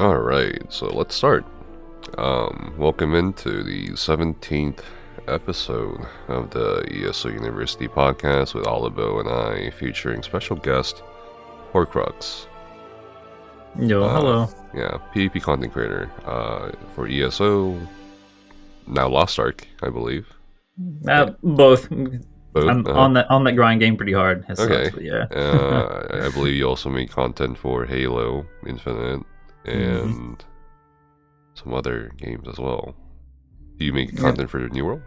All right, so let's start. Welcome into the 17th episode of the ESOU University podcast with Alywels and I, featuring special guest Horcrux. Yo, hello. Yeah, PvP content creator for ESO, now Lost Ark, I believe. Both. I'm Uh-huh. on that grind game pretty hard. Okay. Sucks, yeah. I believe you also make content for Halo Infinite and some other games as well. Do you make content for New World?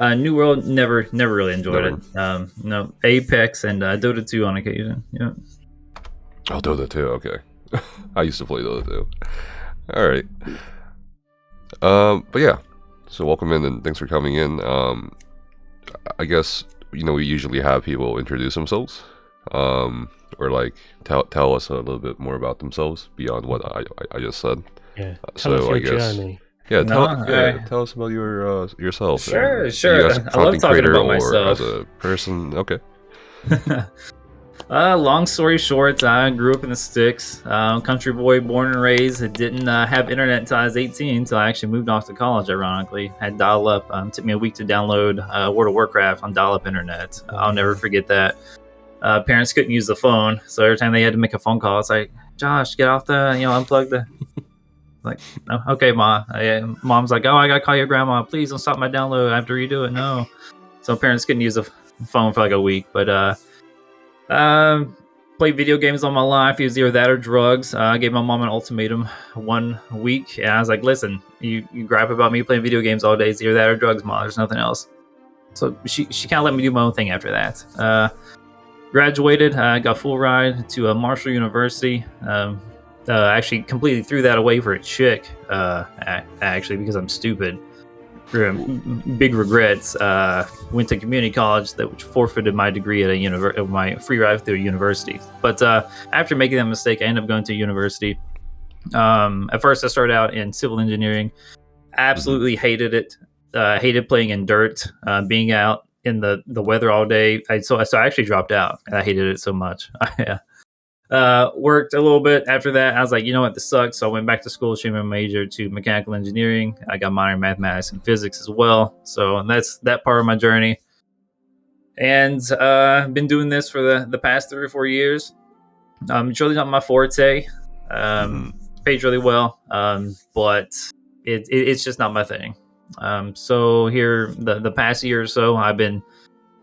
New World, never really enjoyed it. No, Apex and Dota 2 on occasion. Yeah. Oh, Dota 2, okay. I used to play Dota 2. Alright. But yeah, so welcome in and thanks for coming in. I guess, we usually have people introduce themselves, or like tell us a little bit more about themselves beyond what I just said. Yeah, tell us your journey. Yeah, tell us about yourself. Sure. You as a I love content talking creator about or myself. as a person. Okay. Long story short, I grew up in the sticks. Country boy, born and raised. Didn't have internet until I was 18, so I actually moved off to college, ironically. Had dial-up. Took me a week to download World of Warcraft on dial-up internet. I'll never forget that. Parents couldn't use the phone, so every time they had to make a phone call, it's like, Josh, get off unplug the... Like, oh, okay, Ma. Mom's like, oh, I gotta call your grandma. Please don't stop my download. I have to redo it. No. So parents couldn't use the phone for like a week, but played video games all my life. It was either that or drugs. I gave my mom an ultimatum 1 week, and I was like, listen, you gripe about me playing video games all day. It's either that or drugs, Ma. There's nothing else. So she kind of let me do my own thing after that. Graduated. Got full ride to Marshall University. Actually completely threw that away for a chick, actually, because I'm stupid. Big regrets. Went to community college, which forfeited my degree at my free ride through a university. But after making that mistake, I ended up going to university. At first, I started out in civil engineering. Absolutely hated it. Hated playing in dirt, being out in the weather all day. So I actually dropped out, and I hated it so much. Worked a little bit after that. I was like, you know what, this sucks. So I went back to school, changed my major to mechanical engineering. I got minor in mathematics and physics as well. So that's that part of my journey. And I've been doing this for the past 3 or 4 years. It's really not my forte. Pays really well, but it's just not my thing. So here, the past year or so, I've been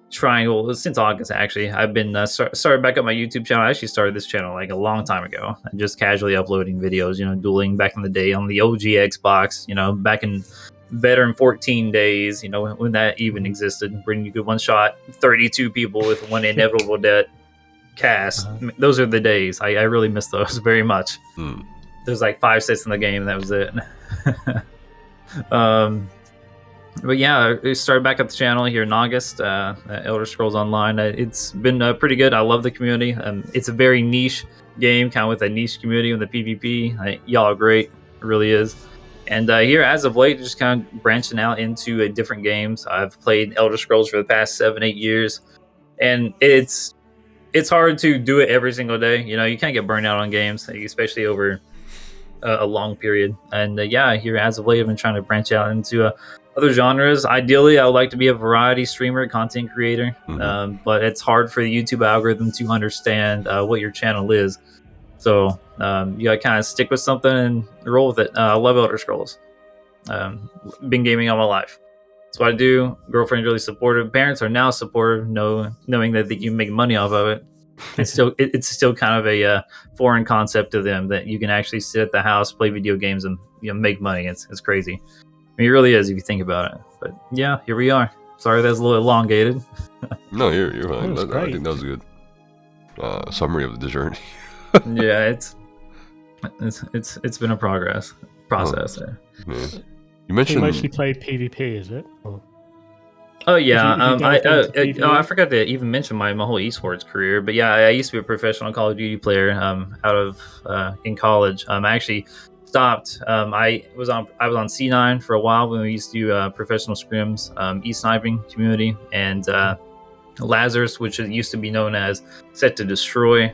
trying, since August actually, I've been started back up my YouTube channel. I actually started this channel like a long time ago, just casually uploading videos, dueling back in the day on the OG Xbox, back in veteran 14 days, when that even existed, when you could one shot 32 people with one inevitable death cast. Those are the days. I really miss those very much. There's like 5 sets in the game, and that was it. But yeah, I started back up the channel here in August, Elder Scrolls Online. It's been pretty good. I love the community. It's a very niche game, kind of with a niche community with the PvP. Y'all are great. It really is. And here, as of late, just kind of branching out into different games. I've played Elder Scrolls for the past 7-8 years. And it's hard to do it every single day. You can't get burned out on games, especially over a long period. And here, as of late, I've been trying to branch out into other genres. Ideally, I would like to be a variety streamer, content creator, but it's hard for the YouTube algorithm to understand what your channel is. So you gotta kind of stick with something and roll with it. I love Elder Scrolls. Been gaming all my life. That's what I do. Girlfriend's really supportive. Parents are now supportive, knowing that you can make money off of it. It's still kind of a foreign concept to them that you can actually sit at the house, play video games, and make money. It's crazy. I mean, it really is if you think about it. But yeah, here we are. Sorry that's a little elongated. No, you're fine. I think that was a good summary of the journey. Yeah, it's been a process there. Yeah. You mentioned you mostly play PvP, is it? Or... Oh yeah, I forgot to even mention my whole esports career. But yeah, I used to be a professional Call of Duty player. In college. I actually stopped. I was on C9 for a while when we used to do professional scrims, e-sniping community, and Lazarus, which used to be known as Set to Destroy.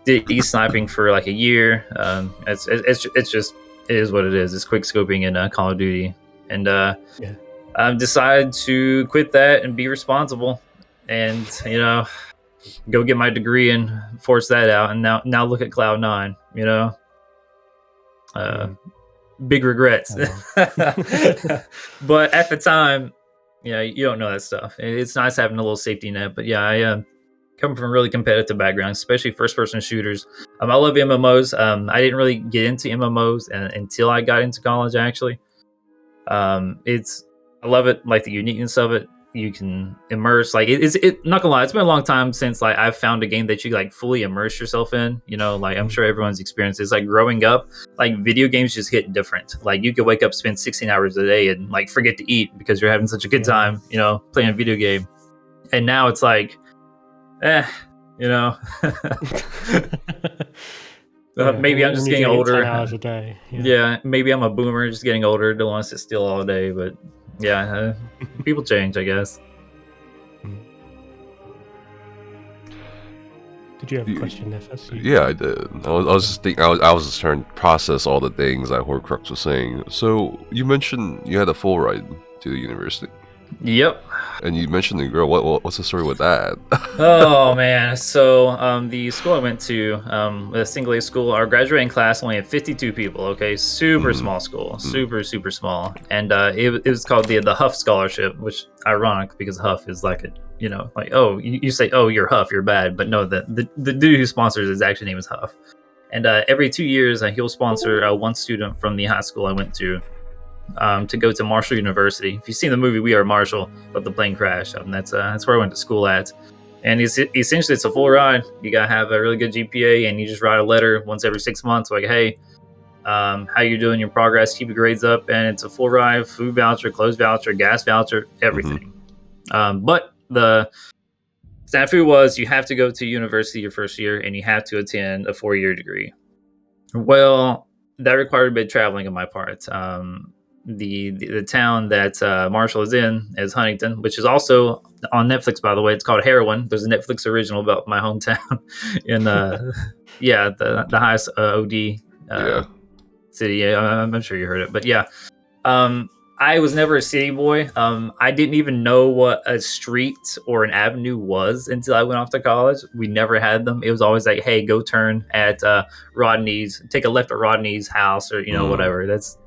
did e-sniping for like a year. It's just it is what it is. It's quick scoping in Call of Duty, and decided to quit that and be responsible, and go get my degree and force that out. And now look at Cloud9. Big regrets. But at the time, you don't know that stuff. It's nice having a little safety net. But yeah, I come from a really competitive background, especially first-person shooters. I love MMOs. I didn't really get into MMOs until I got into college, actually. I love it, like the uniqueness of it. You can immerse, like not gonna lie, it's been a long time since like I've found a game that you like fully immerse yourself in. Like I'm sure everyone's experienced is like growing up, like video games just hit different. Like you could wake up, spend 16 hours a day and like forget to eat because you're having such a good time, playing a video game. And now it's like, maybe I'm just getting older. 10 hours a day. Yeah, maybe I'm a boomer just getting older, don't want to sit still all day, but yeah, people change, I guess. Did you have a question there first? Yeah, I did. I was just thinking. I was just trying to process all the things that Horcrux was saying. So you mentioned you had a full ride to the university. Yep. And you mentioned the girl. What's the story with that? Oh man! So the school I went to, a single A school, our graduating class only had 52 people. Okay, super small school, super small, and it was called the Huff Scholarship, which ironic because Huff is like you say, oh, you're Huff, you're bad, but no, the dude who sponsors his actual name is Huff, and every 2 years he'll sponsor one student from the high school I went to go to Marshall University. If you've seen the movie We Are Marshall, but the plane crashed, that's where I went to school at. And essentially it's a full ride. You gotta have a really good GPA, and you just write a letter once every 6 months, like, hey, how you doing, your progress, keep your grades up, and it's a full ride, food voucher, clothes voucher, gas voucher, everything. But the snafu was you have to go to university your first year, and you have to attend a 4-year degree. Well, that required a bit of traveling on my part. The town that Marshall is in is Huntington, which is also on Netflix, by the way. It's called Heroin. There's a Netflix original about my hometown in the highest OD city. I'm sure you heard it, but yeah. I was never a city boy. I didn't even know what a street or an avenue was until I went off to college. We never had them. It was always like, hey, go turn at Rodney's, take a left at Rodney's house, or whatever. That's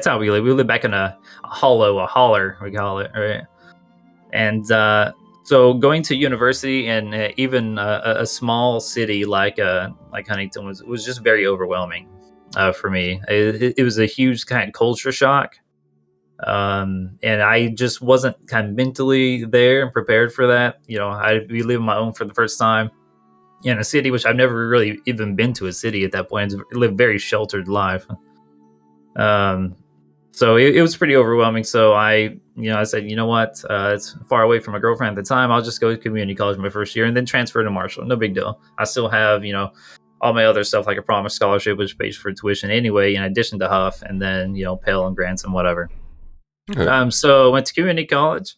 how we live. We live back in a holler, we call it, right? And so going to university and even a small city like Huntington was just very overwhelming for me. It was a huge kind of culture shock, and I just wasn't kind of mentally there and prepared for that. I'd be living my own for the first time in a city, which I've never really even been to a city at that point. I lived a very sheltered life. So it was pretty overwhelming. So I said, what, it's far away from my girlfriend at the time. I'll just go to community college my first year and then transfer to Marshall. No big deal. I still have, all my other stuff like a Promise Scholarship, which pays for tuition anyway, in addition to Huff, and then, Pell and grants and whatever. Okay. So I went to community college,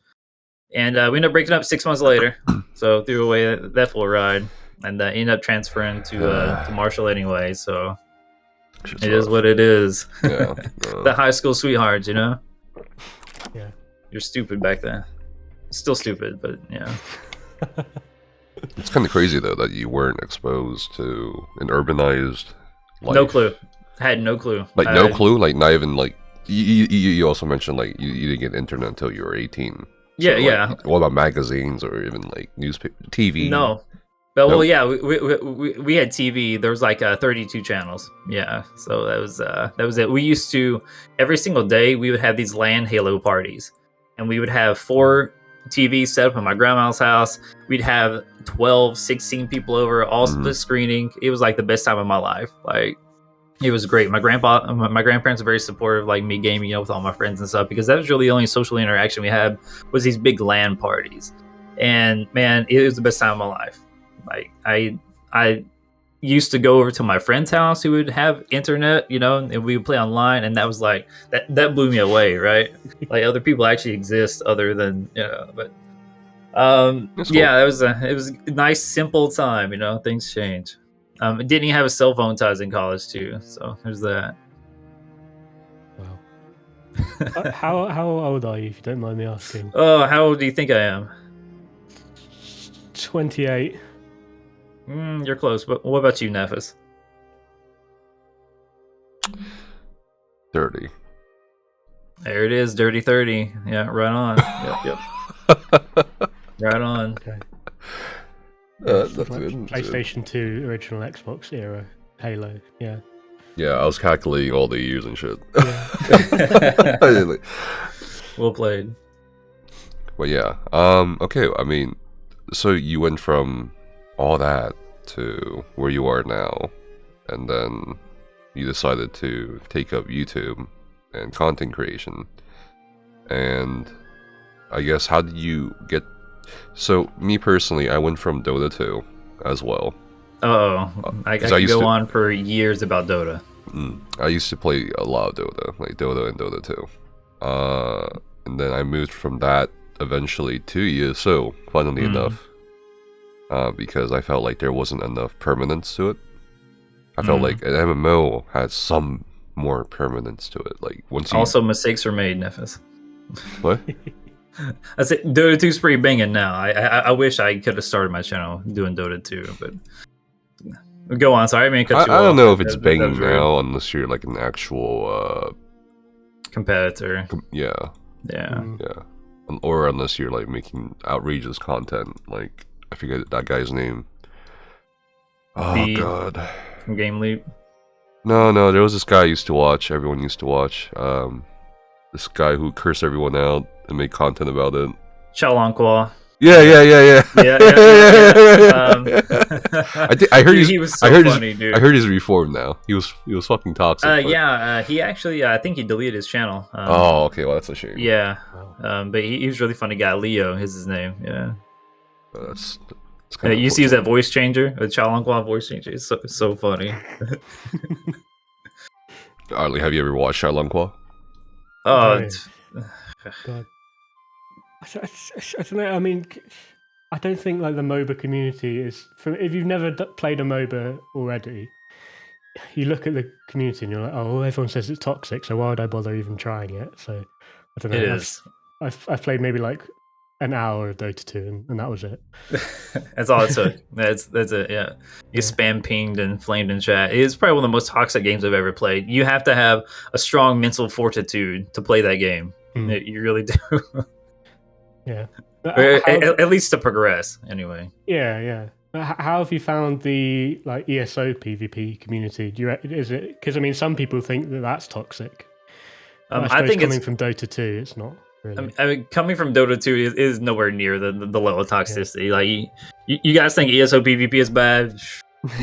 and we ended up breaking up 6 months later. So threw away that full ride, and ended up transferring to Marshall anyway. So it is what it is. Yeah. The high school sweethearts, Yeah. You're stupid back then. Still stupid, but yeah. It's kind of crazy though that you weren't exposed to an urbanized life. No clue. Had no clue. No clue? Like not even like you also mentioned like you didn't get internet until you were 18. Yeah, yeah. What about magazines or even like newspaper, TV? No. Well, yeah, we had TV. There was like 32 channels. Yeah, so that was it. We used to every single day we would have these LAN Halo parties, and we would have 4 TVs set up in my grandma's house. We'd have 12, 16 people over, all split screening. It was like the best time of my life. Like it was great. My grandparents are very supportive, like me gaming, with all my friends and stuff, because that was really the only social interaction we had was these big LAN parties. And man, it was the best time of my life. Like I used to go over to my friend's house who would have internet, and we would play online, and that was like that blew me away, right? Like other people actually exist other than but cool. Yeah, it was a nice simple time, things change. Didn't he have a cell phone ties in college too? So there's that. Wow. How old are you, if you don't mind me asking? Oh, how old do you think I am? 28. You're close. But what about you, Nefis? 30. There it is, dirty 30. Yeah, right on. Yep. Right on. Okay. That's Like good. PlayStation 2, original Xbox era, Halo. Yeah. Yeah, I was calculating all the years and shit. Yeah. Well played. But yeah, okay, I mean, so you went from all that to where you are now, and then you decided to take up YouTube and content creation. And I guess, how did you get... So, me personally, I went from Dota 2 as well. I could go on for years about Dota. I used to play a lot of Dota, like Dota and Dota 2. And then I moved from that eventually to ESOU, funnily enough. Because I felt like there wasn't enough permanence to it. I felt like an MMO had some more permanence to it. Like once you... Also, mistakes are made, Nefis. What? I said Dota 2's pretty banging now. I wish I could have started my channel doing Dota 2, but go on. Sorry, I mean, cut you off. I don't know if it's banging now, unless you're like an actual competitor. Yeah. Or unless you're like making outrageous content. Like, I forget that guy's name. Oh god. From Game Leap. No, there was this guy I used to watch. Everyone used to watch. This guy who cursed everyone out and made content about it. Xiaolonghua. Yeah. I heard he was so funny, dude. I heard he's reformed now. He was fucking toxic. He actually, I think he deleted his channel. Oh, okay. Well, that's a shame. Yeah. But he was a really funny guy. Leo is his name. Yeah. That's you used to use that voice changer, the Xiaolonghua voice changer. It's so funny. Arlie, have you ever watched Xiaolonghua? Oh, God. I don't know. I mean, I don't think like the MOBA community is. If you've never played a MOBA already, you look at the community and you're like, oh, well, everyone says it's toxic, so why would I bother even trying it? So I don't know. It is. I've played maybe like an hour of Dota 2, and that was it. That's all it took. That's it. Yeah, you spam pinged and flamed in chat. It is probably one of the most toxic games I've ever played. You have to have a strong mental fortitude to play that game. You really do. Yeah, at least to progress. Anyway. Yeah. How have you found the like ESO PvP community? Is it because I mean some people think that that's toxic. I think coming from Dota 2, it's not. Really. I mean, coming from Dota 2 is nowhere near the level of toxicity. Yeah. Like you guys think ESO PvP is bad?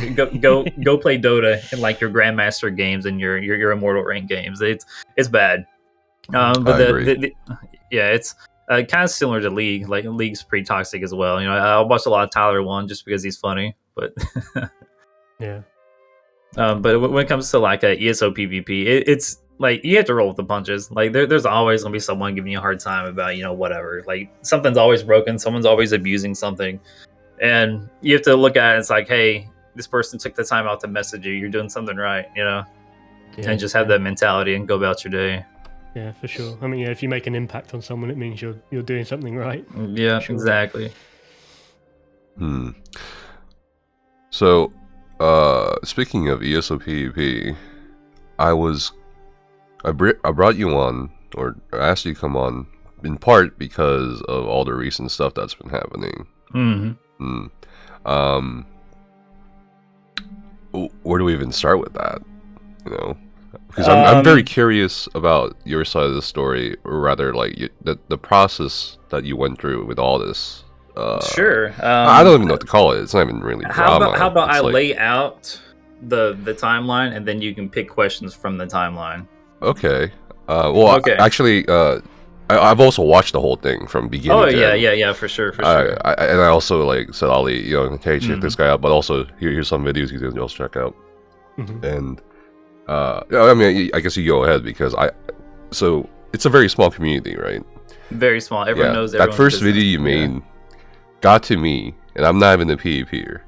go play Dota in like your Grandmaster games and your Immortal rank games. It's bad. But I agree. It's kind of similar to League. Like League's pretty toxic as well. You know, I watched a lot of Tyler 1 just because he's funny. But yeah. But when it comes to like a ESO PvP, it's like you have to roll with the punches. Like there's always gonna be someone giving you a hard time about whatever. Like something's always broken. Someone's always abusing something, and you have to look at it. It's like, hey, this person took the time out to message you. You're doing something right, and just have that mentality and go about your day. Yeah, for sure. I mean, if you make an impact on someone, it means you're doing something right. Yeah, sure. Exactly. So, speaking of ESO PvP, I brought you on, or asked you to come on, in part because of all the recent stuff that's been happening. Where do we even start with that? Because I'm very curious about your side of the story, or rather, like the process that you went through with all this. Sure. I don't even know what to call it. It's not even really drama. How about I lay out the timeline, and then you can pick questions from the timeline. Okay. Actually, I've also watched the whole thing from beginning to end. Yeah, for sure. And I also said, Ali, hey, check this guy out, but also here's some videos you can also check out. And I mean, I guess you go ahead, because so it's a very small community, right? Very small. Everyone knows everyone's that first business. video you made got to me, and I'm not even a PvPer.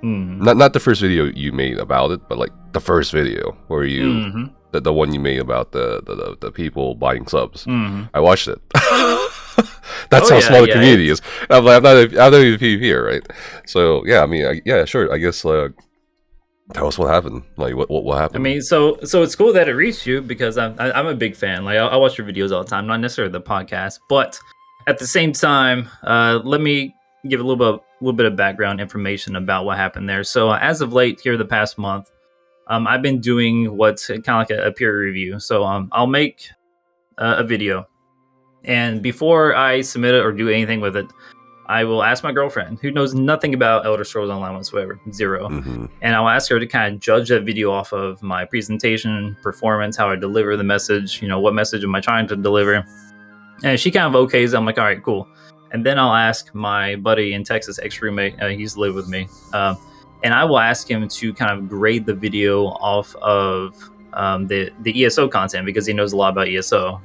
Not the first video you made about it, but like the first video where you the one you made about the people buying subs. I watched it. That's how small the community is. I'm not even PvP, right? So yeah, I mean, sure. I guess tell us what happened. Like what happened? I mean, so it's cool that it reached you because I'm a big fan. Like I watch your videos all the time, not necessarily the podcast, but at the same time, let me give a little bit of background information about what happened there. So as of late here, the past month, I've been doing what's kind of like a peer review. So I'll make a video, and before I submit it or do anything with it, I will ask my girlfriend, who knows nothing about Elder Scrolls Online whatsoever, zero, and I'll ask her to kind of judge that video off of my presentation, performance, how I deliver the message, what message am I trying to deliver, and she kind of okays. I'm like, all right, cool. And then I'll ask my buddy in Texas, ex-roommate, he's lived with me, and I will ask him to kind of grade the video off of the ESO content because he knows a lot about ESO.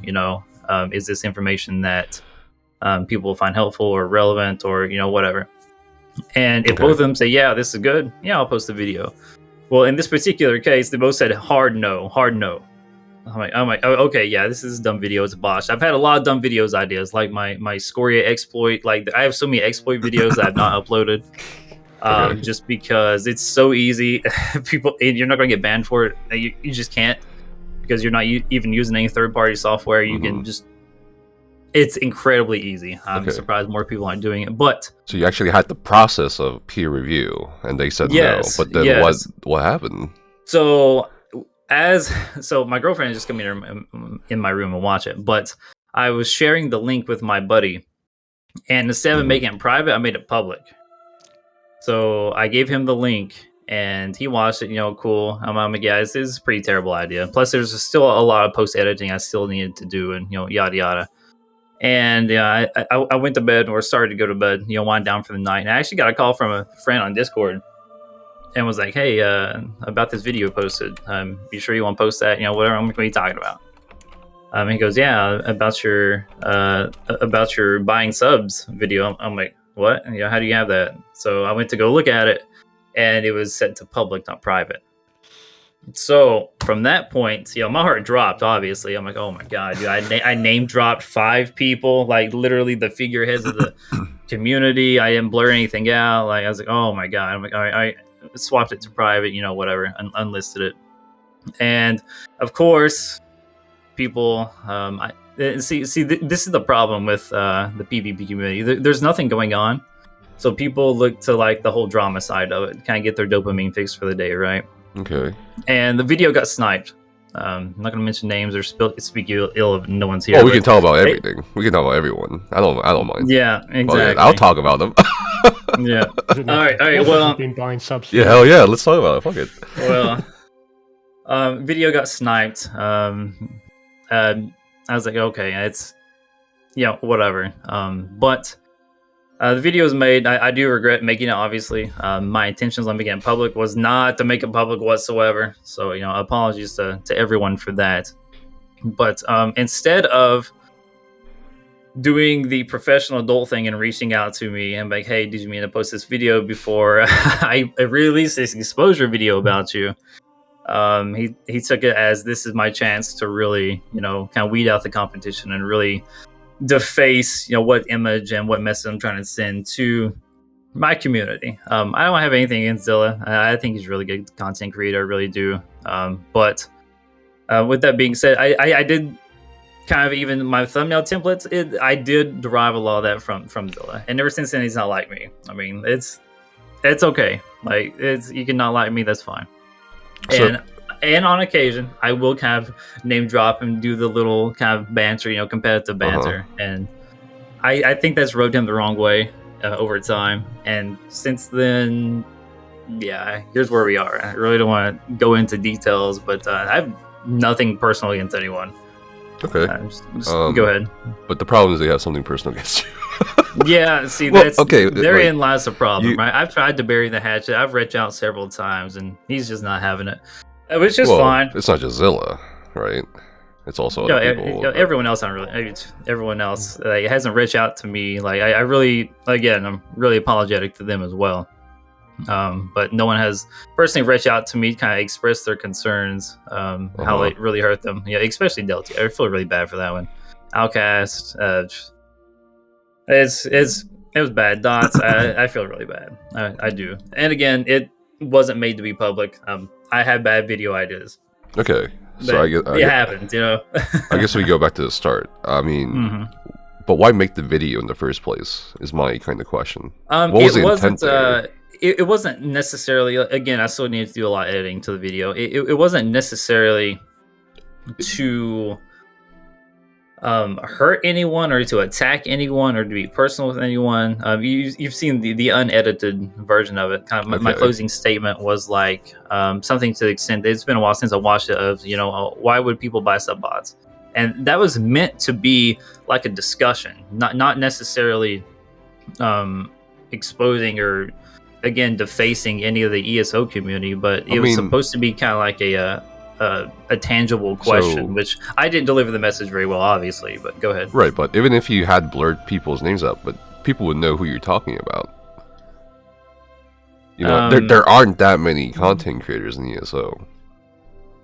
Is this information that people will find helpful or relevant or whatever? And if both of them say, yeah, this is good, I'll post the video. Well, in this particular case, they both said hard no. I'm like, oh, okay, yeah, this is a dumb video. It's a botch. I've had a lot of dumb videos ideas, like my Scoria exploit. Like I have so many exploit videos that I've not uploaded, just because it's so easy. You're not going to get banned for it. You just can't, because you're not even using any third-party software. You can just. It's incredibly easy. I'm surprised more people aren't doing it. But so you actually had the process of peer review, and they said no. But then what happened? So my girlfriend had just come in my room and watch it, but I was sharing the link with my buddy, and instead of making it private, I made it public. So I gave him the link, and he watched it. Cool. I'm like, yeah, this is a pretty terrible idea. Plus, there's still a lot of post editing I still needed to do, and yada yada. And I went to bed, or started to go to bed, wind down for the night. And I actually got a call from a friend on Discord, and was like, hey, about this video posted. You sure you want to post that? Whatever. What are you talking about? And he goes, yeah, about your buying subs video. I'm like, what? And, how do you have that? So I went to go look at it, and it was set to public, not private. So from that point, my heart dropped. Obviously, I'm like, oh my god, dude, I name dropped 5 people, like literally the figureheads of the community. I didn't blur anything out. Like I was like, oh my god. I'm like, all right, I swapped it to private, whatever, unlisted it. And of course, people, this is the problem with the PvP community. There's nothing going on, so people look to like the whole drama side of it, kind of get their dopamine fix for the day, right? Okay. And the video got sniped. I'm not going to mention names or speak ill of no one's here. Oh, we can talk about everything. We can talk about everyone. I don't mind. Yeah, exactly. I'll talk about them. Yeah. All right. Well, been buying subs. Yeah, hell yeah. Let's talk about it. Fuck it. Well, video got sniped. I was like, okay, it's whatever. But the video was made. I do regret making it, obviously. My intentions on making it public was not to make it public whatsoever. So, apologies to everyone for that. But instead of doing the professional adult thing and reaching out to me and like, hey, did you mean to post this video before I released this exposure video about you? He took it as this is my chance to really, kind of weed out the competition and really deface what image and what message I'm trying to send to my community. I don't have anything against Zilla. I think he's a really good content creator. I really do. But with that being said, I did kind of, even my thumbnail templates, I did derive a lot of that from Zilla, and ever since then he's not like me. I mean, it's okay. Like you can not like me, that's fine. And on occasion, I will kind of name drop and do the little kind of banter, competitive banter. And I think that's rubbed him the wrong way over time. And since then, yeah, here's where we are. I really don't want to go into details, but I have nothing personal against anyone. Okay. Just go ahead. But the problem is they have something personal against you. Yeah, see, that's okay. Therein lies the problem, right? I've tried to bury the hatchet. I've reached out several times, and he's just not having it. Which is fine. It's not just Zilla, right? It's also other people. Everyone else. Everyone else hasn't reached out to me. Like I really, again, I'm really apologetic to them as well. But no one has personally reached out to me to kind of express their concerns, how it really hurt them. Yeah, especially Delta. I feel really bad for that one. Outcast, it was bad. Dots, I feel really bad. I do. And again, it wasn't made to be public. I had bad video ideas. Okay, so it happens, you know. I guess we go back to the start. I mean, but why make the video in the first place? Is my kind of question. What was the intent there? It wasn't necessarily. Again, I still needed to do a lot of editing to the video. It wasn't necessarily to hurt anyone or to attack anyone or to be personal with anyone. You've seen the unedited version of it. Kind of my closing statement was like something to the extent that it's been a while since I watched it. Of why would people buy sub-bots? And that was meant to be like a discussion, not necessarily exposing or again defacing any of the ESO community, but it was supposed to be kind of like a tangible question, which I didn't deliver the message very well, obviously, but go ahead. Right, but even if you had blurred people's names up, but people would know who you're talking about. There aren't that many content creators in ESO.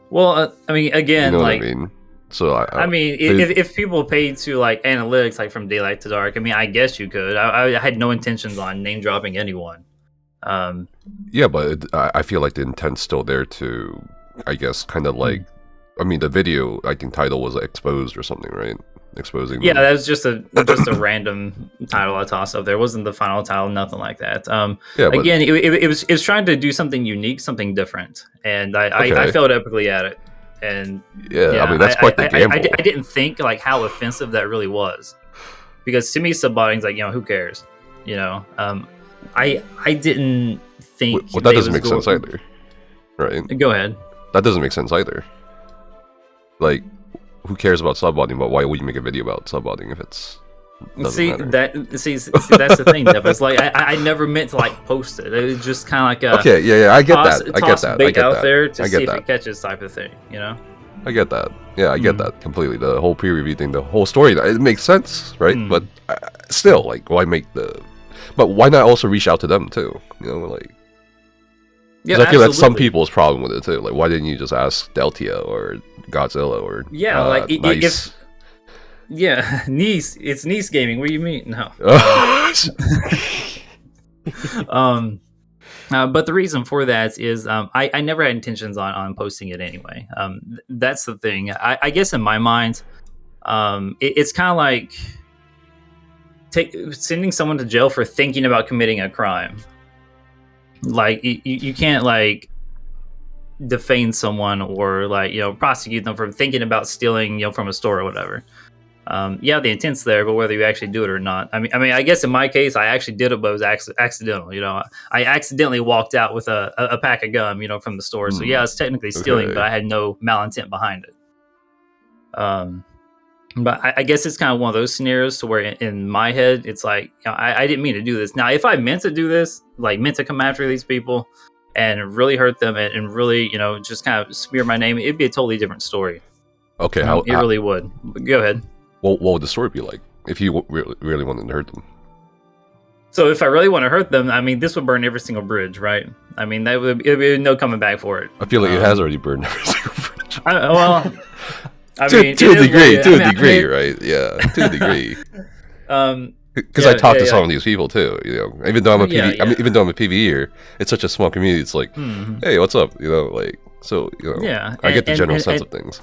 Well, I mean, again, what I mean? So if people paid to like analytics, like from daylight to dark, I mean, I guess you could. I had no intentions on name dropping anyone. Yeah, but I feel like the intent's still there to, I guess, kind of like, I mean, the video, I think title was exposed or something, right? Exposing. Yeah, that was just a random title I tossed up there. It wasn't the final title, nothing like that. Again, it was trying to do something unique, something different, and I failed epically at it. And yeah, I mean, that's quite the gamble. I didn't think like how offensive that really was, because to me, subbotting's like, who cares? I didn't think. Well, that doesn't make sense either, right? Go ahead. That doesn't make sense either. Like, who cares about subbotting? But why would you make a video about subbotting if it's that's the thing, Dev. It's like I never meant to like post it. It was just kind of like a I get that. I get that. Bait out there to see if it catches type of thing. I get that. Yeah, I get that completely. The whole pre-review thing, the whole story, it makes sense, right? But still, like, why make the? But why not also reach out to them too? Like. Because I feel that's some people's problem with it too. Like, why didn't you just ask Deltia or Godzilla or Nice? Nice. It's Nice Gaming. What do you mean? No. But the reason for that is I never had intentions on posting it anyway. That's the thing. I guess in my mind, it's kind of like sending someone to jail for thinking about committing a crime. Like you can't like defame someone or like prosecute them for thinking about stealing from a store or whatever. The intent's there, but whether you actually do it or not, I mean I guess in my case I actually did it, but it was accidental. I accidentally walked out with a pack of gum from the store, so it's technically stealing, but I had no malintent behind it. But I guess it's kind of one of those scenarios to where in my head, it's like, I didn't mean to do this. Now, if I meant to do this, like meant to come after these people and really hurt them and really, just kind of smear my name, it'd be a totally different story. Okay. It really would. Go ahead. Well, what would the story be like if you really wanted to hurt them? So if I really want to hurt them, I mean, this would burn every single bridge, right? I mean, it'd be no coming back for it. I feel like it has already burned every single bridge. To a degree, right? Yeah, to a degree. Because I talk to some of these people too. Even though I'm a PvEer, it's such a small community. It's like, hey, what's up? I get the general sense of things.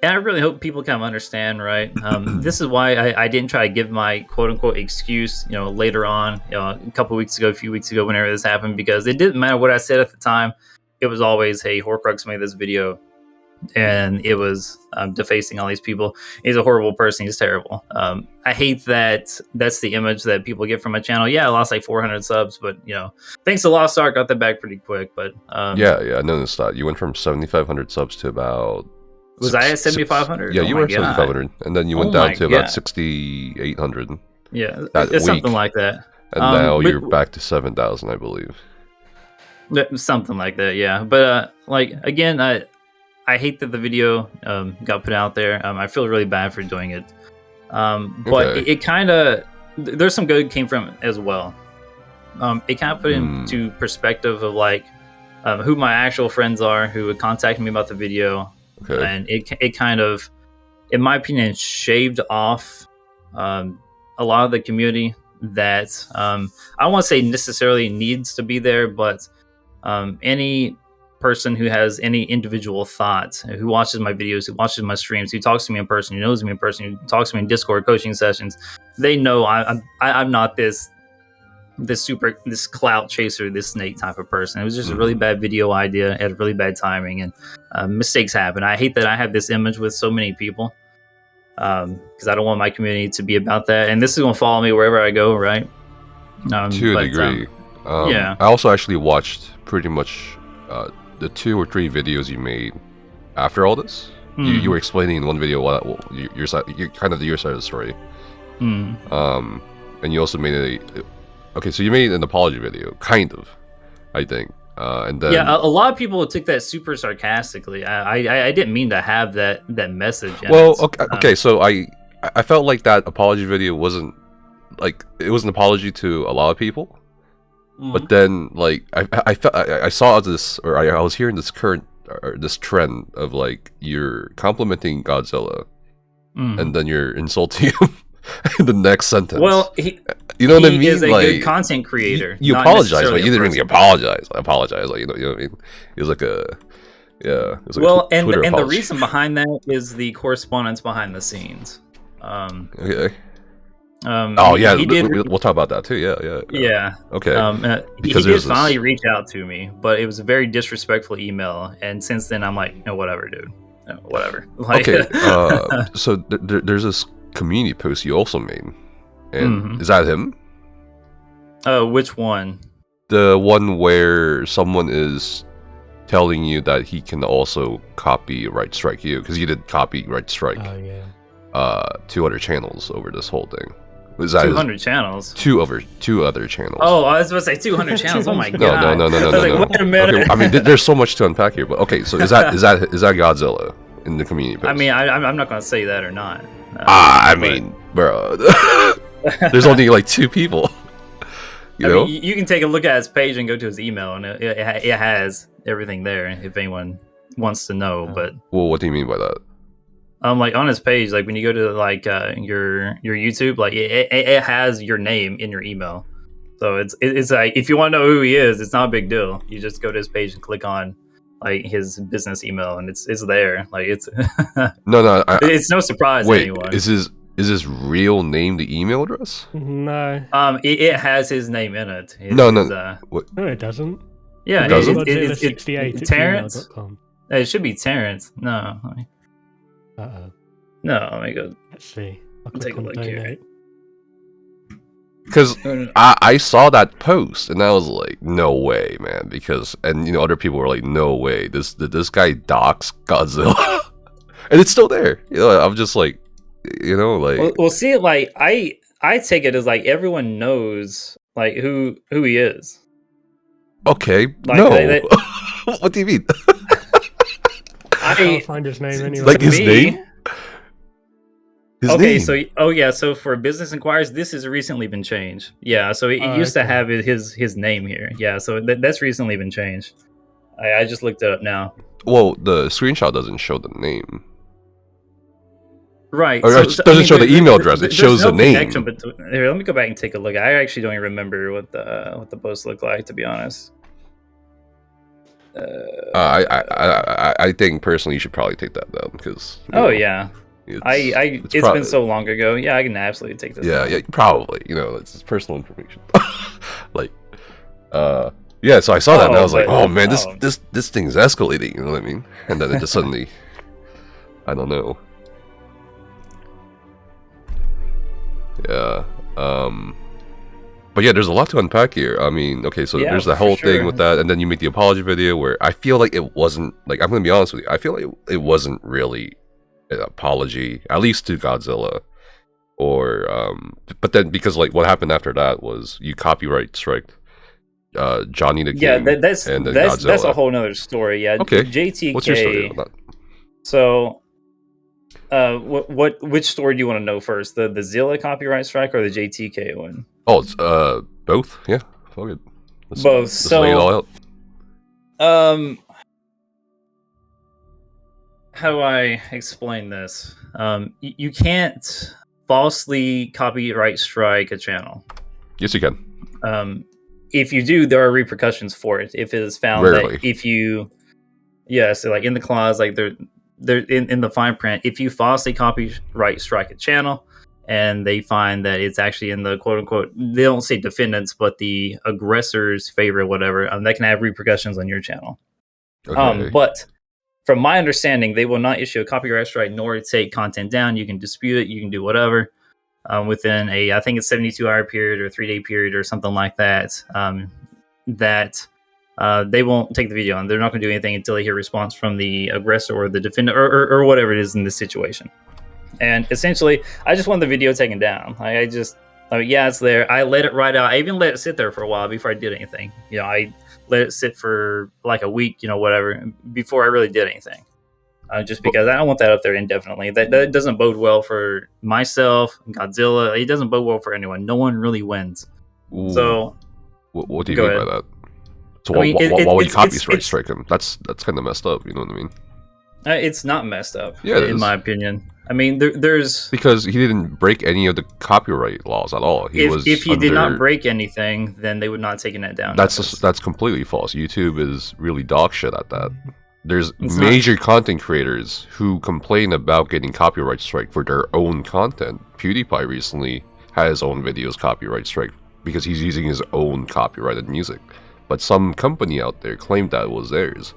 And I really hope people kind of understand, right? This is why I didn't try to give my quote unquote excuse, later on, a few weeks ago, whenever this happened, because it didn't matter what I said at the time. It was always, hey, Horcrux made this video. And it was defacing all these people. He's a horrible person. He's terrible. I hate that that's the image that people get from my channel. Yeah, I lost like 400 subs, but thanks to Lost Ark, got that back pretty quick. But I noticed that you went from 7,500 subs to about. Was I at 7,500? Yeah, you were at 7,500, and then you went down to about 6,800. Yeah, it's something like that. And now you're back to 7,000, I believe. Something like that, yeah. But again, I hate that the video got put out there. I feel really bad for doing it. But it kind of... There's some good came from it as well. it kind of put into perspective of like who my actual friends are who would contact me about the video. Okay. And it kind of, in my opinion, shaved off a lot of the community that I don't want to say necessarily needs to be there, but any person who has any individual thoughts, who watches my videos, who watches my streams, who talks to me in person, who knows me in person, who talks to me in Discord coaching sessions, they know I'm not this clout chaser, this snake type of person. It was just a really bad video idea. It had really bad timing, and mistakes happen. I hate that I have this image with so many people because I don't want my community to be about that. And this is going to follow me wherever I go, right? To a degree. Yeah. I also actually watched pretty much the 2 or 3 videos you made after all this. You were explaining in one video your side, kind of your side of the story. And you also made okay, so you made an apology video, kind of, I think. And then a lot of people took that super sarcastically. I didn't mean to have that message. Well, okay, so I felt like that apology video wasn't like, it was an apology to a lot of people. But then, like, I saw this, or I was hearing this this trend of like you're complimenting Godzilla, and then you're insulting him in the next sentence. Well, you know what I mean? He is a like, good content creator. You apologize, but you didn't really apologize. Like, you know what I mean? It was like it was like well, and the reason behind that is the correspondence behind the scenes. Okay. Oh yeah, we'll talk about that too. Yeah. Okay. Because he did finally reach out to me, but it was a very disrespectful email, and since then I'm like, no, whatever, dude, no, whatever. Like, okay. So there's this community post you also made, and is that him? Which one? The one where someone is telling you that he can also copyright strike you because you did copyright strike. Oh yeah. 2 other channels over this whole thing. Was that 200 channels? 2 other channels. Oh, I was about to say 200 channels. Oh my god. No. Like, wait a minute. Okay, I mean, there's so much to unpack here, but okay. So is that Godzilla in the community post? I mean, I'm not going to say that or not. I mean, bro, there's only like 2 people. You know? Mean, you can take a look at his page and go to his email, and it has everything there if anyone wants to know. But well, what do you mean by that? Like on his page, like when you go to like your YouTube, like it has your name in your email. So it's like, if you want to know who he is, it's not a big deal. You just go to his page and click on like his business email, and it's there. Like it's no, it's no surprise to anyone. Is his real name the email address? No. It has his name in it. No. No, it doesn't. Yeah, it's 68 Terrence. gmail.com. It should be Terrence. No. No, let me go. Let's see. I'll take a look here. Because I saw that post and I was like, no way, man. Because other people were like, no way. This guy docs Godzilla, and it's still there. I'm just like, like. Well, see, like I take it as like everyone knows like who he is. Okay. Like, no. What do you mean? I can't find his name anyway. Like his name? His name. So for business inquiries, this has recently been changed. Yeah, so it used to have his name here. Yeah, so that's recently been changed. I just looked it up now. Well, the screenshot doesn't show the name. Right. Or it doesn't show the email address. It shows the name. Here, let me go back and take a look. I actually don't even remember what the post looked like, to be honest. I think personally you should probably take that down because. It's been so long ago. Yeah, I can absolutely take this. Yeah, probably. It's personal information. Like, so I saw that and I was like, oh man, this thing's escalating. You know what I mean? And then it just suddenly, I don't know. Yeah. But yeah, there's a lot to unpack here. I mean, okay, so there's the whole thing with that, and then you make the apology video where I feel like it wasn't, like, I'm gonna be honest with you, I feel like it wasn't really an apology, at least to Godzilla, or but then because like what happened after that was you copyright striked Johnny the King. Yeah, that's a whole nother story. Yeah. Okay. JTK. What's your story on that? So, which story do you want to know first? The Zilla copyright strike or the JTK one? Oh, it's both. Yeah. Fuck it. Both. Let's lay it all out. How do I explain this? You can't falsely copyright strike a channel. Yes, you can. If you do, there are repercussions for it. If it is found Rarely. that if you, so like in the clause, like they're in the fine print, if you falsely copyright strike a channel, and they find that it's actually in the quote unquote, they don't say defendants, but the aggressor's favor, whatever, that can have repercussions on your channel. Okay. But from my understanding, they will not issue a copyright strike nor take content down. You can dispute it, you can do whatever within I think it's 72-hour period or 3-day period or something like that. They won't take the video on. They're not going to do anything until they hear a response from the aggressor or the defendant or whatever it is in this situation. And essentially, I just want the video taken down. Yeah, it's there. I let it ride out. I even let it sit there for a while before I did anything. I let it sit for like a week, whatever, before I really did anything. Just because I don't want that up there indefinitely. That doesn't bode well for myself, Godzilla. It doesn't bode well for anyone. No one really wins. Ooh. So, what do you mean by that? So why would you copyright strike him? That's kind of messed up. You know what I mean? It's not messed up, yeah, in my opinion. I mean, there's because he didn't break any of the copyright laws at all. If he did not break anything, then they would not have taken it down. That's completely false. YouTube is really dog shit at that. There's major content creators who complain about getting copyright strike for their own content. PewDiePie recently had his own videos copyright strike because he's using his own copyrighted music. But some company out there claimed that it was theirs.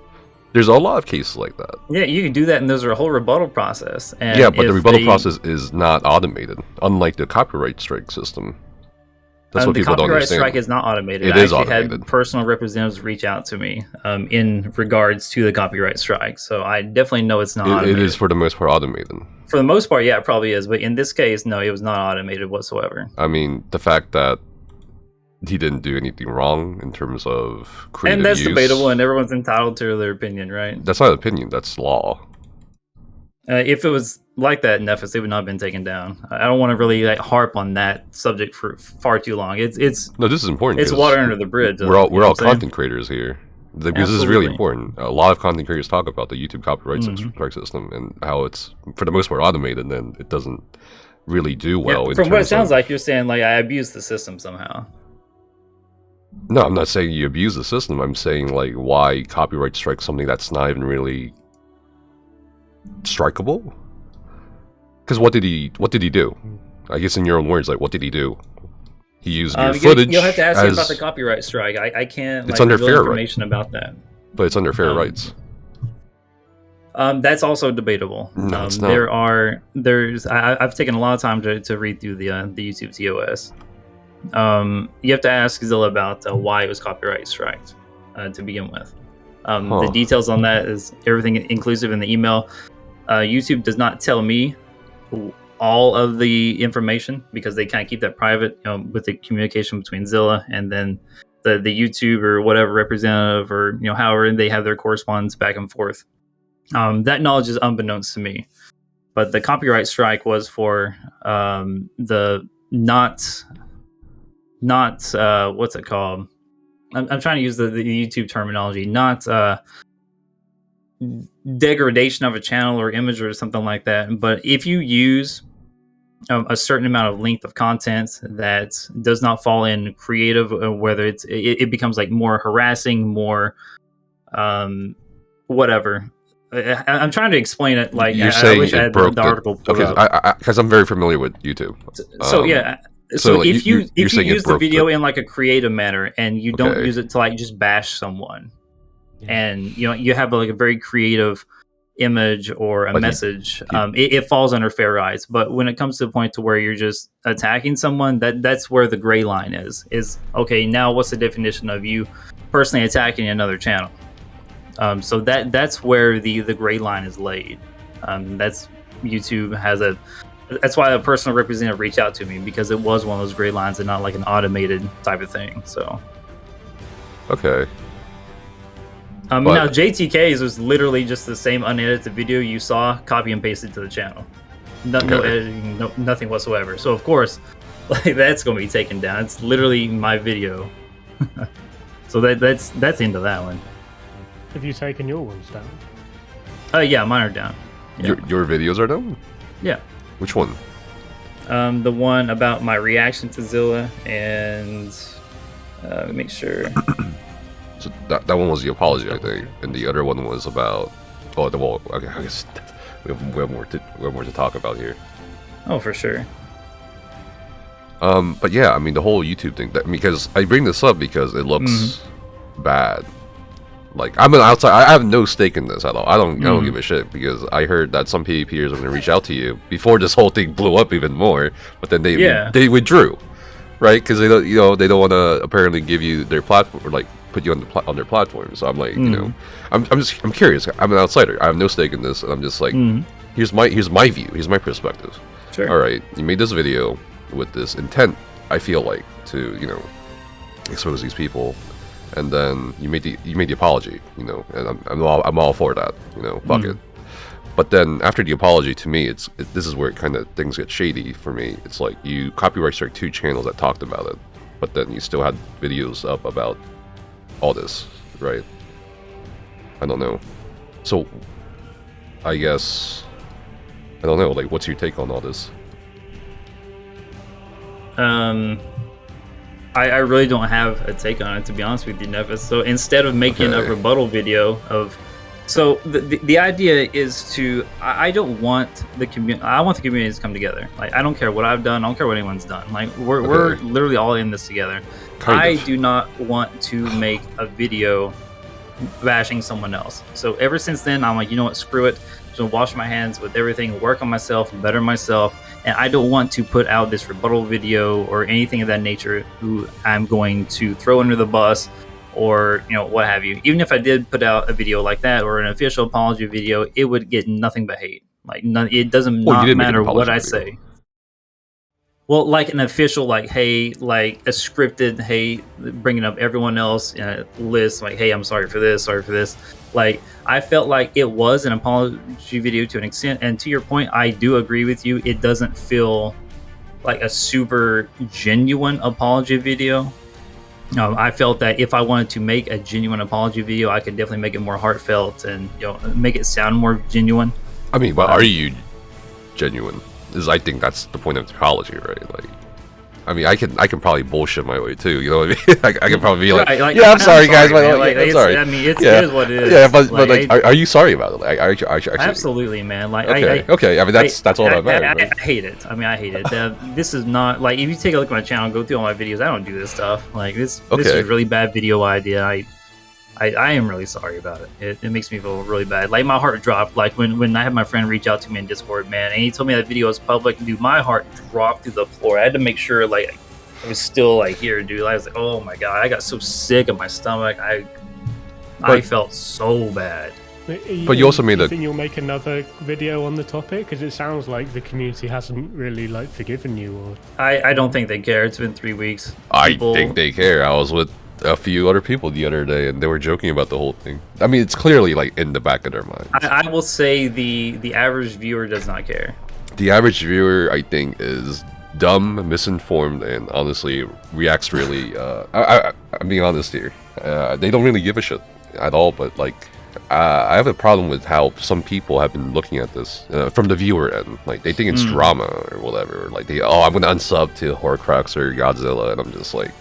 There's a lot of cases like that. Yeah, you can do that, and there's a whole rebuttal process. And yeah, but the rebuttal process is not automated, unlike the copyright strike system. That's what people don't understand. The copyright strike is not automated. It is automated. I had personal representatives reach out to me in regards to the copyright strike, so I definitely know it's not automated. It is for the most part automated. For the most part, yeah, it probably is. But in this case, no, it was not automated whatsoever. I mean, the fact that he didn't do anything wrong in terms of creative and that's use. Debatable, and everyone's entitled to their opinion, right? That's not an opinion, that's law. If it was like that in Nephis, it would not have been taken down. I don't want to really harp on that subject for far too long. It's no, this is important. It's water under the bridge. We're all content creators here. Because this is really important. A lot of content creators talk about the YouTube copyright strike system and how it's, for the most part, automated, and it doesn't really do well. Yeah, from what it sounds like, you're saying I abuse the system somehow. No, I'm not saying you abuse the system. I'm saying why copyright strike something that's not even really strikeable? Because what did he do? I guess in your own words, what did he do? He used your footage. You'll have to ask him about the copyright strike. I can't. It's under fair information about that. But it's under fair rights. That's also debatable. No, it's not. I've taken a lot of time to read through the YouTube TOS. You have to ask Zilla about why it was copyright striked to begin with. The details on that is everything inclusive in the email. YouTube does not tell me all of the information because they kind of keep that private, with the communication between Zilla and then the YouTube or whatever representative or however they have their correspondence back and forth. That knowledge is unbeknownst to me, but the copyright strike was for the not what's it called? I'm trying to use the YouTube terminology, not degradation of a channel or image or something like that. But if you use a certain amount of length of content that does not fall in creative, whether it becomes more harassing, more whatever. I'm trying to explain it. You're saying I wish I had broke the article. Okay, because I'm very familiar with YouTube. So yeah. So if you use the video in a creative manner and you don't use it to just bash someone, and you have a very creative image or a message, it falls under fair rights. But when it comes to the point to where you're just attacking someone, that's where the gray line is okay. Now what's the definition of you personally attacking another channel? So that's where the gray line is laid. That's YouTube has that's why a personal representative reached out to me, because it was one of those gray lines and not an automated type of thing. So, okay. Now JTK's was literally just the same unedited video you saw, copy and pasted to the channel. No editing, nothing whatsoever. So of course, that's going to be taken down. It's literally my video So that's the end of that one. Have you taken your ones down? Yeah, mine are down. Yeah. Your videos are down? Yeah. Which one? The one about my reaction to Zilla and make sure. So that one was the apology, I think, and the other one was about. Oh, well, okay, I guess we have more to talk about here. Oh, for sure. But yeah, I mean the whole YouTube thing. Because I bring this up because it looks bad. Like I'm an outside. I have no stake in this at all. I don't give a shit because I heard that some PvPers are going to reach out to you before this whole thing blew up even more. But then they withdrew, right? Because they don't they don't want to apparently give you their platform or like put you on their platform. So I'm like I'm curious. I'm an outsider. I have no stake in this, and I'm just like here's my view. Here's my perspective. Sure. All right, you made this video with this intent. I feel like to expose these people. And then you made the apology, and I'm all for that, fuck it. But then after the apology, to me, this is where kind of things get shady for me. It's like you copyright struck 2 channels that talked about it, but then you still had videos up about all this, right? I don't know. So I guess I don't know. Like, what's your take on all this? I really don't have a take on it, to be honest with you, Nevis. So instead of making a rebuttal video of, so the idea is to, I don't want the community. I want the community to come together. Like I don't care what I've done. I don't care what anyone's done. Like we're literally all in this together. I do not want to make a video bashing someone else. So ever since then, I'm like, you know what? Screw it. I'm gonna wash my hands with everything, work on myself, better myself. And I don't want to put out this rebuttal video or anything of that nature who I'm going to throw under the bus or, what have you. Even if I did put out a video like that or an official apology video, it would get nothing but hate. Like, it doesn't matter what I say. Well, like an official, like, hey, like a scripted, hey, bringing up everyone else in a list, like, hey, I'm sorry for this. Like, I felt like it was an apology video to an extent. And to your point, I do agree with you. It doesn't feel like a super genuine apology video. I felt that if I wanted to make a genuine apology video, I could definitely make it more heartfelt and, make it sound more genuine. I mean, but are you genuine? I think that's the point of the apology, right? Like, I mean, I can probably bullshit my way too. You know what I mean? I can probably be like, yeah, I'm sorry, guys. I'm sorry. I mean, it is what it is. Yeah, but like, are you sorry about it? Like, are you actually? Absolutely, man. Like, okay. I mean, that's all that matters. I hate it. I mean, I hate it. This is not like, if you take a look at my channel, go through all my videos. I don't do this stuff. Like this is a really bad video idea. I am really sorry about it. It makes me feel really bad. Like my heart dropped. Like when I had my friend reach out to me in Discord, man, and he told me that video was public, dude, my heart dropped through the floor. I had to make sure like I was still like here, dude. I was like, oh my god, I got so sick in my stomach. I felt so bad. But you also made think you'll make another video on the topic? Because it sounds like the community hasn't really like forgiven you. Or I don't think they care. It's been 3 weeks. I think they care. I was with a few other people the other day and they were joking about the whole thing. I mean, it's clearly like in the back of their minds. I will say the average viewer does not care. The average viewer, I think, is dumb, misinformed, and honestly reacts really I'm being honest here. They don't really give a shit at all, but like I have a problem with how some people have been looking at this from the viewer end. Like they think it's drama or whatever. Like I'm gonna unsub to Horcrux or Godzilla, and I'm just like,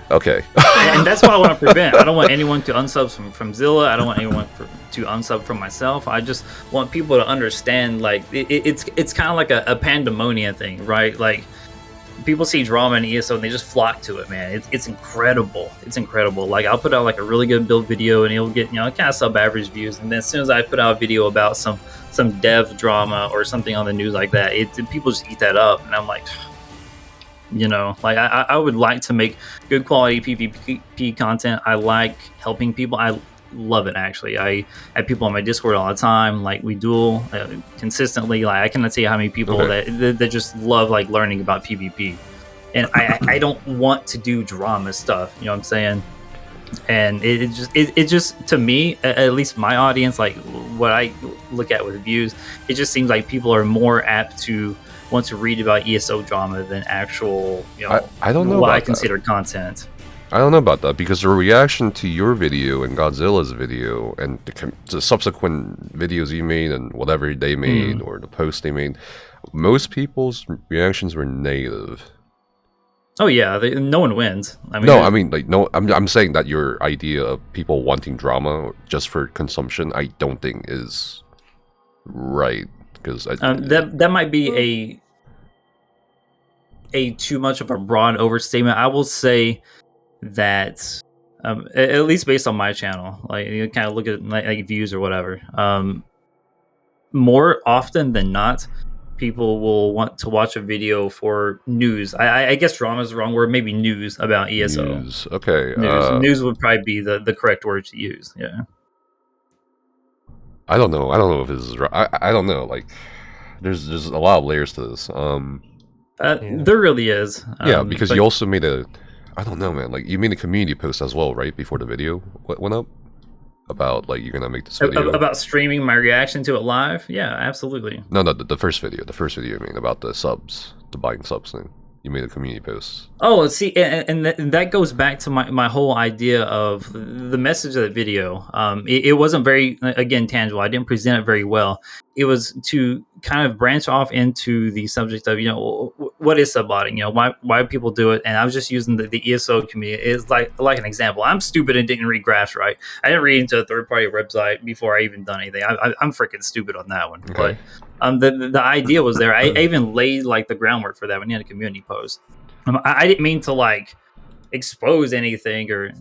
okay. And that's what I want to prevent. I don't want anyone to unsub from Zilla. I don't want anyone to unsub from myself. I just want people to understand, like, it's kind of like a pandemonium thing, right? Like, people see drama in ESO and they just flock to it, man. It's incredible. It's incredible. Like, I'll put out, like, a really good build video and it'll get, kind of sub-average views. And then as soon as I put out a video about some dev drama or something on the news like that, people just eat that up. And I'm like... like I would like to make good quality PvP content. I like helping people. I love it, actually. I have people on my Discord all the time. Like, we duel consistently. Like, I cannot tell you how many people that just love like learning about PvP. And I don't want to do drama stuff. You know what I'm saying? And it just to me, at least my audience, like what I look at with views, it just seems like people are more apt to want to read about ESO drama than actual, I don't know what about I consider content. I don't know about that, because the reaction to your video and Godzilla's video and the subsequent videos you made and whatever they made or the posts they made, most people's reactions were negative. Oh yeah, no one wins. I mean, no, I mean like no. I'm saying that your idea of people wanting drama just for consumption, I don't think is right, because that might be a too much of a broad overstatement. I will say that at least based on my channel, like you kind of look at like views or whatever, more often than not, people will want to watch a video for news. I guess drama is the wrong word, maybe news about ESO. News. Okay. News would probably be the correct word to use. Yeah. I don't know if this is right. I don't know. Like, there's a lot of layers to this. There really is. Yeah, because you also made I don't know, man. Like, you made a community post as well, right? Before the video went up? About, like, you're gonna make this video. About streaming my reaction to it live? Yeah, absolutely. No, the first video. The first video, I mean, about the subs. The buying subs thing. You made a community post. Oh, see, and that goes back to my whole idea of the message of the video. It wasn't very, again, tangible. I didn't present it very well. It was to kind of branch off into the subject of, what is subbotting? Why people do it? And I was just using the ESO community. It's like an example. I'm stupid and didn't read graphs right. I didn't read into a third-party website before I even done anything. I'm freaking stupid on that one. Okay. But the idea was there. I even laid like the groundwork for that when you had a community post. I didn't mean to like expose anything or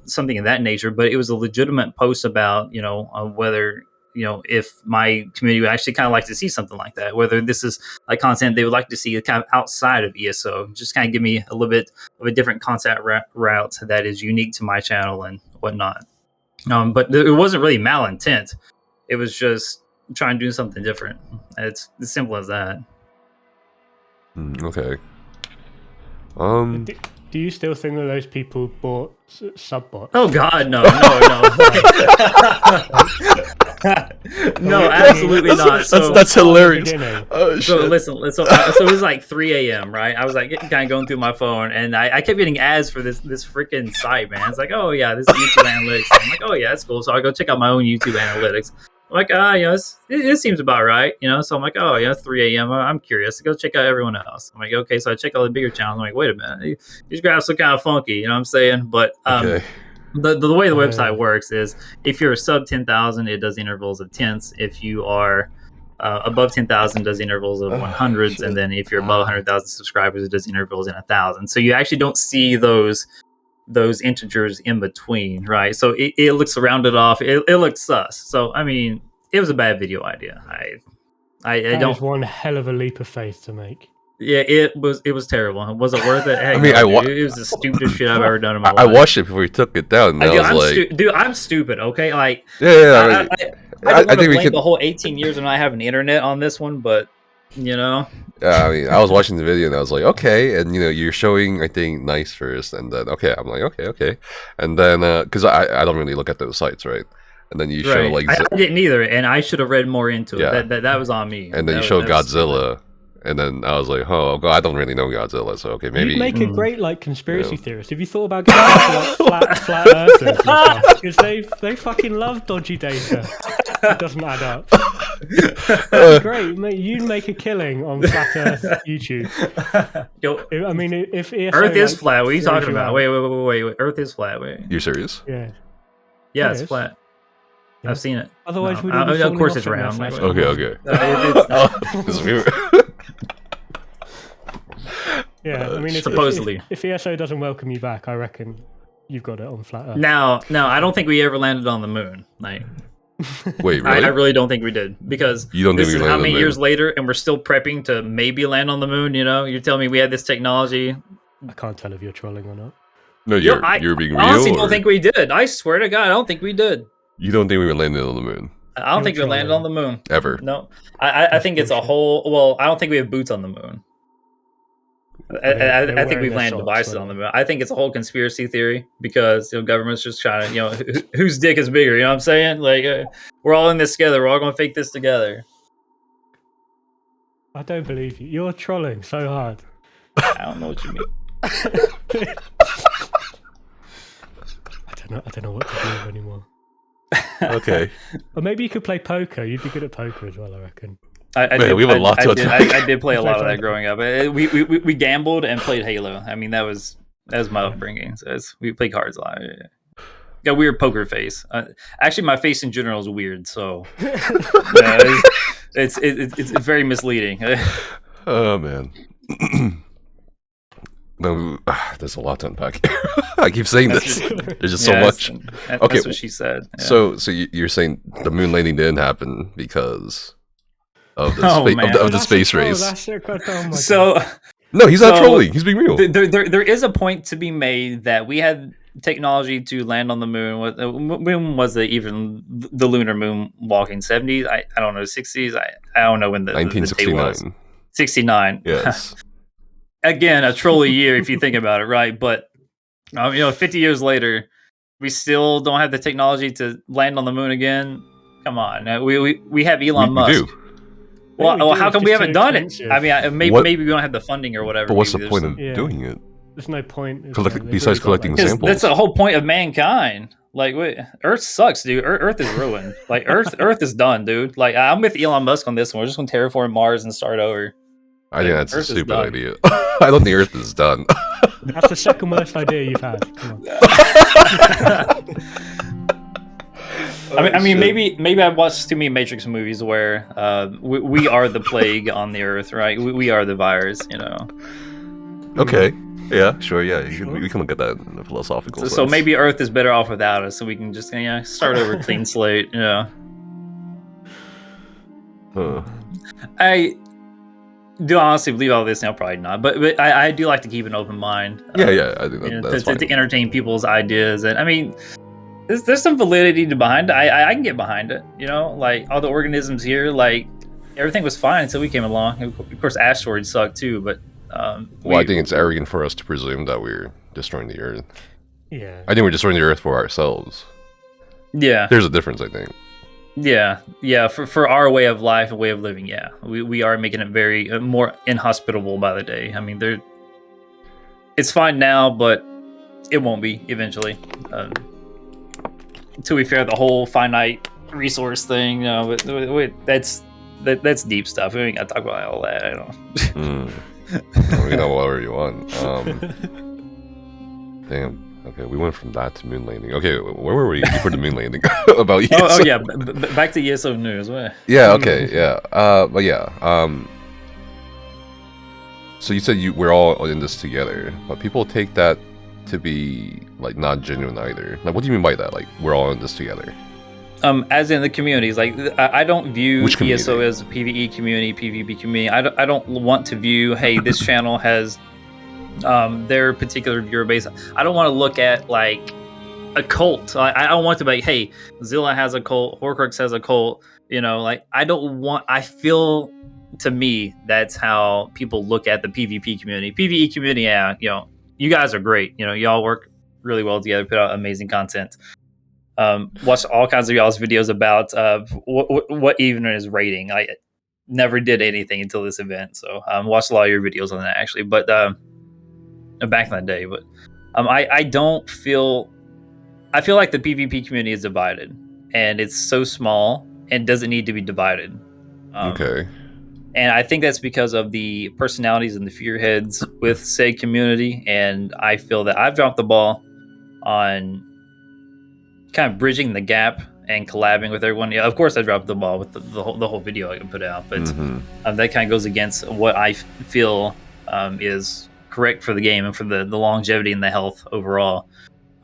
something of that nature, but it was a legitimate post about whether if my community would actually kind of like to see something like that, whether this is like content they would like to see kind of outside of ESO, just kind of give me a little bit of a different content route that is unique to my channel and whatnot. But it wasn't really malintent. It was just trying to do something different. It's as simple as that. Okay. Do you still think that those people bought Subbots? Oh God, no. No, absolutely not. That's hilarious. So listen. So it was like 3 a.m. right? I was like kind of going through my phone, and I kept getting ads for this freaking site, man. It's like, oh yeah, this is YouTube analytics. I'm like, oh yeah, that's cool. So I go check out my own YouTube analytics. I'm like, it seems about right, So I'm like, oh yeah, 3 a.m. I'm curious to go check out everyone else. I'm like, okay, so I check out the bigger channels. I'm like, wait a minute, these graphs look kind of funky, you know what I'm saying? But okay. The way the website works is if you're sub 10,000, it does intervals of tenths. If you are above 10,000, it does intervals of 100s, and then if you're above 100,000 subscribers, it does intervals in 1,000. So you actually don't see those integers in between, right? So it looks rounded off. It looks sus. So I mean, it was a bad video idea. I don't. That was one hell of a leap of faith to make. Yeah, it was terrible. It wasn't worth it. Heck, I mean, it was the stupidest shit I've ever done in my life. I watched it before you took it down. And I'm stupid. Okay, like yeah. I don't want to blame the whole 18 years of not having internet on this one, but Yeah, I mean, I was watching the video and I was like, okay, and you're showing, I think, nice first, and then I'm like, okay, and then because I don't really look at those sites, right? And then you show like I didn't either, and I should have read more into it. That was on me. And then you show Godzilla, and then I was like, oh God, I don't really know Godzilla, so okay, maybe you'd make a great conspiracy theorist. Have you thought about getting into, flat earthers and stuff? Because they fucking love dodgy data. It doesn't add up. That'd be great, mate. You'd make a killing on flat Earth YouTube. I mean, if ESO, Earth is flat, what are you talking about? Wait. Earth is flat. Wait. You're serious? Yeah. Yeah, it's flat. Yeah. I've seen it. Otherwise, we'd of course it's round. Okay. Yeah, I mean, supposedly, if ESO doesn't welcome you back, I reckon you've got it on flat Earth. No, I don't think we ever landed on the moon. Wait, really? I really don't think we did, because you don't this think is how many years later, and we're still prepping to maybe land on the moon. You're telling me we had this technology. I can't tell if you're trolling or not. No, you're being real. I honestly don't think we did. I swear to God, I don't think we did. You don't think we landed on the moon? I don't think we landed on the moon ever. No, I think it's a whole. Well, I don't think we have boots on the moon. I think we've landed devices on the moon. I think it's a whole conspiracy theory, because government's just trying to whose dick is bigger. You know what I'm saying? Like we're all in this together. We're all gonna fake this together. I don't believe you. You're trolling so hard. I don't know what you mean. don't know what to do anymore. Okay. Or maybe you could play poker. You'd be good at poker as well, I reckon. We have a lot to attack. I did play a lot of that growing up. We gambled and played Halo. I mean, that was my upbringing. So we played cards a lot. Yeah. Got a weird poker face. Actually, my face in general is weird. So it's very misleading. Oh man. No, there's a lot to unpack. I keep saying this. There's just so much. Okay, that's what she said. Yeah. So you're saying the moon landing didn't happen because of the space race? No, he's not trolling. He's being real. There is a point to be made that we had technology to land on the moon. When was it even the lunar moon walking? 70s? I don't know. 60s? I don't know when the 1969. The date was. 69. Yes. Again, a trolly year if you think about it, right? But 50 years later, we still don't have the technology to land on the moon again. Come on, we have Elon Musk. We do. Well, how come we haven't done it? I mean, maybe we don't have the funding or whatever. But what's the point of doing it? There's no point. Besides collecting samples. That's the whole point of mankind. Like, wait, Earth sucks, dude. Earth is ruined. Like, Earth is done, dude. Like, I'm with Elon Musk on this one. We're just going to terraform Mars and start over. I think that's a stupid idea. I don't think Earth is done. That's the second worst idea you've had. Come on. I mean, maybe I've watched too many Matrix movies where we are the plague on the Earth, right? We are the virus, Okay. Yeah, sure. Yeah, we can look at that in the philosophical sense. So maybe Earth is better off without us, so we can just start over, clean slate. I do honestly believe all this now, probably not, but I do like to keep an open mind. Yeah, I think that's fine. To entertain people's ideas, and I mean, there's some validity behind it. I can get behind it. Like all the organisms here, like everything was fine until we came along. Of course, asteroids suck too, but I think it's arrogant for us to presume that we're destroying the Earth. Yeah, I think we're destroying the Earth for ourselves. Yeah, there's a difference, I think. Yeah. For our way of life and way of living, yeah, we are making it very more inhospitable by the day. I mean, it's fine now, but it won't be eventually. Until we figure out the whole finite resource thing, that's deep stuff. We ain't gotta talk about all that. I don't. We know whatever you want. Damn. Okay, we went from that to moon landing. Okay, where were we before the moon landing? About ESO. Oh yeah, back to ESO news. Yeah. Okay. Yeah. But yeah. So you said we're all in this together, but people take that to be like not genuine either. Like, what do you mean by that? Like, we're all in this together. As in the communities, like I don't view ESO as a PvE community, PvP community. I don't want to view, hey, this channel has their particular viewer base. I don't want to look at like a cult. I don't want to be like, hey, Zilla has a cult, Horcrux has a cult. Like I feel, to me, that's how people look at the PvP community. PvE community, yeah, you guys are great. Y'all work really well together, put out amazing content. Watched all kinds of y'all's videos about what even is rating. I never did anything until this event, so watched a lot of your videos on that actually. But back in the day, but I feel like the PvP community is divided, and it's so small and doesn't need to be divided. Okay. And I think that's because of the personalities and the figureheads with said community, and I feel that I've dropped the ball on kind of bridging the gap and collabing with everyone. Yeah, of course I dropped the ball with the whole video I can put out, but that kind of goes against what I feel is correct for the game and for the longevity and the health overall.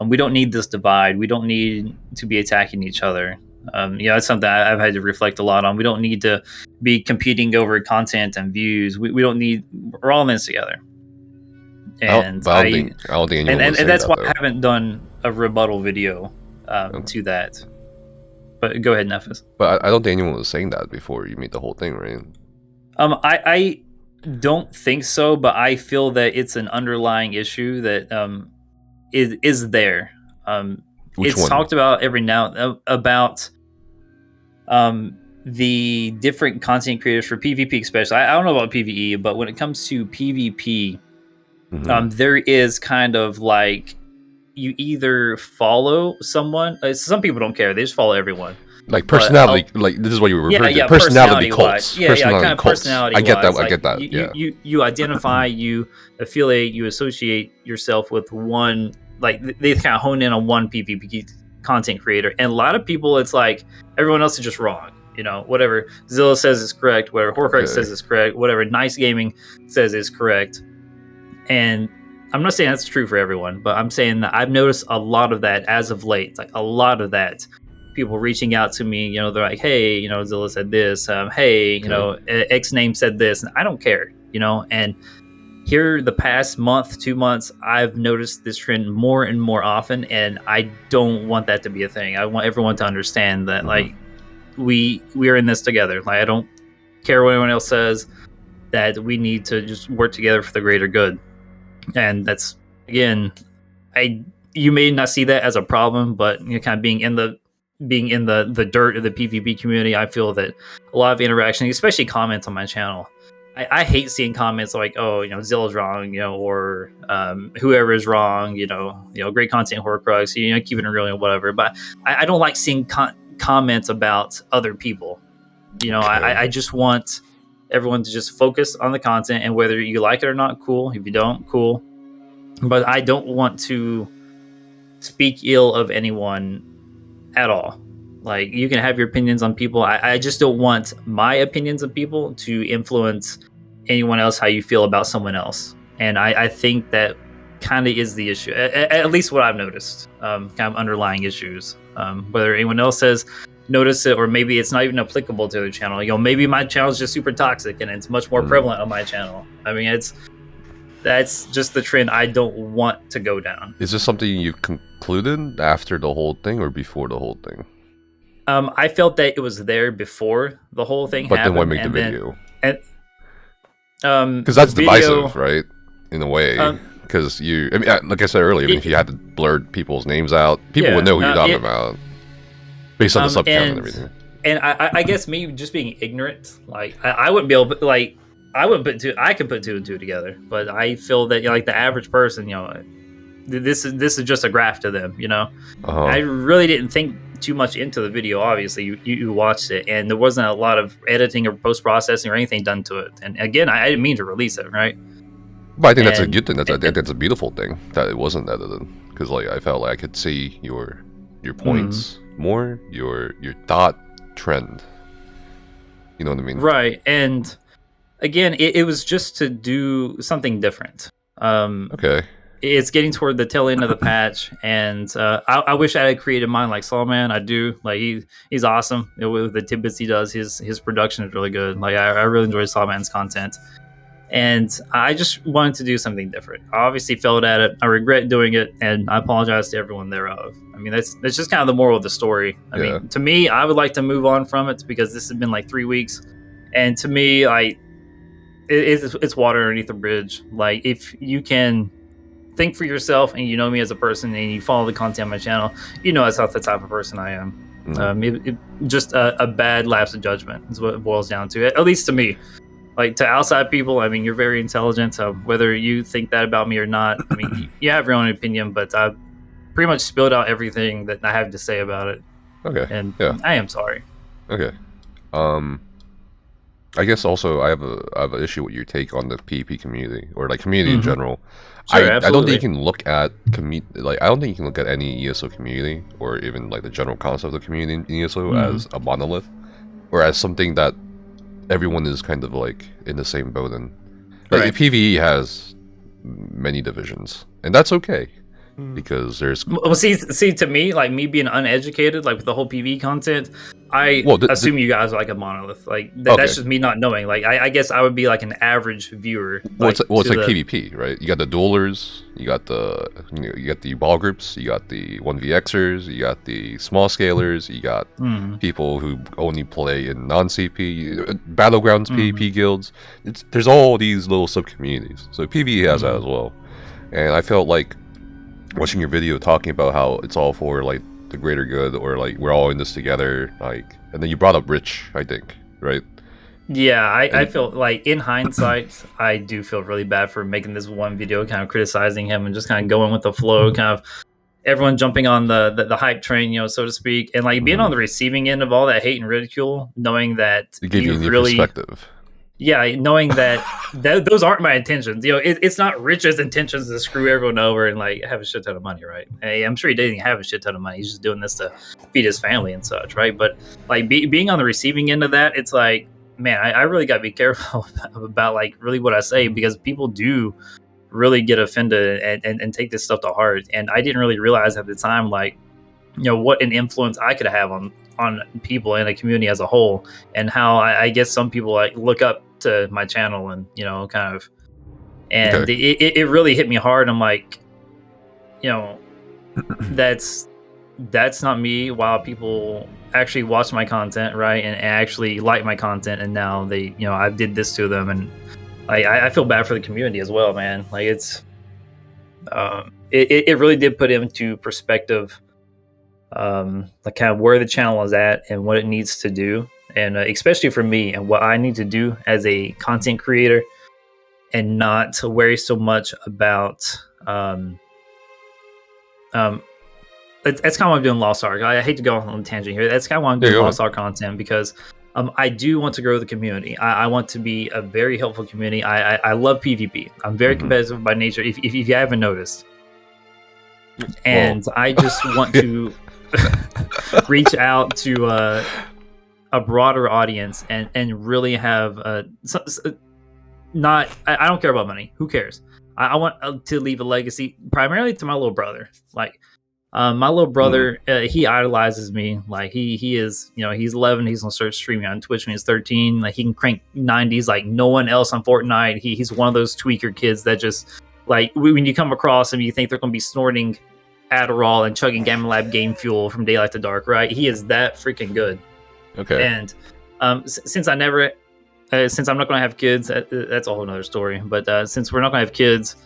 We don't need this divide. We don't need to be attacking each other. That's something I've had to reflect a lot on. We don't need to be competing over content and views. We don't need. We're all in this together. And I don't think and that's why I haven't done a rebuttal video to that. But go ahead, Nephis. But I don't think anyone was saying that before you made the whole thing, right? I don't think so, but I feel that it's an underlying issue that is there. It's one? Talked about every now about the different content creators for PvP, especially. I don't know about PvE, but when it comes to PvP, there is kind of like you either follow someone. Some people don't care; they just follow everyone. Like personality, like this is what you were referring to. Personality cults. Yeah, kind of personality. I get that. Like, I get that. You identify, you affiliate, you associate yourself with one. Like they kind of hone in on one PvP content creator, and a lot of people, it's like everyone else is just wrong. Whatever Zilla says is correct, whatever Horcrux says is correct, whatever Nice Gaming says is correct. And I'm not saying that's true for everyone, but I'm saying that I've noticed a lot of that as of late. Like a lot of that. People reaching out to me, they're like, hey, Zilla said this, hey, X name said this, and I don't care, and here the past month, 2 months, I've noticed this trend more and more often, and I don't want that to be a thing. I want everyone to understand that, like, we are in this together. Like, I don't care what anyone else says, that we need to just work together for the greater good. And that's, again, you may not see that as a problem, but kind of being in the dirt of the PvP community, I feel that a lot of interaction, especially comments on my channel, I hate seeing comments like, oh, Zilla's wrong, or whoever is wrong, great content, Horcrux, keeping it real and whatever. But I don't like seeing comments about other people. I just want everyone to just focus on the content, and whether you like it or not, cool. If you don't, cool. But I don't want to speak ill of anyone at all. Like, you can have your opinions on people. I just don't want my opinions of people to influence anyone else, how you feel about someone else. And I think that kind of is the issue, at least what I've noticed, kind of underlying issues. Whether anyone else says notice it, or maybe it's not even applicable to their channel. Maybe my channel is just super toxic and it's much more prevalent on my channel. I mean, that's just the trend I don't want to go down. Is this something you concluded after the whole thing or before the whole thing? I felt that it was there before the whole thing happened. But then why make the video? Because that's divisive, right? In a way. Because like I said earlier, if you had to blur people's names out, people would know who you're talking about. Based on the subcount and everything. And I guess me just being ignorant, like I wouldn't be able to, like, I could put two and two together, but I feel that like the average person, this is just a graph to them, I really didn't think too much into the video. Obviously, you watched it, and there wasn't a lot of editing or post processing or anything done to it. And again, I didn't mean to release it, right? But I think that's a good thing. I think that's a beautiful thing that it wasn't edited, because like I felt like I could see your points more, your thought trend. You know what I mean? Right. And again, it was just to do something different. Okay. It's getting toward the tail end of the patch, and I wish I had created mine like Sawman. I do. Like, he's awesome with the tidbits he does. His production is really good. Like, I really enjoy Sawman's content, and I just wanted to do something different. I obviously failed at it. I regret doing it, and I apologize to everyone thereof. I mean, that's just kind of the moral of the story. I mean, to me, I would like to move on from it, because this has been like 3 weeks, and to me, it's water underneath the bridge. Like, if you can think for yourself, and you know me as a person, and you follow the content on my channel, that's not the type of person I am. Just a bad lapse of judgment is what it boils down to, at least to me. Like, to outside people, I mean, you're very intelligent, so whether you think that about me or not, I mean, you have your own opinion, but I've pretty much spilled out everything that I have to say about it. Okay. And I am sorry. Okay. I guess also I have an issue with your take on the PvP community, or like community in general. Sure, I don't think you can look at I don't think you can look at any ESO community, or even like the general concept of the community in ESO as a monolith, or as something that everyone is kind of like in the same boat in. Like, PvE has many divisions, and that's okay. Because there's see to me, like, me being uneducated, like with the whole PvE content, I assume you guys are like a monolith. Like that's just me not knowing. Like I guess I would be like an average viewer. Well, it's like PvP, right? You got the duelers, you got the ball groups, you got the 1vxers, you got the small scalers, you got people who only play in non-CP battlegrounds, PvP guilds. There's all these little sub communities. So PvE has that as well, and I felt like watching your video talking about how it's all for like the greater good, or like we're all in this together, like, and then you brought up Rich, I think, right? Yeah, I feel like in hindsight, I do feel really bad for making this one video, kind of criticizing him and just kind of going with the flow, kind of everyone jumping on the hype train, you know, so to speak, and like being on the receiving end of all that hate and ridicule, knowing that It gave you a new really perspective. Yeah, knowing that those aren't my intentions. You know, it's not Rich's intentions to screw everyone over and like have a shit ton of money, right? Hey, I'm sure he didn't have a shit ton of money. He's just doing this to feed his family and such, right? But like being on the receiving end of that, it's like, man, I really got to be careful about like really what I say, because people do really get offended and take this stuff to heart. And I didn't really realize at the time, like, you know, what an influence I could have on people in a community as a whole, and how I guess some people like look up to my channel and, you know, kind of, and it really hit me hard. I'm like, you know, that's not me. While people actually watch my content, right, and actually like my content, and now they, you know, I did this to them, and I feel bad for the community as well, man. Like it's it really did put into perspective like kind of where the channel is at and what it needs to do, and especially for me and what I need to do as a content creator, and not to worry so much about that's kind of why I'm doing Lost Ark. I hate to go on a tangent here. That's kind of why I'm doing Lost Ark content, because I do want to grow the community. I want to be a very helpful community. I love PvP. I'm very competitive by nature, if you haven't noticed. And I just want to reach out to a broader audience and really have I don't care about money. Who cares? I want to leave a legacy primarily to my little brother. Like my little brother, he idolizes me. Like he is, you know, he's 11. He's gonna start streaming on Twitch when he's 13. Like he can crank 90s like no one else on Fortnite. He's one of those tweaker kids that just like when you come across him, you think they're gonna be snorting Adderall and chugging Gamma Lab game fuel from daylight to dark, right? He is that freaking good. Okay. And since I'm not going to have kids, that's a whole nother story. But since we're not going to have kids,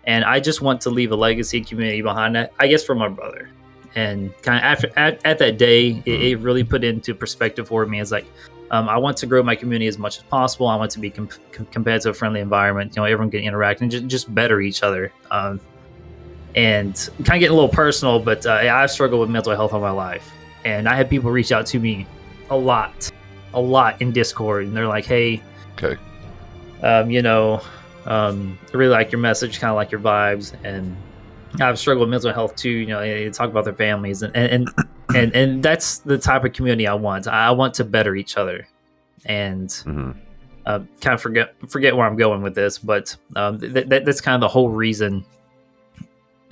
and I just want to leave a legacy community behind that, I guess, for my brother. And kind of at that day, it really put into perspective for me. It's like, I want to grow my community as much as possible. I want to be competitive, friendly environment. You know, everyone can interact and just better each other. And kind of getting a little personal, but I've struggled with mental health all my life, and I had people reach out to me a lot in Discord, and they're like, "Hey, you know, I really like your message, kind of like your vibes, and I've struggled with mental health too." You know, they talk about their families, and that's the type of community I want. I want to better each other, and kind of forget where I'm going with this, but that's kind of the whole reason.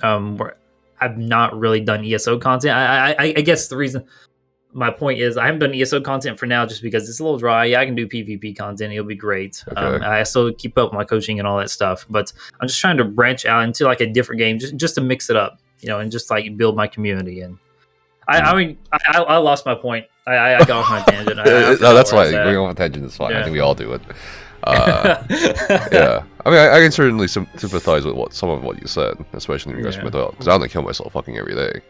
Where I've not really done ESO content. I guess the reason, my point is, I haven't done ESO content for now just because it's a little dry. Yeah, I can do PvP content. It'll be great. I still keep up with my coaching and all that stuff, but I'm just trying to branch out into like a different game, just to mix it up, you know, and just like build my community. And I mean, I lost my point. I got off my tangent. No, that's fine. Going off a tangent is fine. Yeah. I think we all do it. Yeah, I mean, I can certainly sympathize with some of what you said, especially in regards to mental health, because I want to kill myself fucking every day.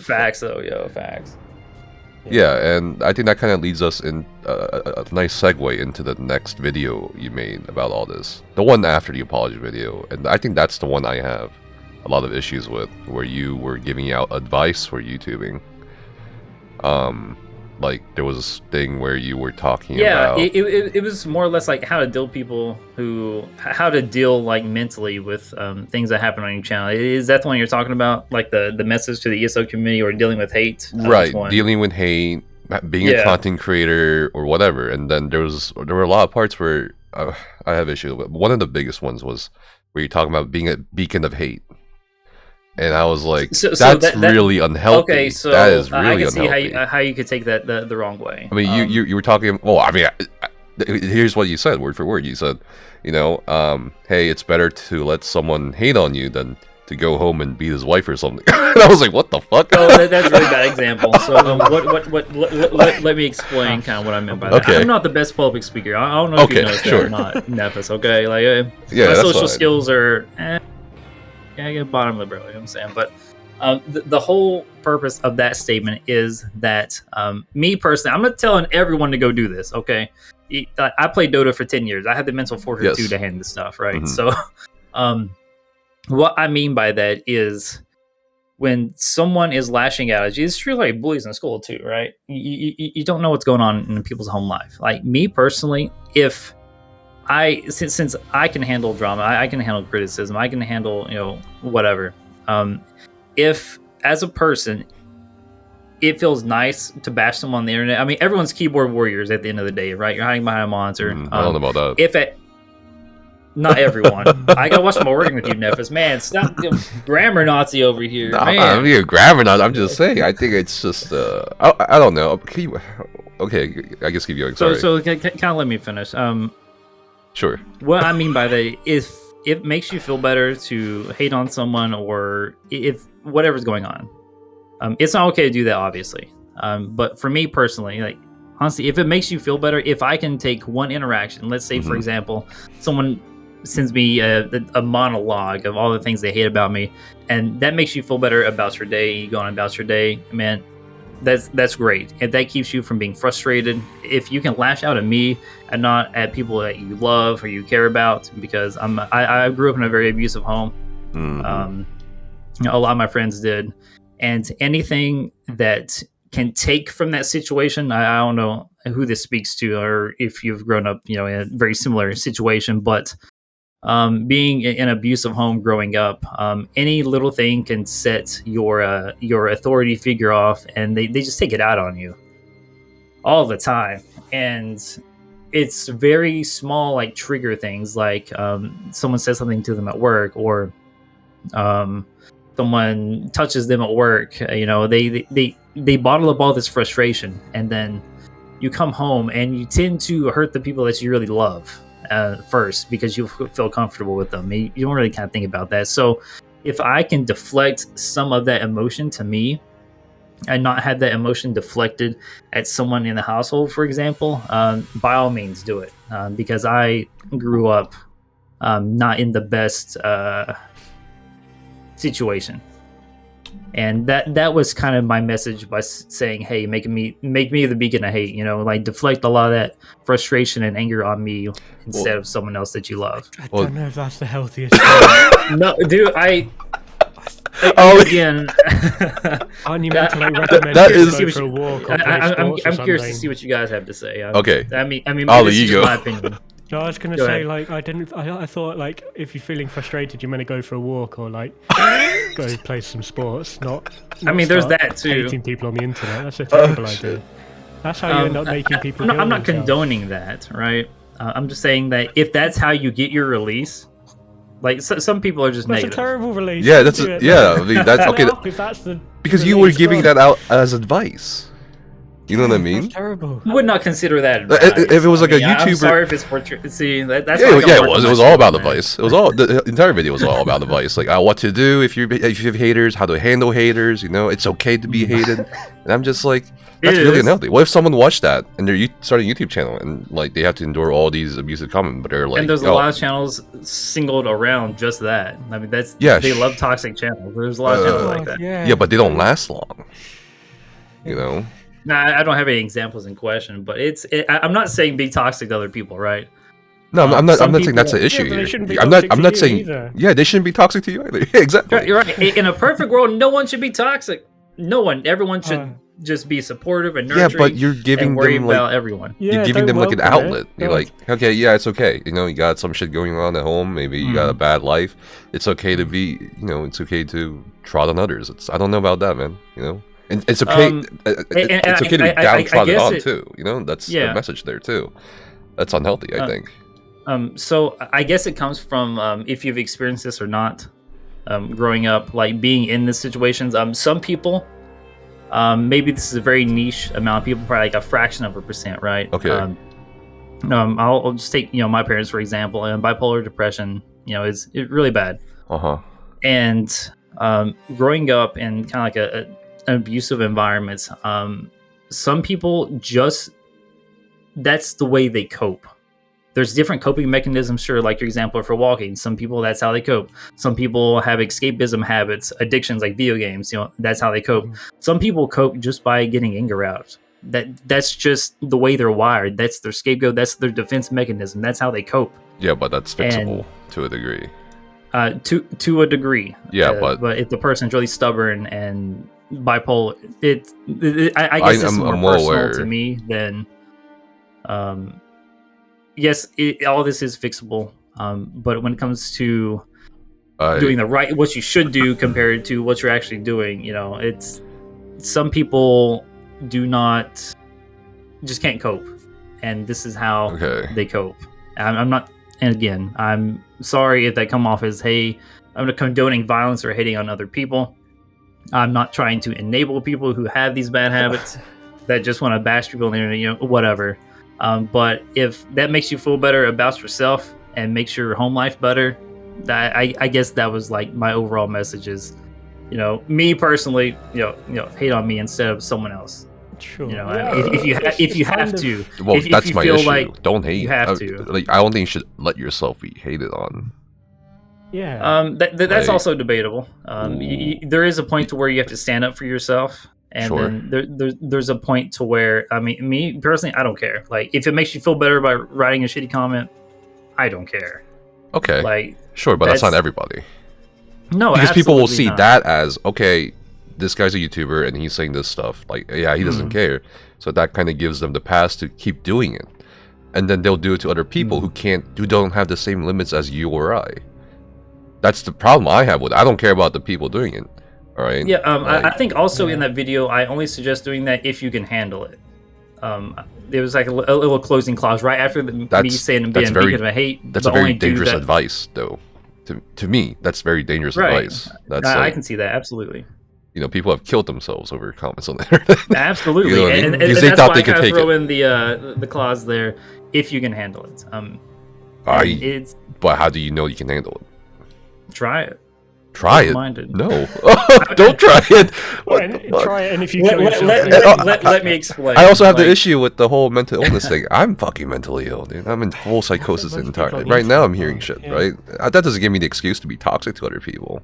Facts, though, facts. Yeah, and I think that kind of leads us in a nice segue into the next video you made about all this, the one after the apology video, and I think that's the one I have a lot of issues with, where you were giving out advice for YouTubing. Like there was this thing where you were talking about... it was more or less like how to deal like mentally with things that happen on your channel. Is that the one you're talking about? Like the message to the ESO community, or dealing with hate? Right, dealing with hate, being a content creator or whatever. And then there were a lot of parts where I have issues with. One of the biggest ones was where you're talking about being a beacon of hate. And I was like, that's really unhealthy. Okay, so that is really I can see how you could take that the wrong way. I mean, you were talking... Well, I mean, here's what you said, word for word. You said, you know, hey, it's better to let someone hate on you than to go home and beat his wife or something. And I was like, what the fuck? Oh, that's a really bad example. So let me explain kind of what I meant by that. Okay. I'm not the best public speaker. I don't know if you know that or not, Nephis, okay? Like, my social skills are... I get bottom of the barrel, you know what I'm saying? But the whole purpose of that statement is that me personally, I'm not telling everyone to go do this, okay? I played Dota for 10 years. I had the mental fortitude to handle this stuff, right? So what I mean by that is when someone is lashing out at you, it's true like bullies in school too, right? You don't know what's going on in people's home life. Like me personally, if since I can handle drama, I can handle criticism, I can handle, whatever. If as a person, it feels nice to bash someone on the internet. I mean, everyone's keyboard warriors at the end of the day, right? You're hiding behind a monitor. I don't know about that. Not everyone. I gotta watch my wording with you, Nefis. Man, stop grammar Nazi over here. No, man. I'm a grammar Nazi. I'm just saying. I think it's just. I don't know. Okay, I guess keep going. Sorry. So kind of let me finish. Sure. What I mean by that, if it makes you feel better to hate on someone, or if whatever's going on, it's not okay to do that, obviously. But for me personally, like honestly, if it makes you feel better, if I can take one interaction, let's say for example, someone sends me a monologue of all the things they hate about me, and that makes you feel better about your day, you go on about your day, man, that's great. If that keeps you from being frustrated, if you can lash out at me and not at people that you love or you care about, because I grew up in a very abusive home. A lot of my friends did, and anything that can take from that situation, I don't know who this speaks to, or if you've grown up, in a very similar situation, but being in an abusive home growing up, any little thing can set your authority figure off, and they just take it out on you all the time. And it's very small, like trigger things, like someone says something to them at work, or someone touches them at work. They bottle up all this frustration, and then you come home and you tend to hurt the people that you really love first, because you feel comfortable with them. You don't really kind of think about that. So if I can deflect some of that emotion to me and not have that emotion deflected at someone in the household, for example, by all means do it, because I grew up not in the best situation. And that was kind of my message by saying, hey, make me the beacon of hate, like deflect a lot of that frustration and anger on me instead of someone else that you love. I don't know if that's the healthiest. No, dude, again, aren't you meant to like recommend that you is go for a walk? Or I'm curious to see what you guys have to say. Okay. I mean, Ollie, this you is go. my opinion. No, I was gonna say, like, I thought, like, if you're feeling frustrated, you're meant to go for a walk or like go play some sports. Not I mean, there's start that too. Hating people on the internet. That's a terrible idea. That's how you end up making people. I'm not condoning that, right? I'm just saying that if that's how you get your release, like some people are just That's negative. a terrible release. Yeah, that's I mean, that's okay. If that's the Because you were giving that out as advice. You know what I mean? That's terrible. I would not consider that advice. If it was like a YouTuber, I'm sorry if it's portrayed. See, that's yeah, it was. It was all about advice. It was all the entire video was all about advice, like what to do if you have haters, how to handle haters. It's okay to be hated, and I'm just like, that's really unhealthy. What if someone watched that and they're starting a YouTube channel and like they have to endure all these abusive comments, but they're like, and there's a lot of channels singled around just that. I mean, they love toxic channels. There's a lot of channels like that. Yeah, but they don't last long. Nah, I don't have any examples in question, but I'm not saying be toxic to other people, right? No, I'm not saying that's the issue here. I'm not saying either. Yeah, they shouldn't be toxic to you either. Exactly. You're right. In a perfect world, no one should be toxic. No one. Everyone should just be supportive and nurturing. Yeah, but you're giving and worry them about everyone. You're giving them like an outlet. You're like, okay, yeah, it's okay. You got some shit going on at home. Maybe you got a bad life. It's okay to be. It's okay to trot on others. I don't know about that, man. And it's okay. It's okay to be downtrodden on too. That's the message there too. That's unhealthy, I think. So I guess it comes from if you've experienced this or not, growing up, like being in these situations. Some people, maybe this is a very niche amount of people, probably like a fraction of a percent, right? Okay. I'll just take my parents for example. And bipolar depression, is really bad. And growing up in kind of like an abusive environment, some people just that's the way they cope. There's different coping mechanisms, sure, like your example for walking. Some people, that's how they cope. Some people have escapism habits, addictions like video games, that's how they cope. Some people cope just by getting anger out. That's just the way they're wired. That's their scapegoat, that's their defense mechanism. That's how they cope. Yeah, but that's fixable to a degree. To a degree. Yeah, but if the person's really stubborn and bipolar, I guess it's more personal to me than. Yes, all this is fixable. But when it comes to doing what you should do compared to what you're actually doing, it's some people just can't cope, and this is how they cope. I'm not, and again, I'm sorry if that come off as, hey, I'm condoning violence or hating on other people. I'm not trying to enable people who have these bad habits that just want to bash people on the internet, whatever. But if that makes you feel better about yourself and makes your home life better, I guess that was like my overall message is, me personally, hate on me instead of someone else. Sure. If you have to, well, if that's you my feel issue. like Don't hate. you have to. Like, I don't think you should let yourself be hated on. Yeah. That's also debatable. There is a point to where you have to stand up for yourself, and then there's a point to where, I mean, me personally, I don't care. Like, if it makes you feel better by writing a shitty comment, I don't care. Okay. Like, sure, but that's not everybody. No, because people will see not. that as, okay, this guy's a YouTuber and he's saying this stuff. Like, yeah, he doesn't care. So that kind of gives them the pass to keep doing it, and then they'll do it to other people who don't have the same limits as you or I. That's the problem I have with it. I don't care about the people doing it. All right. Yeah. I think also in that video, I only suggest doing that if you can handle it. There was like a little closing clause right after me saying being because I hate. That's a very dangerous advice, though. To me, that's very dangerous advice. That's I can see that, absolutely. People have killed themselves over comments on the internet. Absolutely, you know what I mean? and because they thought they could take it. Throw in the clause there, if you can handle it. But how do you know you can handle it? Try it. Try it? Minded. No. Don't try it. Try it, and if you let me explain. I also have the issue with the whole mental illness thing. I'm fucking mentally ill, dude. I'm in full psychosis entirely. Right now I'm hearing shit, right? That doesn't give me the excuse to be toxic to other people.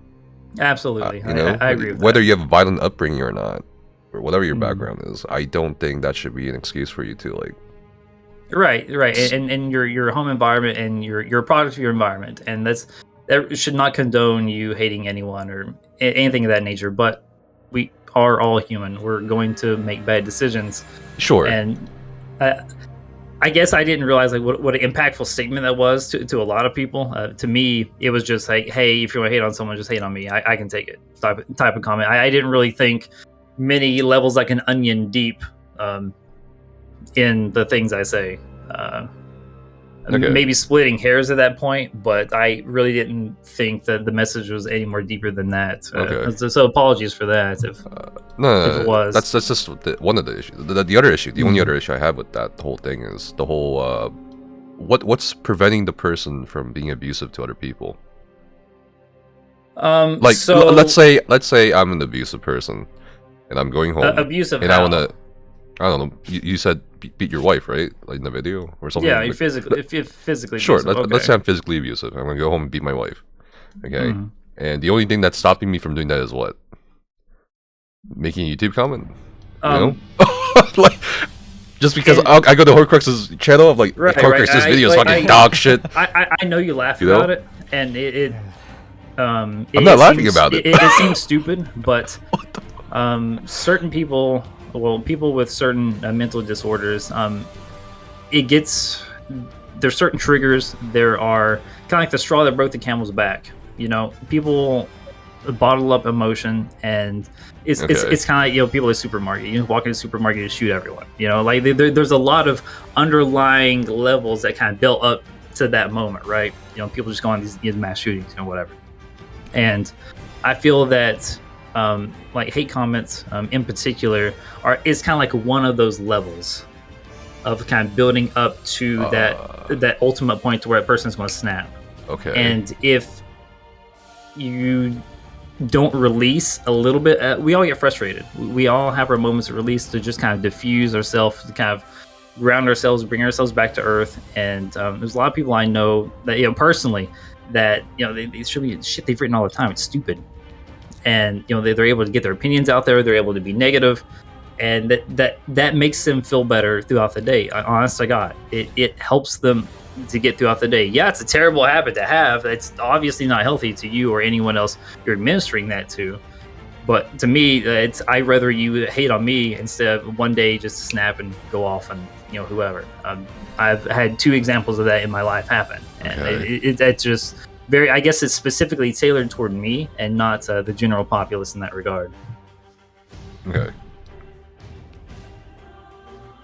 Absolutely. I agree with whether that. you have a violent upbringing or not, or whatever your background is, I don't think that should be an excuse for you to, like... Right. And your home environment, and you're a product of your environment, and that should not condone you hating anyone or anything of that nature, but we are all human. We're going to make bad decisions. Sure. And I guess I didn't realize like what an impactful statement that was to a lot of people. To me, it was just like, hey, if you want to hate on someone, just hate on me. I can take it type of comment. I didn't really think many levels like an onion deep in the things I say. Maybe splitting hairs at that point, but I really didn't think that the message was any more deeper than that. So apologies for that. If it was, that's just one of the issues. The other issue, the only other issue I have with that whole thing is the whole what's preventing the person from being abusive to other people. Like, so let's say I'm an abusive person, and I'm going home. Abusive, and I don't know. You said beat your wife, right? Like in the video or something. Yeah, you're physically. Sure. Abusive, Let's say I'm physically abusive. I'm gonna go home and beat my wife. Okay. And the only thing that's stopping me from doing that is what? Making a YouTube comment. You know? Like, just because I go to Horcrux's channel, of like, Horcrux, this video is fucking dog shit. I know you laugh about it, and I'm not laughing about it. It seems stupid, but certain people. Well, people with certain mental disorders, there's certain triggers. There are kind of like the straw that broke the camel's back. People bottle up emotion, and it's kind of like, people at supermarket. You walk into a supermarket and shoot everyone. Like there's a lot of underlying levels that kind of built up to that moment, right? People just go on these mass shootings and whatever. And I feel that. Like hate comments in particular is kind of like one of those levels of kind of building up to that ultimate point to where a person's going to snap. Okay. And if you don't release a little bit, we all get frustrated. We all have our moments of release to just kind of diffuse ourselves, to kind of ground ourselves, bring ourselves back to earth. And there's a lot of people I know that personally that they show me shit they've written all the time. It's stupid. And they're able to get their opinions out there. They're able to be negative, and that makes them feel better throughout the day. Honest to God, it helps them to get throughout the day. Yeah, it's a terrible habit to have. It's obviously not healthy to you or anyone else you're administering that to. But to me, I'd rather you hate on me instead of one day just snap and go off on whoever. I've had 2 examples of that in my life happen, and it's just very. I guess it's specifically tailored toward me and not the general populace in that regard. Okay.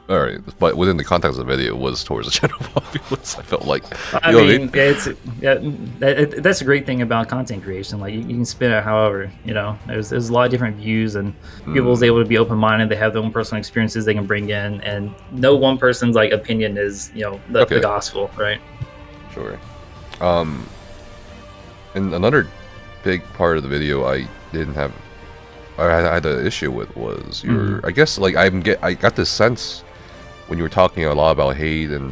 All right, but within the context of the video, it was towards the general populace. I felt like. I mean, that's a great thing about content creation. Like you can spin it however. There's a lot of different views, and people's able to be open minded. They have their own personal experiences they can bring in, and no one person's like opinion is the gospel, right? Sure. And another big part of the video I had an issue with was your. I guess like I got this sense when you were talking a lot about hate and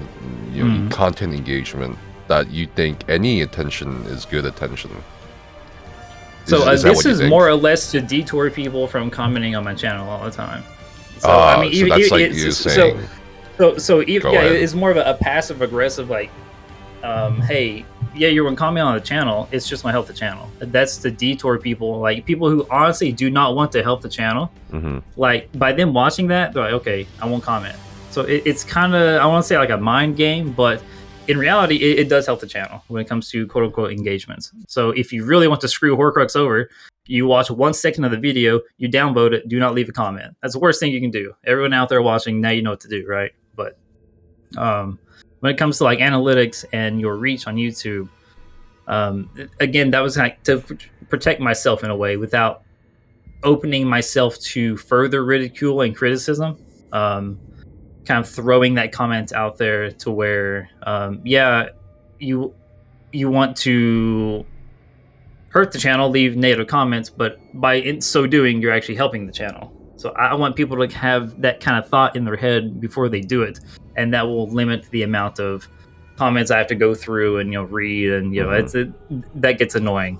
content engagement that you think any attention is good attention. This is more or less to detour people from commenting on my channel all the time. So I mean, so that's like you saying. It's more of a passive aggressive like, hey, yeah, you're comment on the channel. It's just my help the channel. That's to detour people, like people who honestly do not want to help the channel. Like by them watching that, they're like, okay, I won't comment. So it's kind of, I want to say like a mind game, but in reality, it does help the channel when it comes to quote unquote engagements. So if you really want to screw Horcrux over, you watch 1 second of the video, you downvote it, do not leave a comment. That's the worst thing you can do. Everyone out there watching, now you know what to do, right? But when it comes to like analytics and your reach on YouTube, again, that was like to protect myself in a way without opening myself to further ridicule and criticism. Kind of throwing that comment out there to where, you want to hurt the channel, leave negative comments, but by so doing, you're actually helping the channel. So I want people to have that kind of thought in their head before they do it, and that will limit the amount of comments I have to go through and read, and that gets annoying.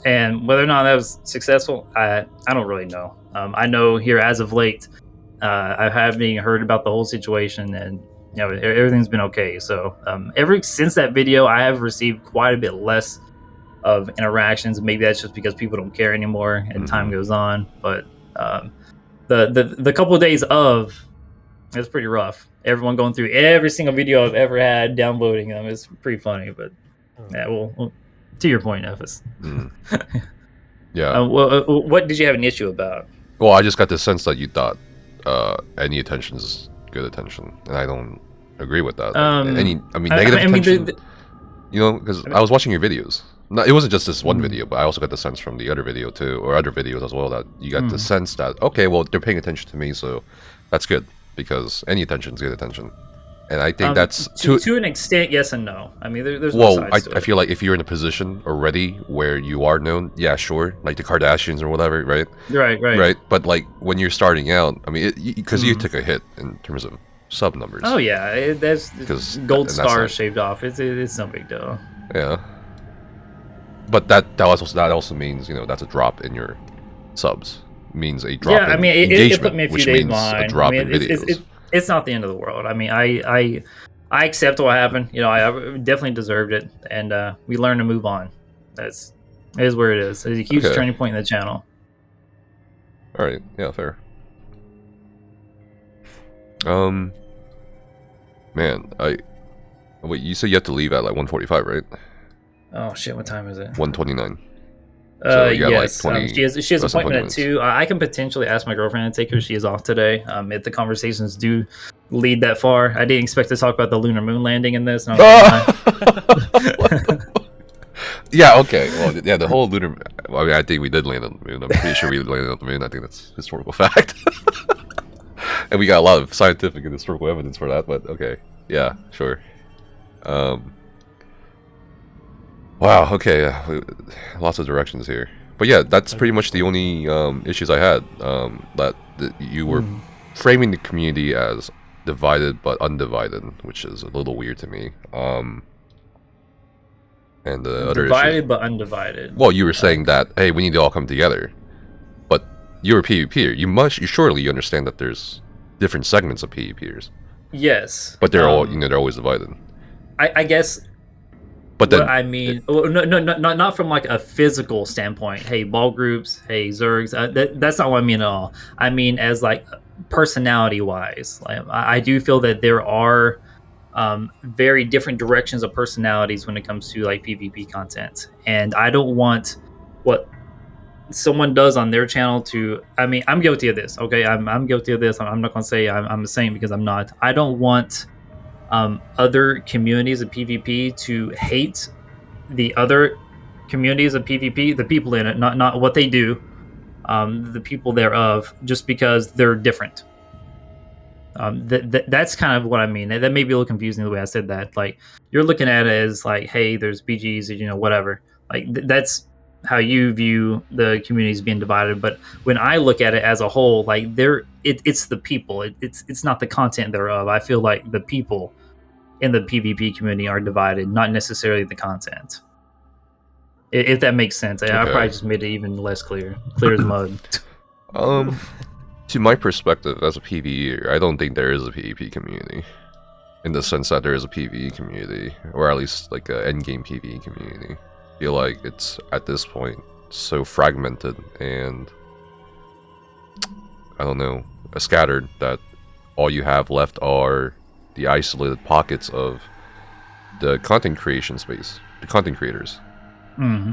And whether or not that was successful, I don't really know. I know here as of late, I haven't heard about the whole situation, and everything's been okay. So since that video, I have received quite a bit less of interactions. Maybe that's just because people don't care anymore and time goes on. But the couple of days it's pretty rough. Everyone going through every single video I've ever had, downvoting them. It's pretty funny. But yeah, well, to your point, Ephes. Yeah. What did you have an issue about? Well, I just got the sense that you thought any attention is good attention, and I don't agree with that. Negative attention. Because I was watching your videos. It wasn't just this one video, but I also got the sense from the other video too, or other videos as well, that you got the sense that okay, well, they're paying attention to me, so that's good, because any attention is good attention. And I think that's to an extent, yes and no. I mean, there's I feel like if you're in a position already where you are known, yeah, sure, like the Kardashians or whatever, right? Right. But like when you're starting out, I mean, because you took a hit in terms of sub numbers. Oh yeah, that's gold stars shaved off. It's no big deal. Yeah. But that also means that's a drop in your subs. Means a drop. Yeah, I mean, it put me a few days behind. A drop in videos. It's not the end of the world. I mean, I accept what happened. I definitely deserved it, and we learn to move on. It is where it is. It's a huge turning point in the channel. All right. Yeah, fair. Man, wait. You said you have to leave at like 1:45, right? Oh shit! What time is it? 1:29. So yes, like 20, she has an appointment at 2. I can potentially ask my girlfriend to take her. She is off today. If the conversations do lead that far, I didn't expect to talk about the lunar moon landing in this. Yeah, okay. Well, yeah, the whole lunar. Well, I mean, I think we did land on the moon. I'm pretty sure we landed on the moon. I think that's historical fact. And we got a lot of scientific and historical evidence for that. But okay, yeah, sure. Wow, okay, lots of directions here. But yeah, that's pretty much the only issues I had. That you were framing the community as divided but undivided, which is a little weird to me. And the other divided but undivided. Well, you were saying that, hey, we need to all come together. But you're a PvPer. You surely understand that there's different segments of PvPers. Yes. But they're all they're always divided. I guess. But then, what I mean, not from like a physical standpoint. Hey, ball groups. Hey, Zergs. That's not what I mean at all. I mean as like personality wise. Like, I do feel that there are very different directions of personalities when it comes to like PvP content, and I don't want what someone does on their channel to. I mean, I'm guilty of this. Okay, I'm guilty of this. I'm not gonna say I'm a saint because I'm not. I don't want other communities of PvP to hate the other communities of PvP, the people in it, not what they do, the people thereof, just because they're different. That's kind of what I mean. That may be a little confusing the way I said that. Like, you're looking at it as like, hey, there's BGs, you know, whatever. Like that's how you view the communities being divided. But when I look at it as a whole, like it's the people. It's not the content thereof. I feel like the people in the PvP community are divided, not necessarily the content. If that makes sense. Okay. I probably just made it even less clear as mud. To my perspective as a PvEer, I don't think there is a PvP community, in the sense that there is a PvE community, or at least like an endgame PvE community. I feel like it's at this point so fragmented and I don't know, scattered, that all you have left are the isolated pockets of the content creation space, the content creators,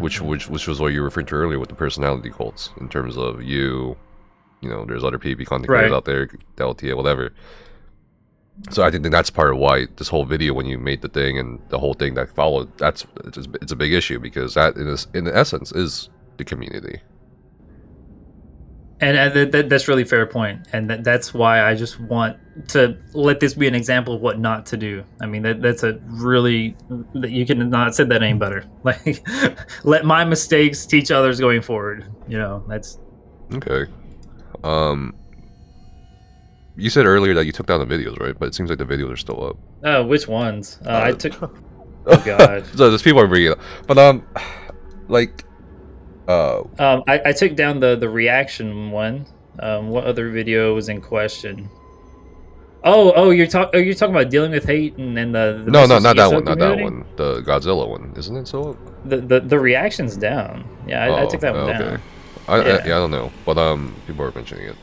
which was what you were referring to earlier with the personality cults, in terms of you know, there's other PvP content creators out there, Delta, whatever. So I think that's part of why this whole video, when you made the thing and the whole thing that followed, it's a big issue, because that in essence is the community. And that's really fair point, and that's why I just want to let this be an example of what not to do. I mean, that's a really, you can not said that any better. Like, let my mistakes teach others going forward. You know, that's okay. You said earlier that you took down the videos, right? But it seems like the videos are still up. Oh, which ones? I took. Oh god. So there's people are bringing it up, but like. I took down the reaction one. What other video was in question? Oh, you're talking about dealing with hate and then the no, not that one, not that one. The Godzilla one, isn't it? So the reaction's down. Yeah, I took that one down. I don't know, but people are mentioning it.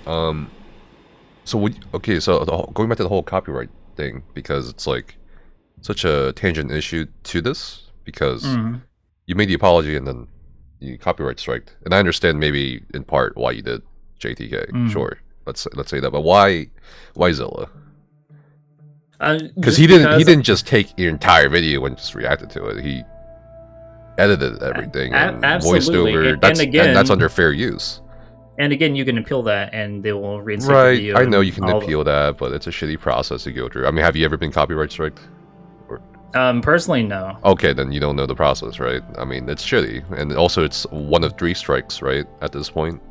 So going back to the whole copyright thing, because it's like such a tangent issue to this, because you made the apology and then you copyright striked, and I understand maybe in part why you did JTK. Sure, let's say that, but why Zilla? Because he didn't just take your entire video and just reacted to it. He edited everything and voiced over. That's under fair use. And again, you can appeal that, and they will reinstate the video. I know you can appeal that, but it's a shitty process to go through. I mean, have you ever been copyright striked? Personally, no. Okay, then you don't know the process, right? I mean, it's shitty, and also it's one of 3 strikes, right? At this point.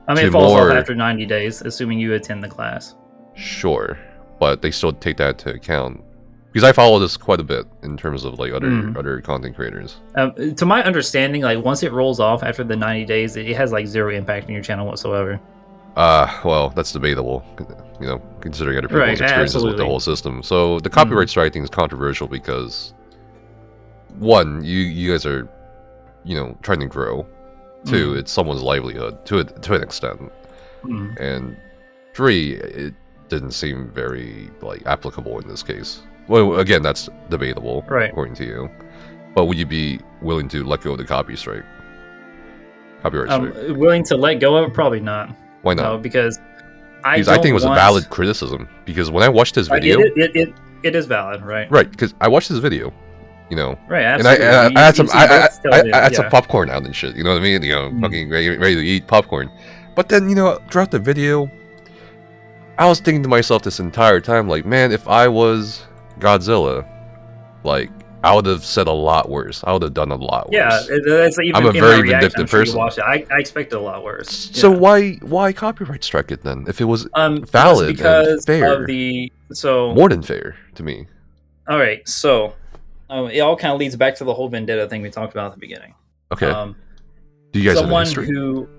I mean, it falls off after 90 days, assuming you attend the class. Sure, but they still take that into account, because I follow this quite a bit in terms of like other content creators. To my understanding, like once it rolls off after the 90 days, it has like 0 impact on your channel whatsoever. Well, that's debatable, you know, considering other people's experiences with the whole system. So the copyright strike thing is controversial because, one, you guys are, you know, trying to grow. 2, it's someone's livelihood to an extent, and 3, it didn't seem very like applicable in this case. Well, again, that's debatable, according to you. But would you be willing to let go of the copyright strike? Willing to let go of it? Probably not. Why not? No, because I think it was a valid criticism. Because when I watched this video, it is valid, right? Right, because I watched this video, you know, right? Absolutely. And I had some popcorn out and shit. You know what I mean? You know, fucking ready to eat popcorn. But then, you know, throughout the video, I was thinking to myself this entire time, like, man, if I was Godzilla, like, I would have said a lot worse. I would have done a lot worse. Yeah, that's even I'm a very vindictive person. I expected a lot worse. So why copyright strike it then? If it was valid and fair, more than fair to me. All right, so it all kind of leads back to the whole vendetta thing we talked about at the beginning. Okay. Do you guys someone have who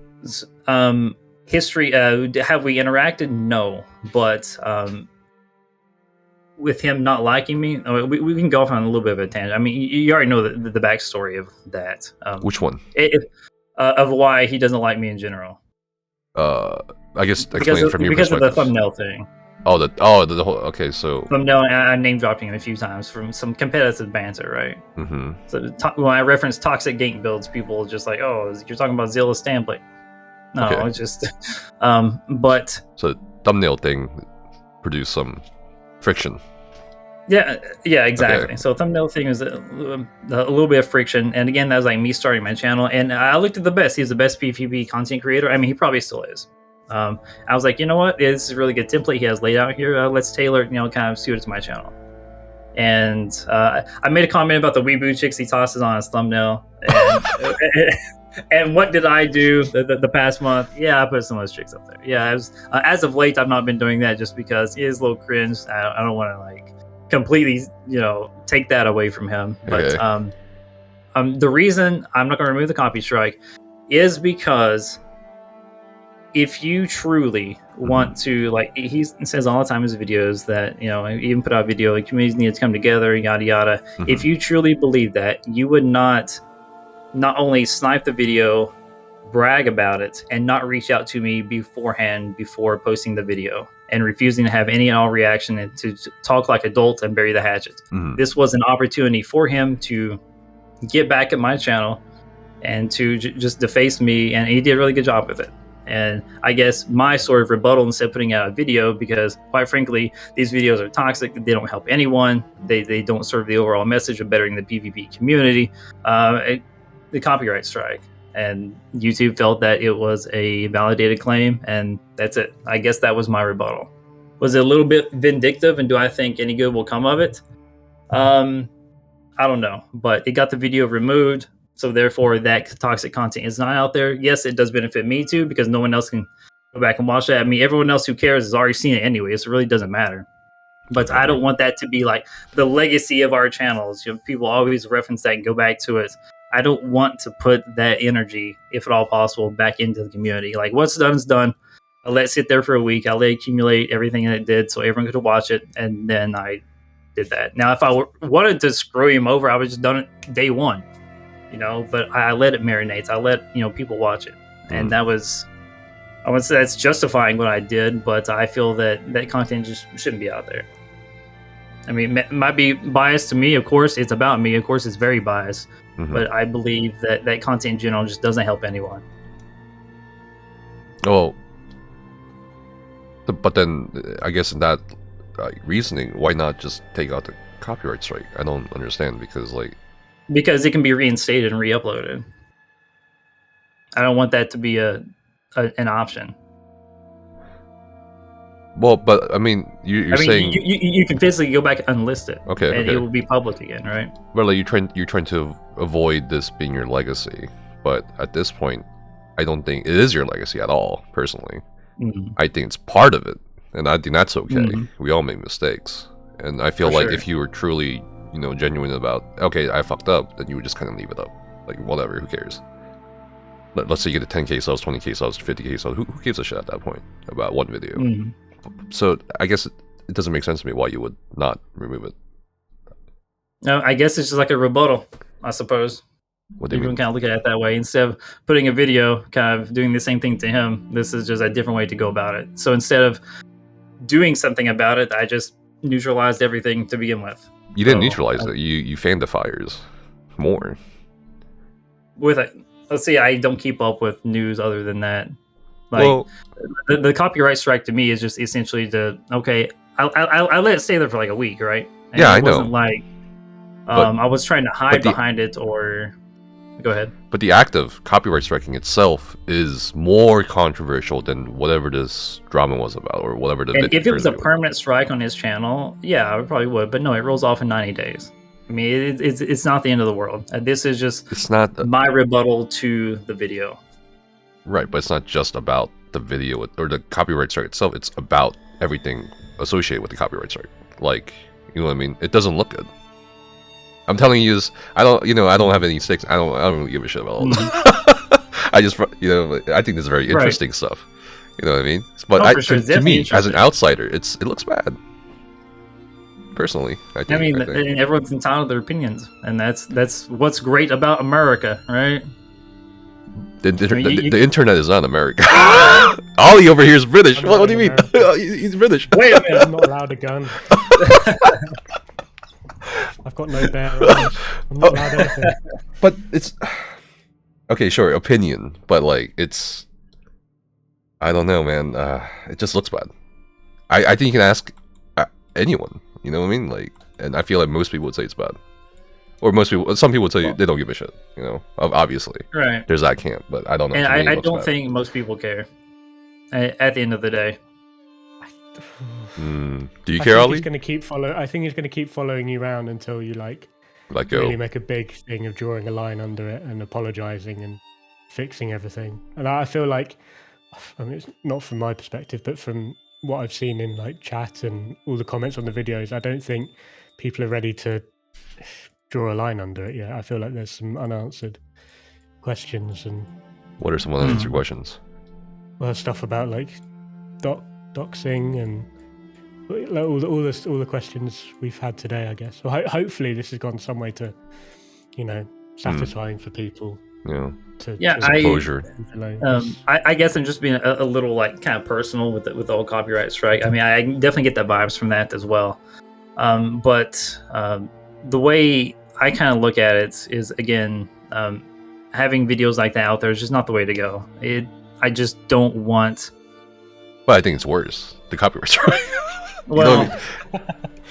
history? Have we interacted? No, but with him not liking me, we can go off on a little bit of a tangent. I mean, you already know the backstory of that. Which one? Of why he doesn't like me in general. I guess explain from your because perspective. of the thumbnail thing. The whole. Okay, so thumbnail. I name dropped him a few times from some competitive banter, right? Mm-hmm. So when I reference toxic gank builds, people are just like, "Oh, you're talking about Zilla Stamplate." No, okay. It's just, but so thumbnail thing produced some friction. Yeah, exactly. Okay. So thumbnail thing is a little bit of friction, and again, that was like me starting my channel, and I looked at the best. He's the best PvP content creator. I mean, he probably still is. I was like, you know what? This is a really good template he has laid out here. Let's tailor it, kind of suit it to my channel. And I made a comment about the weeboo chicks he tosses on his thumbnail. And, and what did I do the past month? Yeah, I put some of those chicks up there. Yeah, as of late, I've not been doing that just because it is a little cringe. I don't want to like completely, take that away from him. But okay. The reason I'm not going to remove the copy strike is because if you truly want to, like he says all the time in his videos that, even put out a video, like communities need to come together, yada, yada. Mm-hmm. If you truly believe that, you would not only snipe the video, brag about it, and not reach out to me beforehand before posting the video and refusing to have any and all reaction and to talk like adults and bury the hatchet. Mm-hmm. This was an opportunity for him to get back at my channel and to just deface me, and he did a really good job with it. And I guess my sort of rebuttal instead of putting out a video, because quite frankly, these videos are toxic. They don't help anyone. They don't serve the overall message of bettering the PvP community. The copyright strike. And YouTube felt that it was a validated claim, and that's it. I guess that was my rebuttal. Was it a little bit vindictive, and do I think any good will come of it? I don't know. But it got the video removed. So therefore, that toxic content is not out there. Yes, it does benefit me too, because no one else can go back and watch that. I mean, everyone else who cares has already seen it anyway, so it really doesn't matter. But I don't want that to be like the legacy of our channels. People always reference that and go back to it. I don't want to put that energy, if at all possible, back into the community. Like, what's done is done. I let it sit there for a week. I let it accumulate everything that it did so everyone could watch it, and then I did that. Now, if I wanted to screw him over, I would just done it day one. But I let it marinate. I let people watch it, and that was, I would say that's justifying what I did. But I feel that content just shouldn't be out there. I mean, it might be biased to me. Of course, it's about me. Of course, it's very biased. Mm-hmm. But I believe that content in general just doesn't help anyone. Oh, but then I guess in that reasoning, why not just take out the copyright strike? I don't understand, because it can be reinstated and re-uploaded. I don't want that to be an option. Well, but I mean, you're saying you can physically go back and unlist it. Okay, and it will be public again, right? Well, like you're trying to avoid this being your legacy, but at this point, I don't think it is your legacy at all. Personally, I think it's part of it, and I think that's okay. We all make mistakes, and I feel like if you were truly genuine about, okay, I fucked up, then you would just kind of leave it up. Like, whatever, who cares? Let's say you get a 10k subs, 20k subs, 50k subs, who gives a shit at that point about one video? So I guess it doesn't make sense to me why you would not remove it. No, I guess it's just like a rebuttal, I suppose. What do you mean? You can kind of look at it that way. Instead of putting a video, kind of doing the same thing to him, this is just a different way to go about it. So instead of doing something about it, I just neutralized everything to begin with. You didn't neutralize it. You fanned the fires more. With it, let's see. I don't keep up with news other than that. Like, the copyright strike to me is just essentially I let it stay there for like a week, right? And yeah, I know. It wasn't like I was trying to hide behind it or. Go ahead. But the act of copyright striking itself is more controversial than whatever this drama was about, or whatever the. And if it was a permanent strike on his channel, yeah, I probably would. But no, it rolls off in 90 days. I mean, it's not the end of the world. This is just my rebuttal to the video. Right, but it's not just about the video or the copyright strike itself. It's about everything associated with the copyright strike. Like, you know what I mean? It doesn't look good. I'm telling you, I don't have any stakes. I don't really give a shit about all that. I just, I think this is very interesting stuff. You know what I mean? But to me, as an outsider, it looks bad. personally. I think. And everyone's entitled to their opinions, and that's what's great about America, right? The internet is not America. Ollie over here is British. What do you mean? He's British. Wait a minute, I'm not allowed a gun. I've got no bear arms. I'm not allowed anything. But it's okay, sure, opinion, but like it's, I don't know, man. It just looks bad. I think you can ask anyone. You know what I mean? Like, and I feel like most people would say it's bad. Or some people would tell you they don't give a shit. You know, obviously, right? There's that camp, but I don't know. And I don't think most people care. At the end of the day, do you care, Ollie? I think he's going to keep following you around until you like go. Really make a big thing of drawing a line under it and apologizing and fixing everything. And I feel like, I mean, it's not from my perspective, but from what I've seen in like chat and all the comments on the videos, I don't think people are ready to draw a line under it yet. I feel like there's some unanswered questions. And what are some unanswered questions? Well, stuff about like doxing and like, all the questions we've had today, I guess. Well, hopefully this has gone some way to, satisfying for people. Yeah. Closure. I guess I'm just being a little like kind of personal with the whole copyright strike. I mean, I definitely get the vibes from that as well. But the way I kind of look at it is, again, having videos like that out there is just not the way to go. I just don't want. Well, I think it's worse. The copyright strike. Well,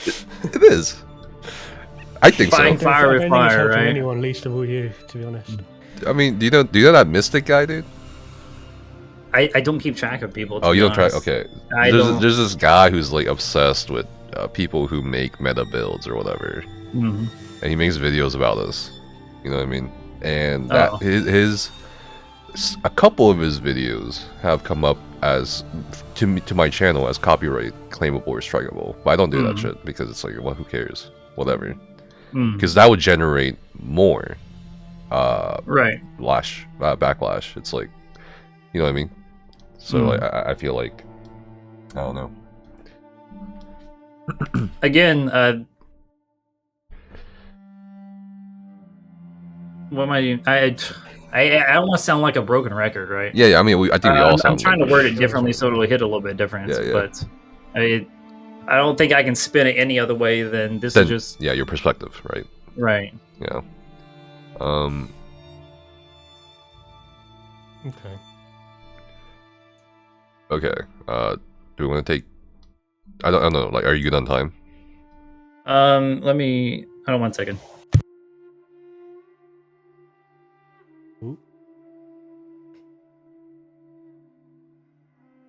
it is. I think Fighting so. fire with fire, right? Anyone, least of all you, to be honest. I mean, do you know that Mystic guy, dude? I don't keep track of people. Oh, you don't track? Okay. There's this guy who's like obsessed with people who make meta builds or whatever, and he makes videos about us. You know what I mean? And that a couple of his videos have come up as to my channel as copyright claimable or strikeable, but I don't do that shit because it's like, well, who cares? Whatever. Because that would generate more backlash. It's like, you know what I mean? So like, I feel like, I don't know. Again, what am I doing? I don't want to sound like a broken record, right? Yeah. I mean, I think we all sound. I'm trying to word it differently so it'll hit a little bit different. Yeah. But I don't think I can spin it any other way than this is just. Yeah, your perspective, right? Right. Yeah. Okay. Do we want to take? I don't know. Like, are you good on time? Let me. Hold on 1 second.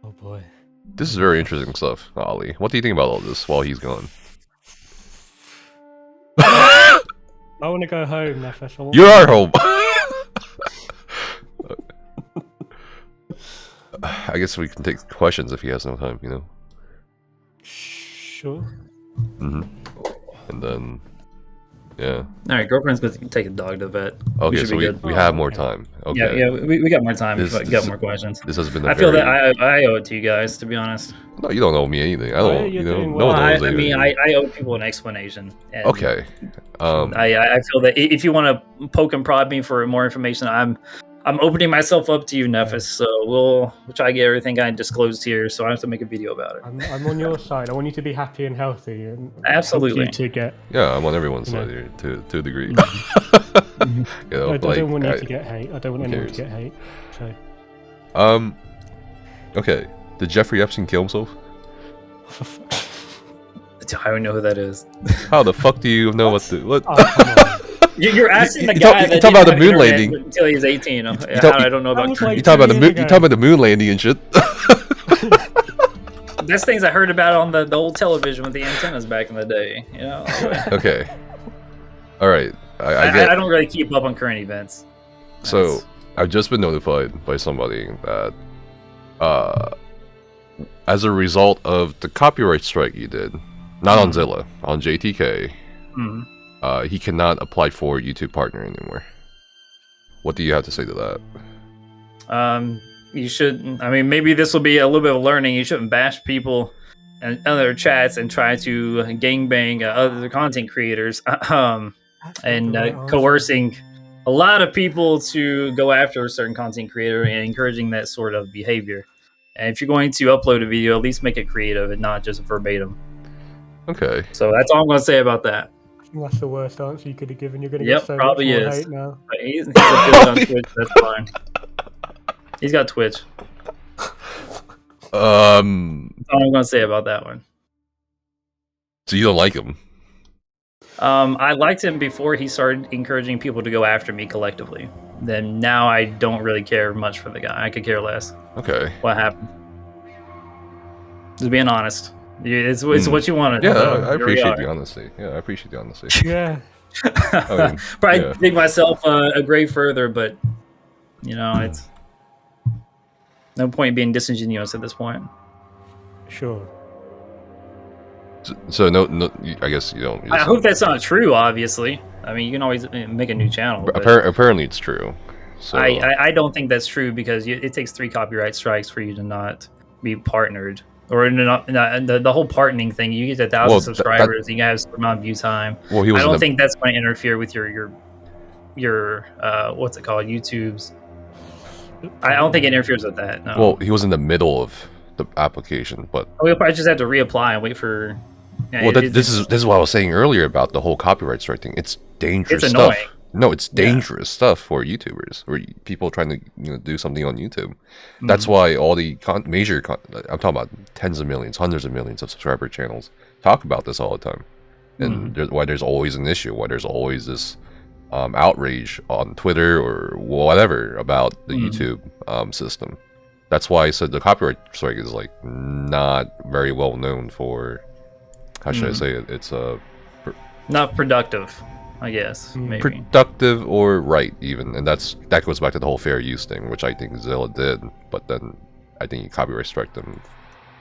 Oh boy. This is very interesting stuff, Ollie. What do you think about all this while he's gone? I want to go home, Nefesh. You are home. I guess we can take questions if he has no time, you know? Sure. And then, yeah. Alright, girlfriend's going to take a dog to the vet. Okay, so we have more time. Okay. Yeah, we got more time if we got more questions. This has been I feel that I owe it to you guys, to be honest. No, you don't owe me anything. I don't, no one owes anything. I mean, I owe people an explanation. Okay. I feel that if you want to poke and prod me for more information, I'm opening myself up to you, Nefesh. So we'll try to get everything I disclosed here. So I have to make a video about it. I'm on your side. I want you to be happy and healthy, and absolutely to get. Yeah, I'm on everyone's side here to a degree. You know, I don't want you to get hate. I don't want anyone to get hate. So. Okay. Did Jeffrey Epstein kill himself? I don't know who that is. How the fuck do you know what? Oh, come on. You're asking the guy that talking about the moon landing until he's 18. I don't know about. You talking about the moon? You talking about the moon landing and shit? That's things I heard about on the old television with the antennas back in the day. You know. Okay. All right. I don't really keep up on current events. So I've just been notified by somebody that, as a result of the copyright strike you did, not on Zilla, on JTK. He cannot apply for YouTube partner anymore. What do you have to say to that? You should. I mean, maybe this will be a little bit of learning. You shouldn't bash people and other chats and try to gangbang other content creators, and coercing a lot of people to go after a certain content creator and encouraging that sort of behavior. And if you're going to upload a video, at least make it creative and not just verbatim. Okay. So that's all I'm going to say about that. That's the worst answer you could have given. You're going to get so probably much more is. hate now. But he's a build on Twitch. That's fine. He's got Twitch. That's all I'm going to say about that one. So you don't like him? I liked him before he started encouraging people to go after me collectively. Then now I don't really care much for the guy. I could care less. Okay. What happened? Just being honest. It's what you wanted. Yeah, I appreciate the honesty. Yeah, I appreciate the honesty. Yeah. I mean, Probably dig myself a grave further, but it's no point being disingenuous at this point. Sure. So no, I guess you don't. I hope that's not true. Obviously, I mean you can always make a new channel. Apparently, it's true. So I don't think that's true because it takes 3 copyright strikes for you to not be partnered. Or the whole partnering thing, you get 1,000 subscribers, you have some amount of view time. Well, I don't think that's going to interfere with your what's it called, YouTube's. I don't think it interferes with that. No. Well, he was in the middle of the application, but we'll probably just have to reapply and wait for. Well, this is what I was saying earlier about the whole copyright strike thing. It's dangerous stuff. Annoying. No, it's dangerous stuff for YouTubers or people trying to do something on YouTube. Mm-hmm. That's why all the major I'm talking about tens of millions, hundreds of millions of subscriber channels talk about this all the time, and why there's always an issue, why there's always this outrage on Twitter or whatever about the YouTube system. That's why I said the copyright strike is like not very well known for. How should I say it? It's not productive. I guess maybe productive or right even, and that goes back to the whole fair use thing, which I think Zilla did, but then I think he copyright struck them,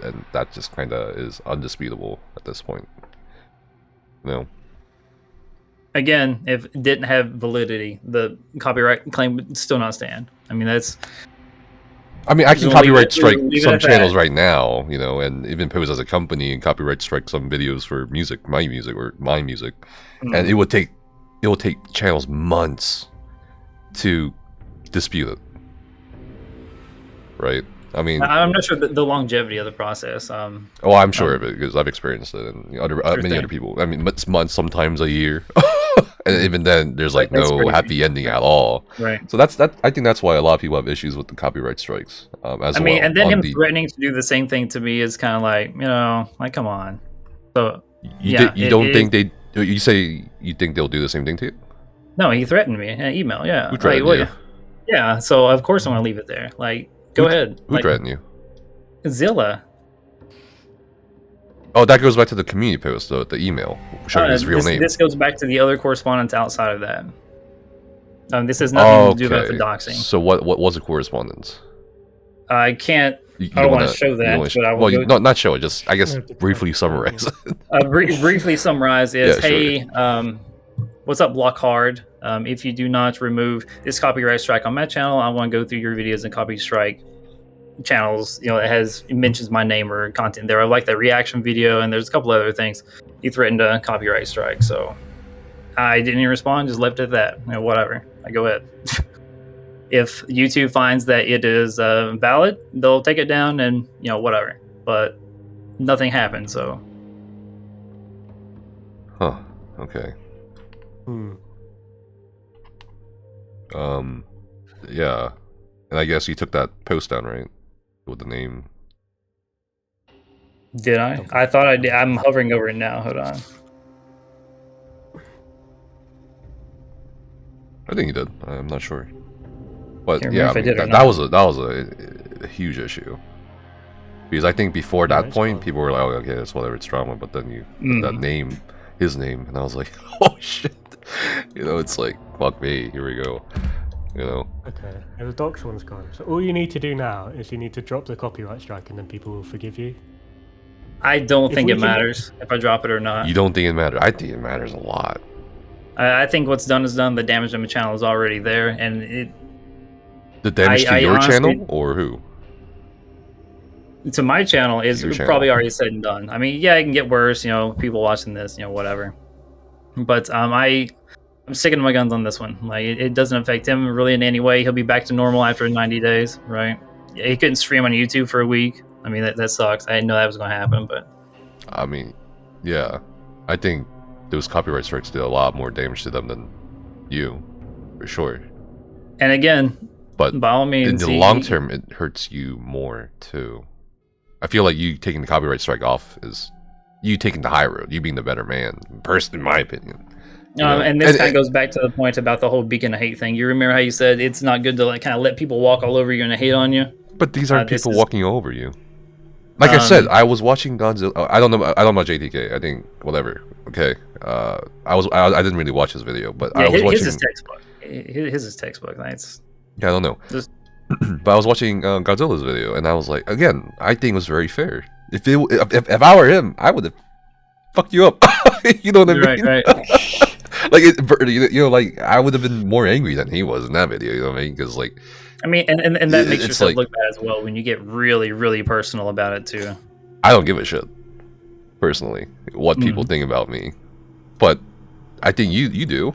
and that just kind of is undisputable at this point. Again, if it didn't have validity, the copyright claim would still not stand. I mean, I can copyright strike some channels right now, and even pose as a company and copyright strike some videos for music, my music, and it will take channels months to dispute it, right? I mean, I'm not sure the longevity of the process. I'm sure of it because I've experienced it, and many other people. I mean, it's months, sometimes a year, and even then, there's like no happy ending at all. Right. So I think that's why a lot of people have issues with the copyright strikes. And then him threatening to do the same thing to me is kind of like, come on. So you don't think they? You say you think they'll do the same thing to you? No, he threatened me in an email. Yeah. Who threatened you? Yeah. So of course I'm gonna leave it there. Go ahead. Who threatened you? Zilla. Oh, that goes back to the community post, though, the email showing his real name. This goes back to the other correspondence outside of that. This has nothing to do about the doxing. So what was the correspondence? I can't. I don't want to show that, but I will. Not show it. Just I guess briefly summarize. Briefly summarize is, hey, what's up, Block Hard? If you do not remove this copyright strike on my channel, I want to go through your videos and copy strike channels. It mentions my name or content there. I like that reaction video, and there's a couple other things. He threatened a copyright strike, so I didn't even respond. Just left it at that. Whatever. I go ahead. If YouTube finds that it is valid, they'll take it down and whatever. But nothing happened, so. Huh. Okay. Yeah. And I guess you took that post down, right? With the name. Did I? I thought I did. I'm hovering over it now. Hold on. I think you did. I'm not sure. But yeah, that was a huge issue. Because I think before that point, people were like, "Oh, okay, it's whatever, it's drama." But then you put that name, his name, and I was like, "Oh shit!" It's like, "Fuck me, here we go." Okay, the docs one's gone. So all you need to do now is you need to drop the copyright strike, and then people will forgive you. I don't think it matters if I drop it or not. You don't think it matters? I think it matters a lot. I think what's done is done. The damage to my channel is already there, and it. The damage to your channel or who? to my channel is Your channel. probably already said and done. I mean, yeah, it can get worse. You know, people watching this, you know, whatever. But I'm sticking to my guns on this one. Like, it doesn't affect him really in any way. He'll be back to normal after 90 days, right? Yeah, he couldn't stream on YouTube for a week. I mean, that sucks. I didn't know that was going to happen, but I mean, yeah, I think those copyright strikes did a lot more damage to them than you, for sure. And again, but by all means, in the long term, it hurts you more too. I feel like you taking the copyright strike off is you taking the high road, you being the better man, in my opinion. And this kind of goes back to the point about the whole beacon of hate thing. You remember how you said it's not good to like kind of let people walk all over you and hate on you? But these aren't people walking over you. Like I said, I was watching Godzilla. I don't know about JTK. I think whatever. Okay. I didn't really watch his video, but I was watching. His is textbook. His is textbook. Nice. Yeah, I don't know. But I was watching Godzilla's video, and I was like, again, I think it was very fair. If I were him, I would have fucked you up. You know what I mean? Right. Like I would have been more angry than he was in that video. You know what I mean? Because like, I mean, and that makes yourself look bad as well when you get really, really personal about it too. I don't give a shit, personally, what people think about me, but I think you do.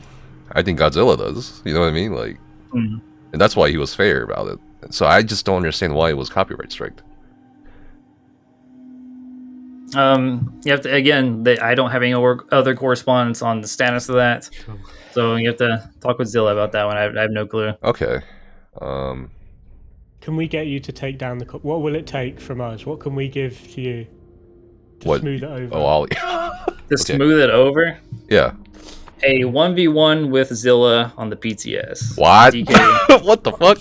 I think Godzilla does. You know what I mean? Like. And that's why he was fair about it. So I just don't understand why it was copyright striked. You have to, again, I don't have any other correspondence on the status of that. So you have to talk with Zilla about that one. I have no clue. Okay. Can we get you to take down the... What will it take from us? What can we give to you to smooth it over? Oh, Ollie. To smooth it over? Yeah. A 1v1 with Zilla on the PTS. What? What the fuck?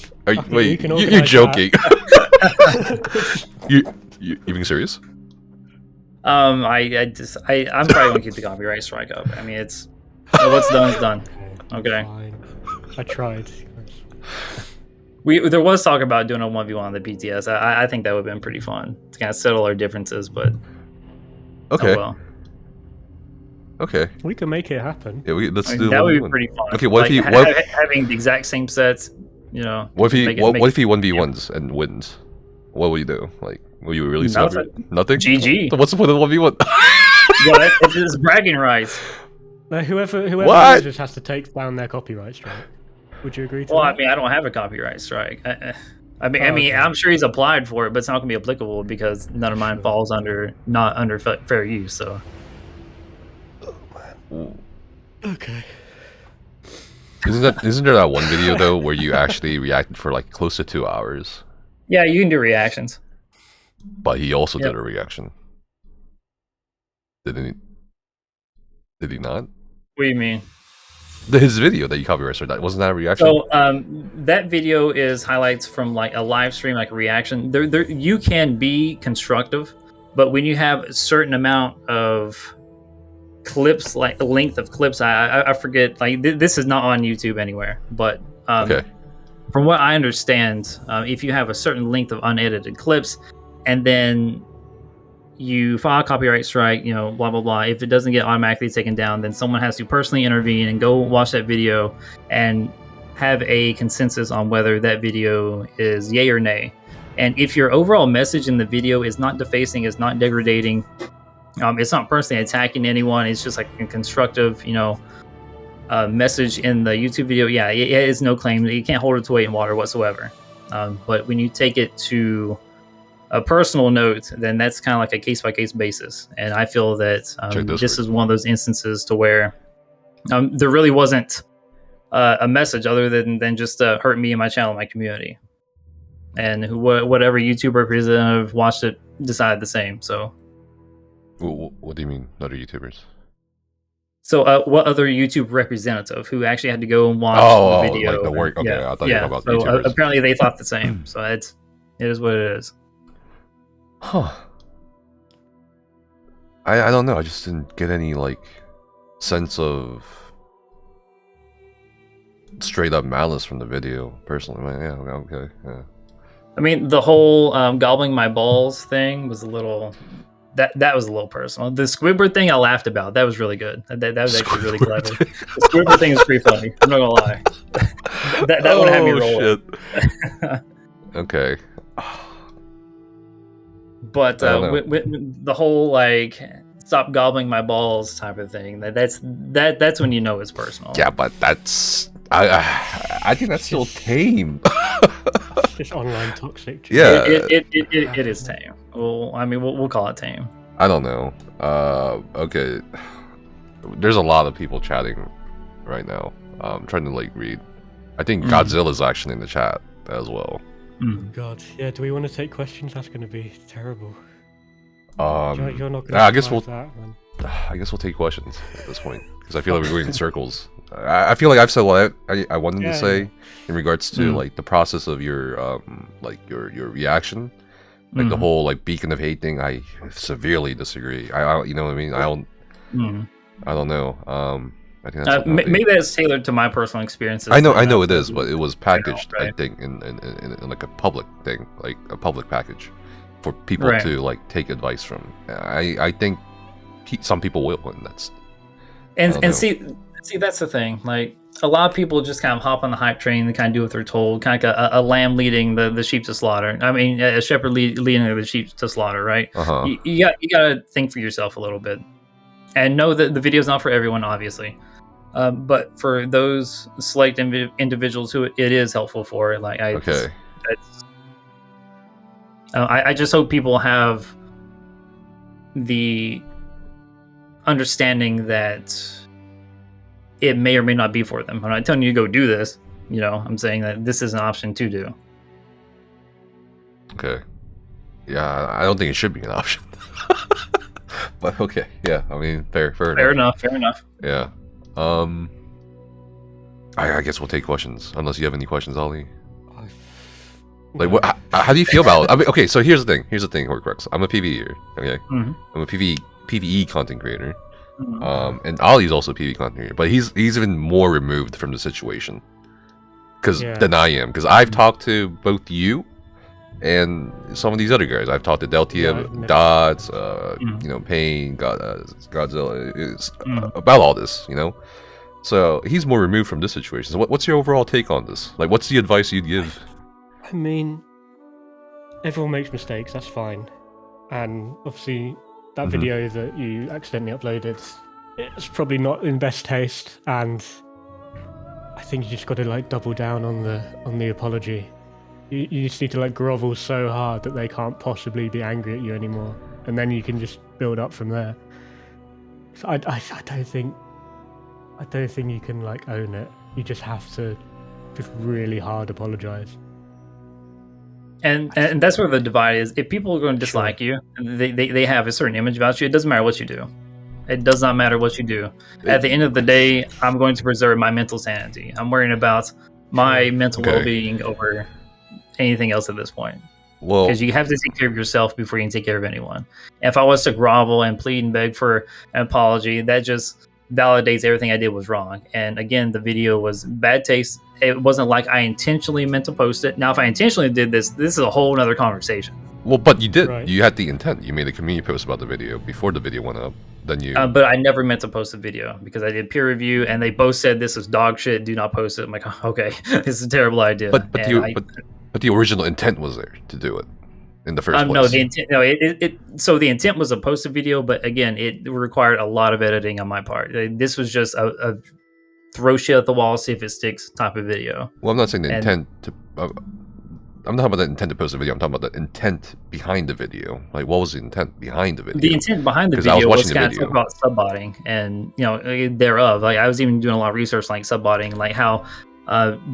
Wait, you're joking. You being serious? I'm probably gonna keep the copyright strike up. I mean, it's what's done is done. Okay. Fine. I tried. There was talk about doing a 1v1 on the PTS. I think that would have been pretty fun to kind of settle our differences, but okay. Oh well. Okay. We can make it happen. Yeah, let's do that would be pretty fun. Okay, what if he having the exact same sets, you know? What if he 1v1s and wins? What will you do? Like, will you really celebrate? Nothing? GG. So what's the point of 1v1? Well, it's just bragging rights. Whoever loses has to take down their copyright strike. Would you agree to that? Well, I mean, I don't have a copyright strike. I mean, I'm sure he's applied for it, but it's not going to be applicable because none of mine falls not under fair use. So. Okay. Isn't there that one video though where you actually reacted for like close to 2 hours? Yeah, you can do reactions. But he also did a reaction. Did he not? What do you mean? His video that you copyrighted, that wasn't that a reaction? So that video is highlights from like a live stream, like a reaction. There you can be constructive, but when you have a certain amount of clips, like length of clips, I forget, like this is not on YouTube anywhere, but okay. From what I understand, if you have a certain length of unedited clips and then you file a copyright strike, you know, blah blah blah, if it doesn't get automatically taken down, then someone has to personally intervene and go watch that video and have a consensus on whether that video is yay or nay. And if your overall message in the video is not defacing, is not degrading, it's not personally attacking anyone, it's just like a constructive, you know, message in the YouTube video, yeah, it is no claim. You can't hold it to weight in water whatsoever. But when you take it to a personal note, then that's kind of like a case-by-case basis. And I feel that this is one of those instances to where there really wasn't a message other than just hurt me and my channel, my community. And whatever YouTube representative watched it decided the same. So, what do you mean, other YouTubers? So, what other YouTube representative who actually had to go and watch the video? Like the work. Okay, yeah, I thought you were about YouTubers. Apparently, they thought the same. So it is what it is. Huh. I don't know. I just didn't get any like sense of straight up malice from the video. Personally, yeah, okay, yeah. I mean, the whole gobbling my balls thing was a little. That was a little personal. The Squidward thing I laughed about. That was really good. That was actually really clever. The Squidward thing is pretty funny. I'm not gonna lie. that one had me rolling. Shit. Okay. But with the whole like stop gobbling my balls type of thing, that's when you know it's personal. Yeah, but that's I think that's still tame. It's just online toxic. Yeah, it is tame. Well, I mean, we'll call it tame. I don't know. Okay, there's a lot of people chatting right now. I'm trying to like read. I think Godzilla's actually in the chat as well. God, yeah. Do we want to take questions? That's going to be terrible. You're not going to. I guess we'll. That, man. I guess we'll take questions at this point because I feel like we're going in circles. I feel like I've said what I wanted to say in regards to like the process of your your reaction, like the whole like beacon of hate thing. I severely disagree. I you know what I mean. I don't know. I think that's maybe that's tailored to my personal experiences. I know it is, but it was packaged, I think, in like a public thing, like a public package for people to like take advice from. I think some people will, and that's and see that's the thing. Like a lot of people just kind of hop on the hype train and kind of do what they're told, kind of like a lamb leading the sheep to slaughter. I mean, a shepherd leading the sheep to slaughter, right? You got to think for yourself a little bit, and know that the video's not for everyone, obviously. But for those select individuals who it is helpful for, like I just hope people have the understanding that it may or may not be for them. I'm not telling you to go do this. You know, I'm saying that this is an option to do. Okay. Yeah, I don't think it should be an option. But okay, yeah. I mean, fair enough. Fair enough. Yeah. I guess we'll take questions unless you have any questions, Ollie. Like, what? How do you feel about it? I mean, okay, so here's the thing, Horcrux. I'm a PvEer, okay? I'm a PvE content creator. And Ollie's also a PvE content creator, but he's even more removed from the situation than I am, because I've talked to both you and some of these other guys. I've talked to Deltia, Dots, Pain, Godzilla, about all this, you know? So he's more removed from this situation. So what's your overall take on this? Like, what's the advice you'd give? I mean, everyone makes mistakes, that's fine. And obviously, that video that you accidentally uploaded, it's probably not in best taste, and I think you just got to like double down on the apology. You just need to like grovel so hard that they can't possibly be angry at you anymore, and then you can just build up from there. So I don't think you can like own it. You just have to just really hard apologize. And that's where the divide is. If people are going to dislike you, they have a certain image about you. It doesn't matter what you do. It does not matter what you do. At the end of the day, I'm going to preserve my mental sanity. I'm worrying about my mental well-being over anything else at this point. Well, because you have to take care of yourself before you can take care of anyone. If I was to grovel and plead and beg for an apology, that just validates everything I did was wrong. And again, the video was bad taste. It wasn't like I intentionally meant to post it. Now, if I intentionally did this is a whole other conversation. Well, but you did. Right. You had the intent. You made a community post about the video before the video went up. Then you. But I never meant to post the video because I did peer review, and they both said this was dog shit. Do not post it. I'm like, okay, this is a terrible idea. But the original intent was there to do it in the first place. No, the intent. No, so the intent was to post a video, but again, it required a lot of editing on my part. This was just a throw shit at the wall, see if it sticks type of video. Well, I'm not saying the intent to. I'm not talking about the intent to post a video. I'm talking about the intent behind the video. Like, what was the intent behind the video? The intent behind the video was kind of talk about subbotting and thereof. Like, I was even doing a lot of research, like subbotting, like how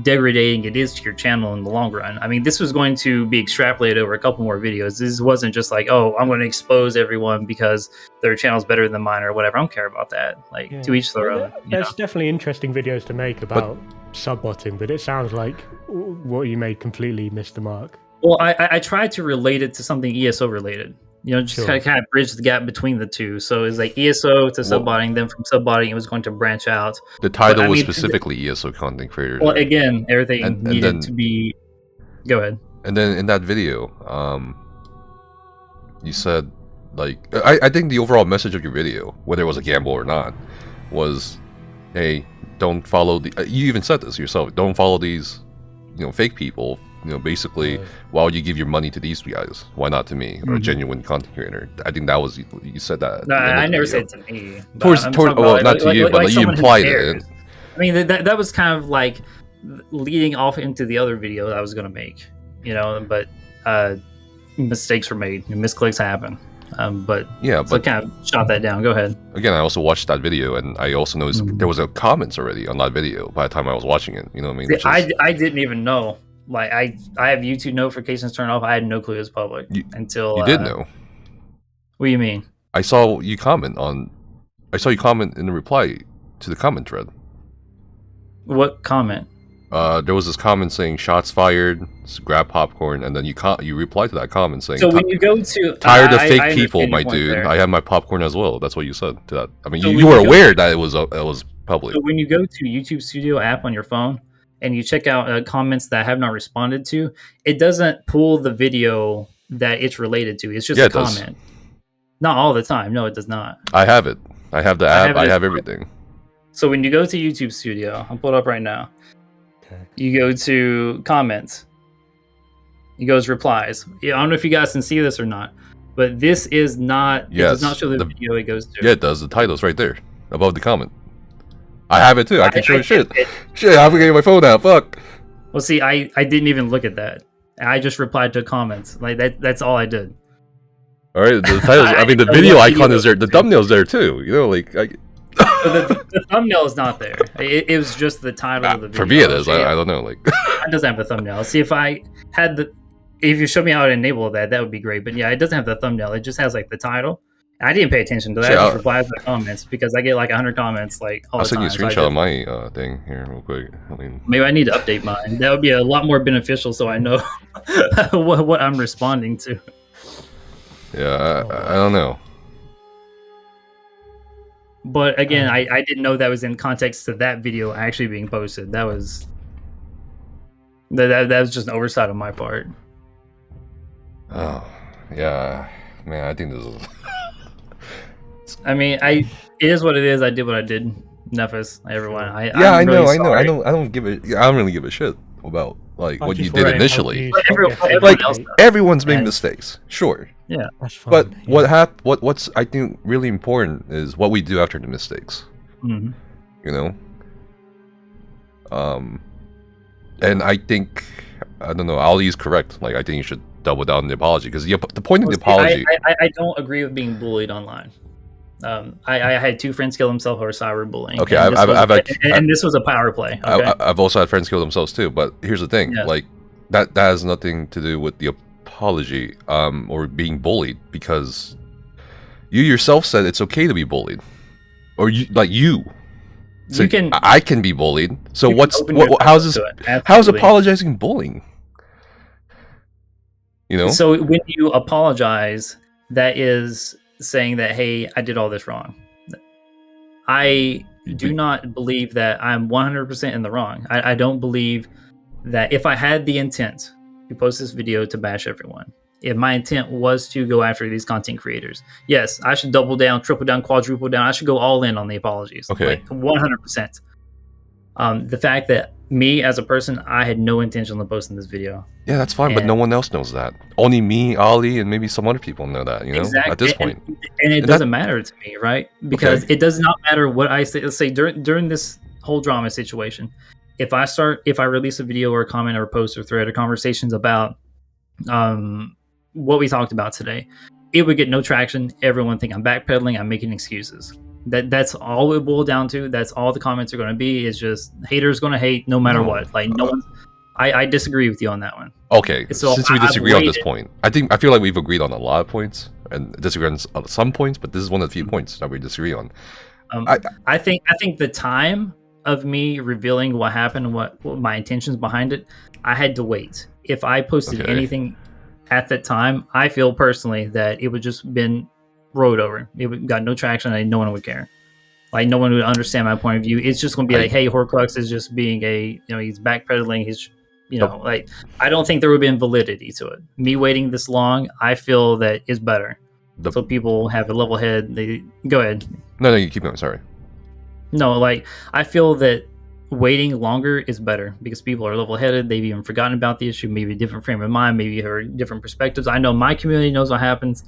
degrading it is to your channel in the long run. I mean, this was going to be extrapolated over a couple more videos. This wasn't just like, oh, I'm going to expose everyone because their channel's better than mine or whatever. I don't care about that. Like, to each their own. There's definitely interesting videos to make about subbotting, but it sounds like what you made completely missed the mark. Well, I tried to relate it to something ESO related. Just kind of bridge the gap between the two. So it's like ESO to subbotting. Then from subbotting, it was going to branch out. The title was specifically ESO content creators. Well, again, everything needed to be. Go ahead. And then in that video, you said, like, I think the overall message of your video, whether it was a gamble or not, was, hey, don't follow the. You even said this yourself. Don't follow these, fake people basically, why would you give your money to these guys? Why not to me, or a genuine content creator? I think that was you said that. No, I never said to me. Not to you, but you implied it. I mean, that was kind of like leading off into the other video that I was going to make, but mistakes were made, misclicks happen. But kind of shot that down. Go ahead. Again, I also watched that video, and I also noticed there was a comments already on that video by the time I was watching it. You know what I mean? I didn't even know. Like I have YouTube notifications turned off. I had no clue it was public until you did know. What do you mean? I saw you comment in the reply to the comment thread. What comment? There was this comment saying shots fired, grab popcorn, and then you replied to that comment saying, so when you go to tired of fake people, my dude, there. I have my popcorn as well. That's what you said to that. I mean, so you were aware that it was public. So when you go to YouTube Studio app on your phone and you check out comments that I have not responded to, it doesn't pull the video that it's related to. It's just a comment. Not all the time. No, it does not. I have it. I have the app. I have everything. So when you go to YouTube Studio, I'll pull it up right now. You go to comments. It goes replies. I don't know if you guys can see this or not, but this is not. It does not show the video it goes to. Yeah, it does. The title's right there above the comment. I have it too. I can show you shit. Shit, I'm getting my phone out. Fuck. Well, see, I didn't even look at that. I just replied to comments. Like that's all I did. All right, the titles. I mean, the video icon is there. The thumbnail's there too. The thumbnail is not there. It was just the title of the video. For me, it is. I don't know. Like, it doesn't have a thumbnail. See, if I had if you showed me how to enable that would be great. But yeah, it doesn't have the thumbnail. It just has like the title. I didn't pay attention to that. I just replied to the comments because I get like 100 comments like all the time. I'll send you a screenshot of my thing here real quick. Maybe I need to update mine. That would be a lot more beneficial, so I know what I'm responding to. Yeah, I don't know. But again, I didn't know that was in context to that video actually being posted. That was just an oversight on my part. Oh, yeah, man. I think this is. I mean, it is what it is. I did what I did. Nefis, everyone. I know. I don't really give a shit about like what you did initially. Everyone's made mistakes, sure. Yeah, that's fine. But what's I think really important is what we do after the mistakes. Mm-hmm. And I think I don't know. Ali's correct. Like I think you should double down on the apology because the point of the apology. I don't agree with being bullied online. I had 2 friends kill themselves over cyberbullying. Okay, and this was a power play. Okay? I've also had friends kill themselves too. But here's the thing: like that has nothing to do with the apology or being bullied, because you yourself said it's okay to be bullied, or so I can be bullied. So how's apologizing bullying? So when you apologize, that is saying that, hey, I did all this wrong. I do not believe that I'm 100% in the wrong. I don't believe that if I had the intent to post this video to bash everyone, if my intent was to go after these content creators, yes, I should double down, triple down, quadruple down. I should go all in on the apologies. Okay. Like 100%. The fact that me as a person, I had no intention of posting this video. Yeah, that's fine, but no one else knows that. Only me, Ali, and maybe some other people know that, exactly. At this point. And it doesn't matter to me, right? Because it does not matter what I say. Let's say during this whole drama situation, if I release a video or a comment or a post or thread or conversations about what we talked about today, it would get no traction. Everyone think I'm backpedaling, I'm making excuses. That's all it boiled down to. That's all the comments are going to be. Is just haters going to hate no matter what. Like no one. I disagree with you on that one. Okay, so since we disagree on this point, I feel like we've agreed on a lot of points and disagree on some points, but this is one of the few points that we disagree on. I think the time of me revealing what happened and what my intentions behind it, I had to wait. If I posted anything at that time, I feel personally that it would just been rode over. It got no traction, and no one would care. Like no one would understand my point of view. It's just going to be like, hey, Horcrux is just being he's backpedaling. He's like I don't think there would have been validity to it. Me waiting this long, I feel that is better. So people have a level head. They go ahead. No, you keep going. Sorry. No, like I feel that waiting longer is better because people are level-headed. They've even forgotten about the issue, maybe a different frame of mind, maybe heard different perspectives. I know my community knows what happens,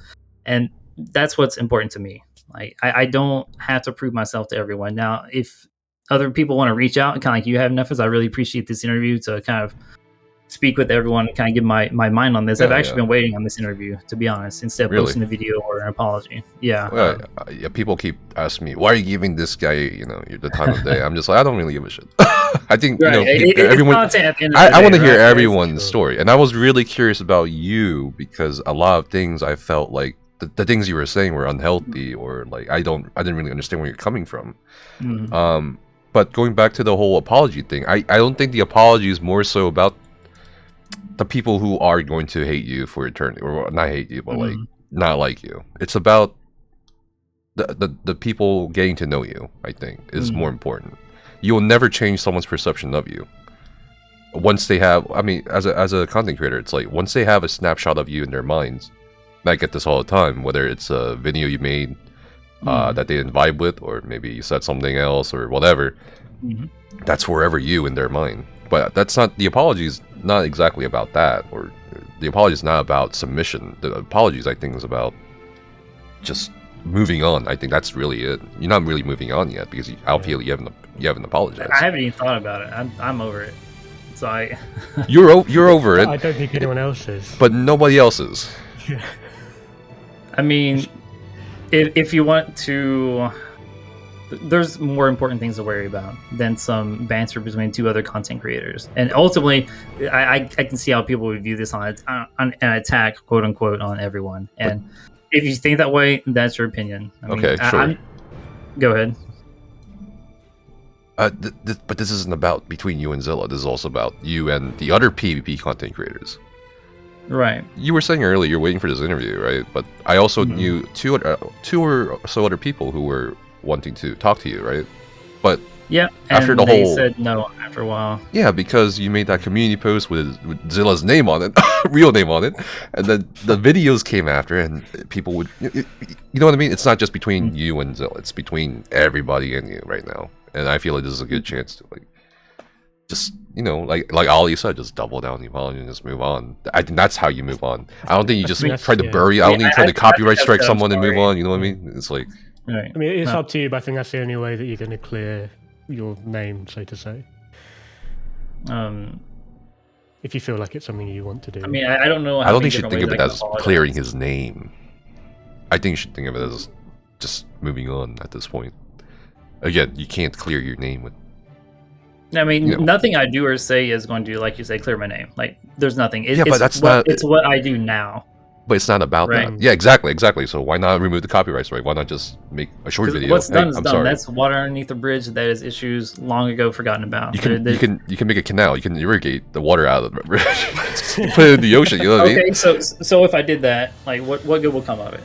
and that's what's important to me. Like, I don't have to prove myself to everyone. Now, if other people want to reach out, kind of like you have, Nephis, I really appreciate this interview to kind of speak with everyone and kind of give my mind on this. I've actually been waiting on this interview, to be honest, instead of posting a video or an apology. Yeah. Well, people keep asking me, why are you giving this guy, the time of day? I'm just like, I don't really give a shit. I think, everyone, I want to hear everyone's story. And I was really curious about you because a lot of things I felt like the things you were saying were unhealthy, or like, I didn't really understand where you're coming from. But going back to the whole apology thing, I don't think the apology is more so about the people who are going to hate you for eternity, or not hate you, but like not like you. It's about the people getting to know you. I think is more important. You will never change someone's perception of you. Once they have, I mean, as a content creator, it's like once they have a snapshot of you in their minds. And I get this all the time, whether it's a video you made that they didn't vibe with, or maybe you said something else, or whatever. That's forever you in their mind. But that's not, the apology is not exactly about that, or the apology is not about submission. The apologies, I think, is about just moving on. I think that's really it. You're not really moving on yet because I don't feel you haven't apologized. I haven't even thought about it. I'm over it. So you're over it. I don't think anyone else is. But nobody else is. I mean, if you want to, there's more important things to worry about than some banter between two other content creators. And ultimately, I can see how people would view this on an attack, quote unquote, on everyone. And if you think that way, that's your opinion. I mean, okay, sure. Go ahead. But this isn't about between you and Zilla. This is also about you and the other PvP content creators. Right. You were saying earlier you're waiting for this interview, right? But I also knew two or so other people who were wanting to talk to you, right? But yeah, after and they said no after a while. Yeah, because you made that community post with Zilla's name on it, real name on it, and then the videos came after, and people would, you know what I mean? It's not just between you and Zilla; it's between everybody and you right now. And I feel like this is a good chance to just like Ali said, just double down the apology and just move on. I think that's how you move on. I don't think you just try to bury. I don't think you try to copyright strike someone and move on. You know what I mean? It's like. Right. I mean, it's up to you, but I think that's the only way that you're going to clear your name, so to say. If you feel like it's something you want to do. I mean, I don't know. I don't think you should think of it as clearing his name. I think you should think of it as just moving on at this point. Again, you can't clear your name with. I mean, nothing I do or say is going to, like you say, clear my name. Like, there's nothing. But that's not. It's what I do now. But it's not about that. Yeah, exactly. So why not remove the copyright strike? Why not just make a short video? What's done is done. Sorry. That's water underneath the bridge. That is issues long ago forgotten about. You can make a canal. You can irrigate the water out of the bridge. Put it in the ocean. You know what I mean? Okay, so if I did that, like, what good will come of it?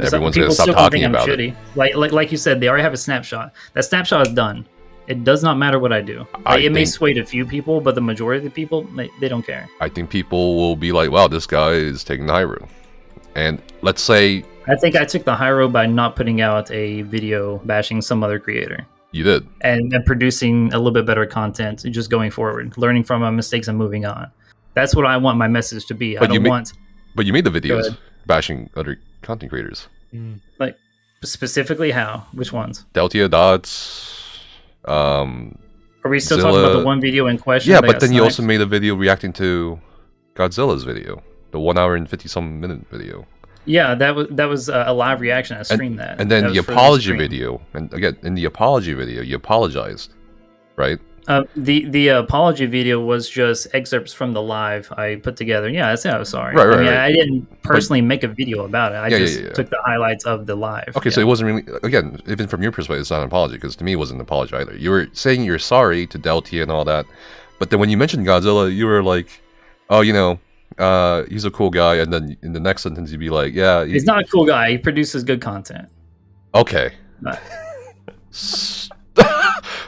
Everyone's gonna stop talking about it. Like you said, they already have a snapshot. That snapshot is done. It does not matter what I do. It may sway a few people, but the majority of the people, they don't care. I think people will be like, wow, this guy is taking the high road. And let's say... I think I took the high road by not putting out a video bashing some other creator. You did. And producing a little bit better content, just going forward, learning from my mistakes and moving on. That's what I want my message to be. But you made the videos bashing other content creators. Like, specifically how? Which ones? Deltia, Dots... Are we still talking about the one video in question? Yeah, but then you also made a video reacting to Godzilla's video, the 1 hour and 50-some minute video. Yeah, that was a live reaction. I streamed that. And then the apology video, and again, in the apology video, you apologized, right? The apology video was just excerpts from the live I put together. Yeah, I said I was sorry. Right, I mean, I didn't personally make a video about it. I just took the highlights of the live. Okay, so it wasn't really, again, even from your perspective, it's not an apology, because to me it wasn't an apology either. You were saying you're sorry to Deltia and all that, but then when you mentioned Godzilla, you were like, oh, he's a cool guy, and then in the next sentence you'd be like, yeah. He's not a cool guy. He produces good content. Okay.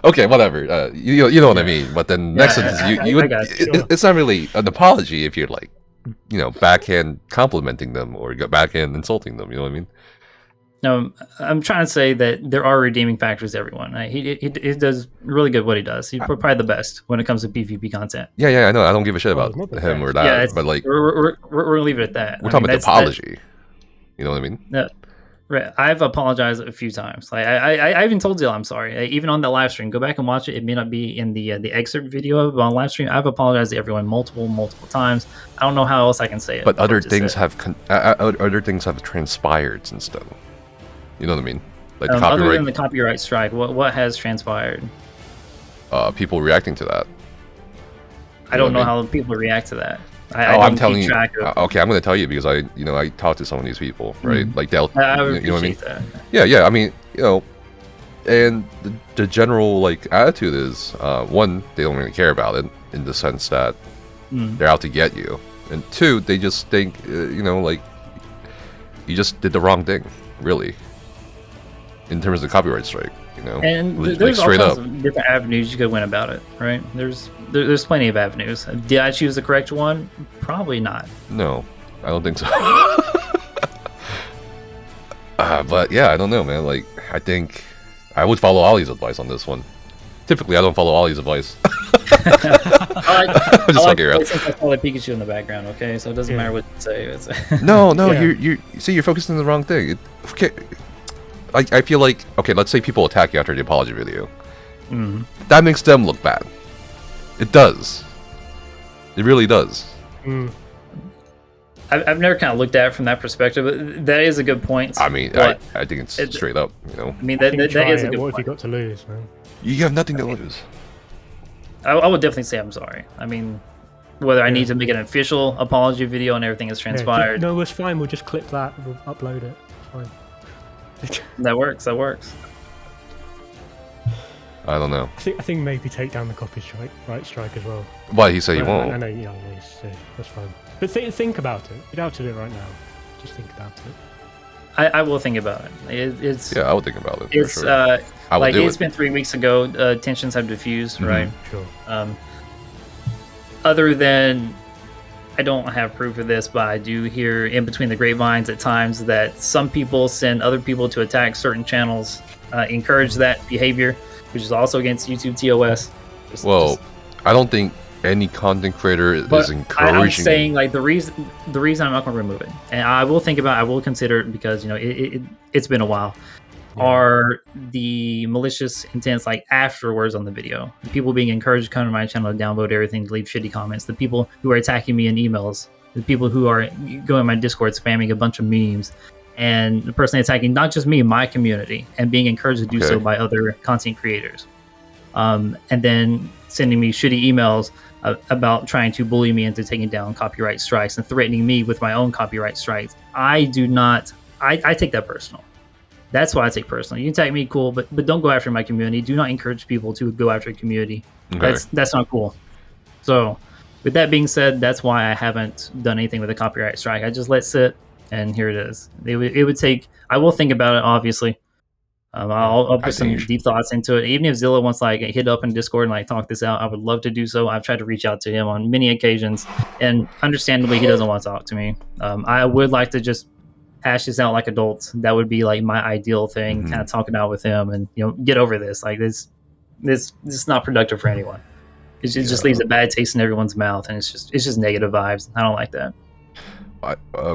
Okay, whatever. You know what I mean. But then next sentence, it's not really an apology if you're like, backhand complimenting them or backhand insulting them. You know what I mean? I'm trying to say that there are redeeming factors to everyone. He does really good what he does. He's probably the best when it comes to PvP content. Yeah, I know. I don't give a shit about him or that. Yeah, but like, we're gonna leave it at that. We're talking about the apology. You know what I mean? No, right. I've apologized a few times. Like I even told Zil I'm sorry. Even on that live stream, go back and watch it. It may not be in the excerpt video of on live stream. I've apologized to everyone multiple times. I don't know how else I can say it. But other things have transpired since then. You know what I mean? Like the copyright. Other than the copyright strike, what has transpired? People reacting to that. I don't know how people react to that. I'm telling you. Okay, I'm going to tell you because I talked to some of these people, right? Like they'll, you know what I mean? That. Yeah. I mean, and the general like attitude is one, they don't really care about it in the sense that they're out to get you, and two, they just think like you just did the wrong thing, really. In terms of copyright strike, and like, there's straight all up kinds of different avenues you could win about it, right? There's plenty of avenues. Did I choose the correct one? Probably not. No, I don't think so. But yeah, I don't know, man. Like, I think I would follow Ollie's advice on this one. Typically, I don't follow Ollie's advice. I like Pikachu in the background, okay? So it doesn't matter what you say. No, you're focusing on the wrong thing. Okay. I feel like, okay, let's say people attack you after the apology video. That makes them look bad. It does. It really does. I've never kind of looked at it from that perspective, but that is a good point. I mean, I think it's straight up, I mean, that is a good point. What have you got to lose, man? You have nothing to lose. I would definitely say I'm sorry. I mean, whether I need to make an official apology video and everything has transpired. No, it's fine. We'll just clip that. We'll upload it. It's fine. That works. I don't know. I think maybe take down the copyright strike as well. Why he said he won't? I know, that's fine. But think about it. You don't have to do it right now. Just think about it. I will think about it. I will think about it. It's for sure. it's been 3 weeks ago. Tensions have diffused, right? Sure. Other than I don't have proof of this, but I do hear in between the grapevines at times that some people send other people to attack certain channels, encourage that behavior, which is also against YouTube TOS. I don't think any content creator is encouraging. I'm saying like the reason I'm not going to remove it, and I will think about it, I will consider it because it's been a while. Are the malicious intents like afterwards on the video? The people being encouraged to come to my channel to downvote everything, to leave shitty comments. The people who are attacking me in emails. The people who are going in my Discord spamming a bunch of memes, and the person attacking not just me, my community, and being encouraged to do so by other content creators. And then sending me shitty emails about trying to bully me into taking down copyright strikes and threatening me with my own copyright strikes. I do not. I take that personal. That's why I take personal. You can attack me, cool, but don't go after my community. Do not encourage people to go after a community. Okay. That's not cool. So, with that being said, that's why I haven't done anything with a copyright strike. I just let sit, and here it is. It would take. I will think about it, obviously. I'll put some deep thoughts into it. Even if Zilla wants to hit up in Discord and talk this out, I would love to do so. I've tried to reach out to him on many occasions, and understandably, he doesn't want to talk to me. I would like to just hash this out like adults. That would be my ideal thing. Kind of talking out with him and get over this. This is not productive for anyone. It just leaves a bad taste in everyone's mouth, and it's just negative vibes. I don't like that.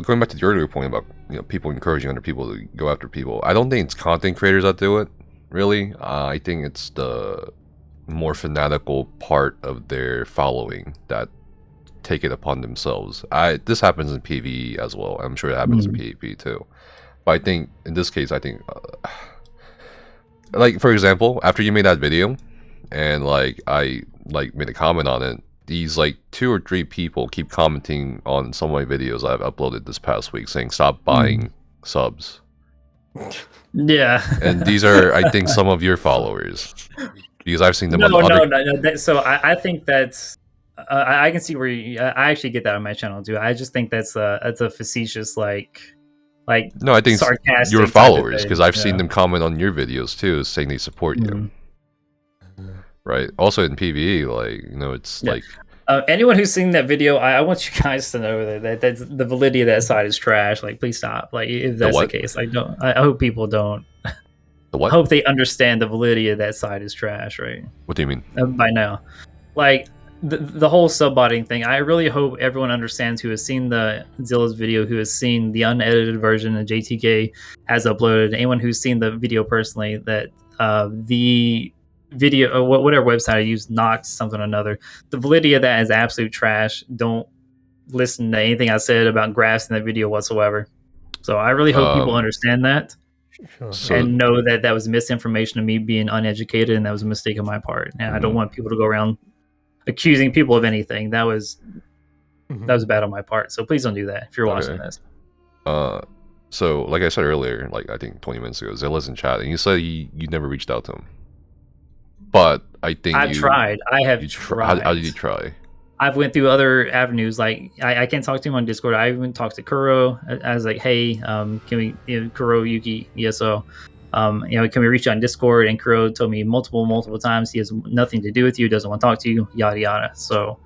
Going back to the earlier point about people encouraging other people to go after people, I don't think it's content creators that do it. Really, I think it's the more fanatical part of their following that take it upon themselves. This happens in PvE as well. I'm sure it happens in PvP too. But I think in this case, like for example, after you made that video, and I made a comment on it, these 2 or 3 people keep commenting on some of my videos I've uploaded this past week, saying stop buying subs. Yeah. And these are, I think, some of your followers, because I've seen them. No. So I think that's. I can see where I actually get that on my channel too. I just think that's a facetious no, I think it's your followers, because I've seen them comment on your videos too, saying they support you. Right. Also in PvE, it's Anyone who's seen that video, I want you guys to know that the validity of that site is trash. Like, please stop. Like, if that's the case, like, don't. I hope people don't. The what? I hope they understand the validity of that site is trash, right? What do you mean? By now, like the whole subbotting thing. I really hope everyone understands who has seen the Zilla's video, who has seen the unedited version that JTK has uploaded. Anyone who's seen the video personally, that the video or whatever website I use, Nox something or another, the validity of that is absolute trash. Don't listen to anything I said about graphs in that video whatsoever. So I really hope people understand that. Sure. And know that that was misinformation of me being uneducated, and that was a mistake on my part. And I don't want people to go around accusing people of anything. That was bad on my part. So please don't do that if you're watching this. So like I said earlier, like I think 20 minutes ago, Zilla's in chat, and you said you never reached out to him. But I think I've tried. I have tried. How did you try? I've went through other avenues. Like I can't talk to him on Discord. I even talked to Kuro. I was like, hey, can we, Kuro, Yuki, ESOU, can we reach out on Discord? And Kuro told me multiple times he has nothing to do with you, doesn't want to talk to you, yada yada. So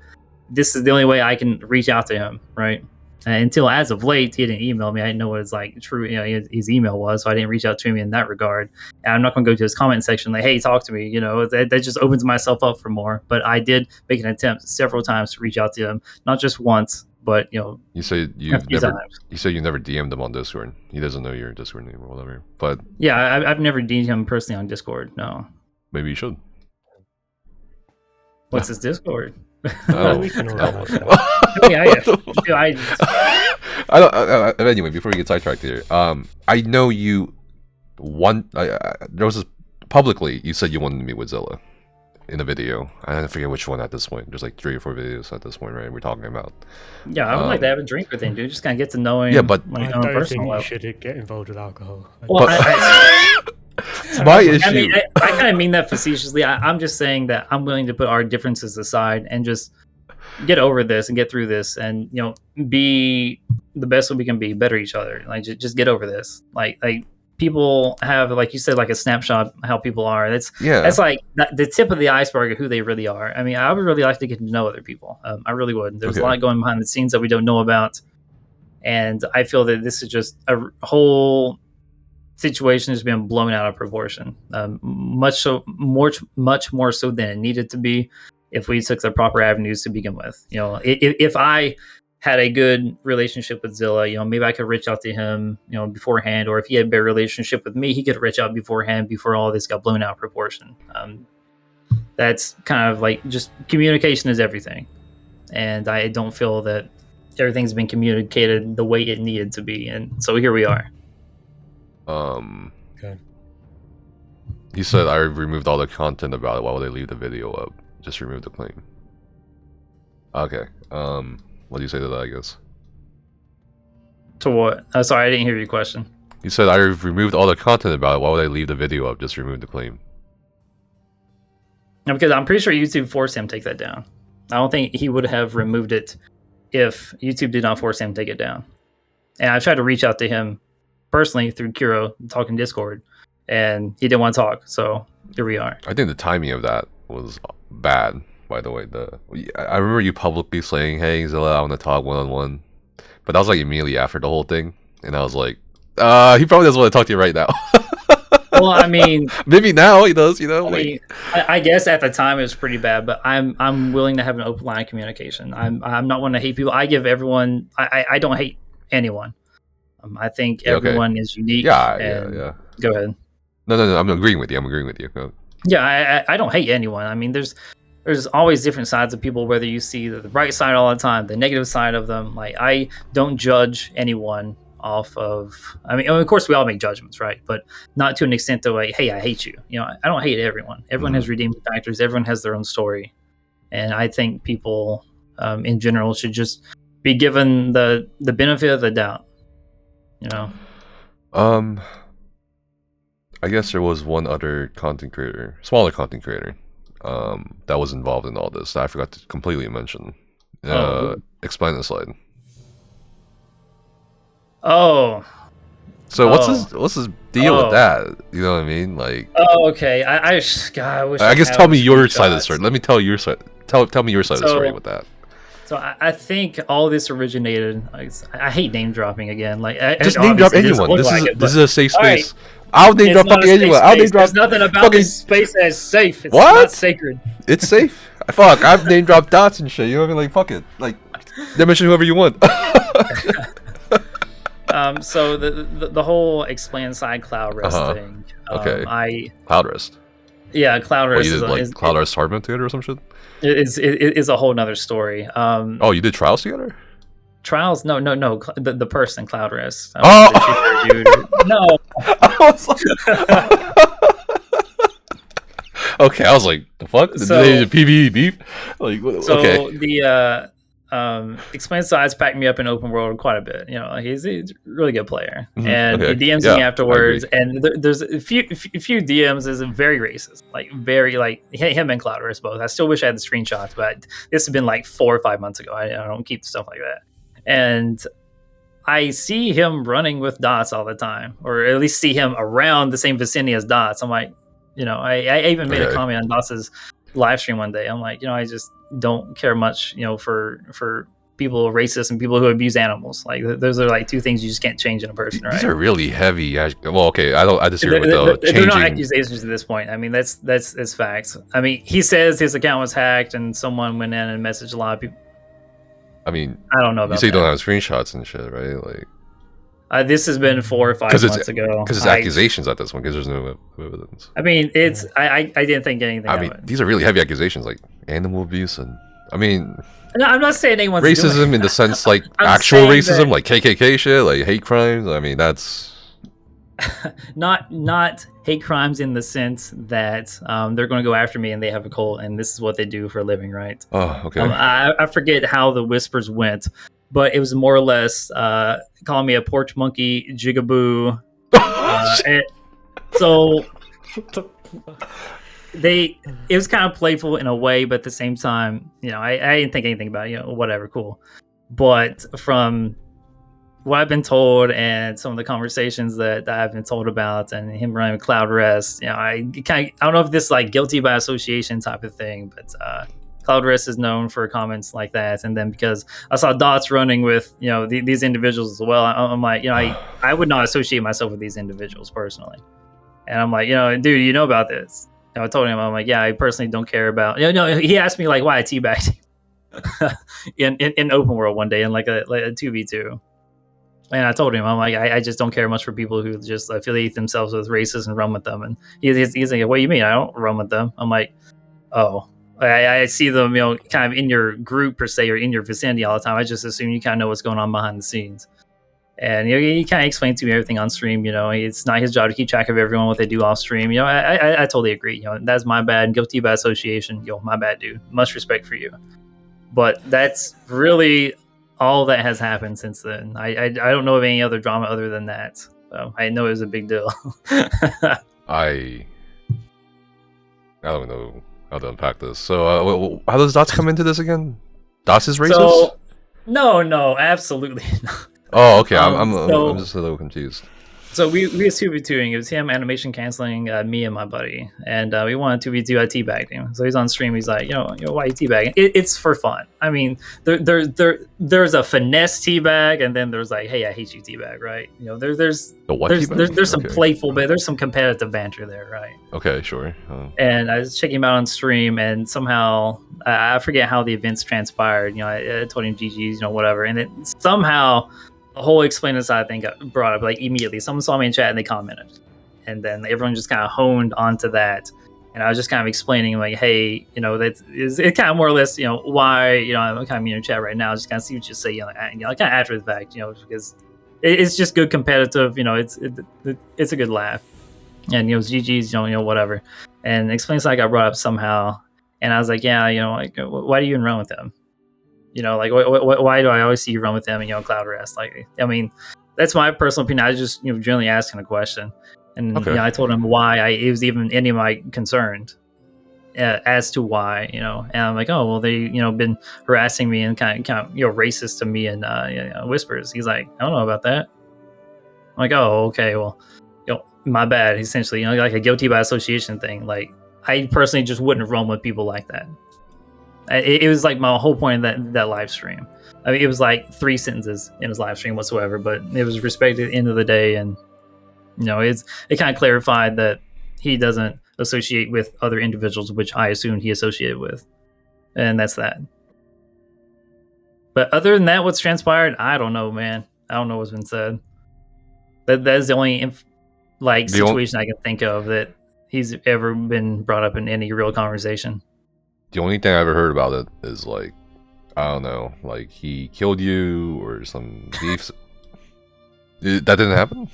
this is the only way I can reach out to him, right? Until as of late, he didn't email me. I didn't know what his true, his email was, so I didn't reach out to him in that regard. And I'm not going to go to his comment section like, "Hey, talk to me." That just opens myself up for more. But I did make an attempt several times to reach out to him, not just once, but You said you've never DM'd him on Discord. He doesn't know your Discord name or whatever. But yeah, I've never DM'd him personally on Discord. No. Maybe you should. What's his Discord? Anyway, before we get sidetracked here, I know you there was this publicly you said you wanted to meet with Zilla in a video. I forget which one at this point. There's like 3 or 4 videos at this point, right? We're talking about. Yeah, I would like to have a drink with him, dude. Just kind of get to know him. Yeah, but I don't think you should get involved with alcohol. Well, it's my issue. I mean, I kind of mean that facetiously. I'm just saying that I'm willing to put our differences aside and just get over this and get through this, and be the best that we can be, better each other. Like just get over this. Like people have, like you said, like a snapshot how people are. That's like the tip of the iceberg of who they really are. I mean, I would really like to get to know other people. I really would. There's a lot going behind the scenes that we don't know about, and I feel that this is just a whole situation has been blown out of proportion, much more so than it needed to be if we took the proper avenues to begin with. If I had a good relationship with Zilla, maybe I could reach out to him beforehand, or if he had a better relationship with me, he could reach out beforehand before all this got blown out of proportion. That's kind of like, just communication is everything, and I don't feel that everything's been communicated the way it needed to be, and so here we are. Okay. He said, I removed all the content about it. Why would they leave the video up? Just remove the claim. Okay. What do you say to that, I guess? To what? Sorry, I didn't hear your question. He said, I removed all the content about it. Why would they leave the video up? Just remove the claim. No, because I'm pretty sure YouTube forced him to take that down. I don't think he would have removed it if YouTube did not force him to take it down. And I tried to reach out to him personally through Kuro, talking Discord, and he didn't want to talk. So here we are. I think the timing of that was bad, by the way. I remember you publicly saying, "Hey, Zilla, I want to talk one-on-one," but that was like immediately after the whole thing, and I was like, he probably doesn't want to talk to you right now. Well, I mean, maybe now he does. I guess at the time it was pretty bad, but I'm willing to have an open line of communication. I'm not one to hate people. I give everyone. I don't hate anyone. I think everyone is unique. Yeah. Go ahead. No. I'm agreeing with you. Go. Yeah, I don't hate anyone. I mean, there's always different sides of people, whether you see the bright side all the time, the negative side of them. Like, I don't judge anyone off of, I mean, of course we all make judgments, right? But not to an extent of like, hey, I hate you. I don't hate everyone. Everyone has redeeming factors. Everyone has their own story. And I think people in general should just be given the benefit of the doubt. I guess there was one other smaller content creator, that was involved in all this that I forgot to completely mention. Explain the slide. Oh. So what's his deal with that? You know what I mean? Like. Oh, okay. I wish. I guess tell me your side of the story. Let me tell your side. tell me your side of the story with that. So I think all this originated. I hate name dropping again. Like just name drop anyone. This is a safe space. Right. I'll name drop fucking anyone. I'll name drop. There's nothing about this space that's safe. It's what? Not sacred. It's safe. Fuck, I've name dropped dots and shit. You know what I mean? Like, fuck it. Like, mention whoever you want. So the whole explain side cloud rest thing. Okay. Cloud rest. Yeah, cloud rest. You did cloud rest tournament together or some shit? It is a whole nother story. You did trials together? Trials? No. The person cloud rest. Dude. No. I was okay, I was like, the fuck? Did they PvE beef? Like, so the explain sides packed me up in open world quite a bit. You know, he's a really good player, and he DMs me afterwards. And there's a few DMs is very racist, like very like him and Cloudrest both. I still wish I had the screenshots, but this has been like 4 or 5 months ago. I don't keep stuff like that, and I see him running with Dots all the time, or at least see him around the same vicinity as Dots. I'm like, you know, I even made a comment on Dots's live stream one day. I'm like, you know, I just don't care much, you know, for people racist and people who abuse animals. Like those are like two things you just can't change in a person, right? These are really heavy. Well, okay, I disagree with the changing. They're not accusations at this point. I mean, that's facts. I mean, he says his account was hacked and someone went in and messaged a lot of people. I mean, I don't know about you say you don't have screenshots and shit, right? Like, this has been 4 or 5 months ago. Because it's accusations at this one, because there's no evidence. I mean, it's I didn't think anything. I mean, these are really heavy accusations, like animal abuse, and I mean, no, I'm not saying anyone's racism in the sense like actual racism, like KKK shit, like hate crimes. I mean, that's not hate crimes in the sense that they're going to go after me and they have a cult and this is what they do for a living, right? Oh, okay. I forget how the whispers went, but it was more or less calling me a porch monkey, jigaboo. So it was kind of playful in a way, but at the same time, you know, I didn't think anything about it, you know, whatever, cool. But from what I've been told and some of the conversations that I've been told about and him running Cloud Rest, you know, I don't know if this is like guilty by association type of thing, but Cloud Rest is known for comments like that. And then because I saw Dots running with, you know, these individuals as well, I'm like, you know, I would not associate myself with these individuals personally. And I'm like, you know, dude, you know about this? And I told him, I'm like, yeah, I personally don't care about. You know, he asked me like why I teabagged in open world one day in like a 2v2. And I told him, I'm like, I just don't care much for people who just affiliate themselves with races and run with them. And he's like, what do you mean? I don't run with them. I'm like, oh, I see them, you know, kind of in your group per se or in your vicinity all the time. I just assume you kind of know what's going on behind the scenes. And you know, he kind of explained to me everything on stream. You know, it's not his job to keep track of everyone what they do off stream. You know, I totally agree. You know, that's my bad. Guilty by association. Yo, my bad, dude. Much respect for you. But that's really all that has happened since then. I don't know of any other drama other than that. So I know it was a big deal. I don't know how to unpack this. So how does Dots come into this again? Dots is racist? So, no, absolutely not. Oh, okay. I'm just a little confused. So we was 2v2ing. It was him animation canceling me and my buddy, and we wanted 2v2. I teabagged him. So he's on stream. He's like, you know, why are you teabagging? It's for fun. I mean, there's a finesse teabag, and then there's like, hey, I hate you teabag, right? You know, there's some playful, but there's some competitive banter there, right? Okay, sure. And I was checking him out on stream, and somehow I forget how the events transpired. You know, I told him GG's, you know, whatever, and it somehow. The whole explainer side thing got brought up like immediately. Someone saw me in chat and they commented, and then everyone just kind of honed onto that. And I was just kind of explaining like, hey, you know, it kind of more or less, you know, why, you know, I'm kind of in your chat right now, just kind of see what you say, you know, kind of after the fact, you know, because it's just good competitive, you know, it's a good laugh, and you know, GG's, you know, whatever. And explainer side got brought up somehow, and I was like, yeah, you know, like, why do you even run with them? You know, like, why do I always see you run with them and, you know, Cloud Rest? Like, I mean, that's my personal opinion. I was just, you know, generally asking a question. And, you know, I told him why it was even any of my concerned as to why, you know. And I'm like, oh, well, they, you know, been harassing me and kind of, you know, racist to me and you know, whispers. He's like, I don't know about that. I'm like, oh, okay, well, you know, my bad. Essentially, you know, like a guilty by association thing. Like, I personally just wouldn't run with people like that. It was like my whole point of that live stream. I mean, it was like 3 sentences in his live stream whatsoever, but it was respected at the end of the day, and it kind of clarified that he doesn't associate with other individuals, which I assumed he associated with, and that's that. But other than that, what's transpired, I don't know, man. I don't know what's been said. That is the only situation I can think of that he's ever been brought up in any real conversation. The only thing I ever heard about it is like, I don't know, like he killed you or some beef. That didn't happen?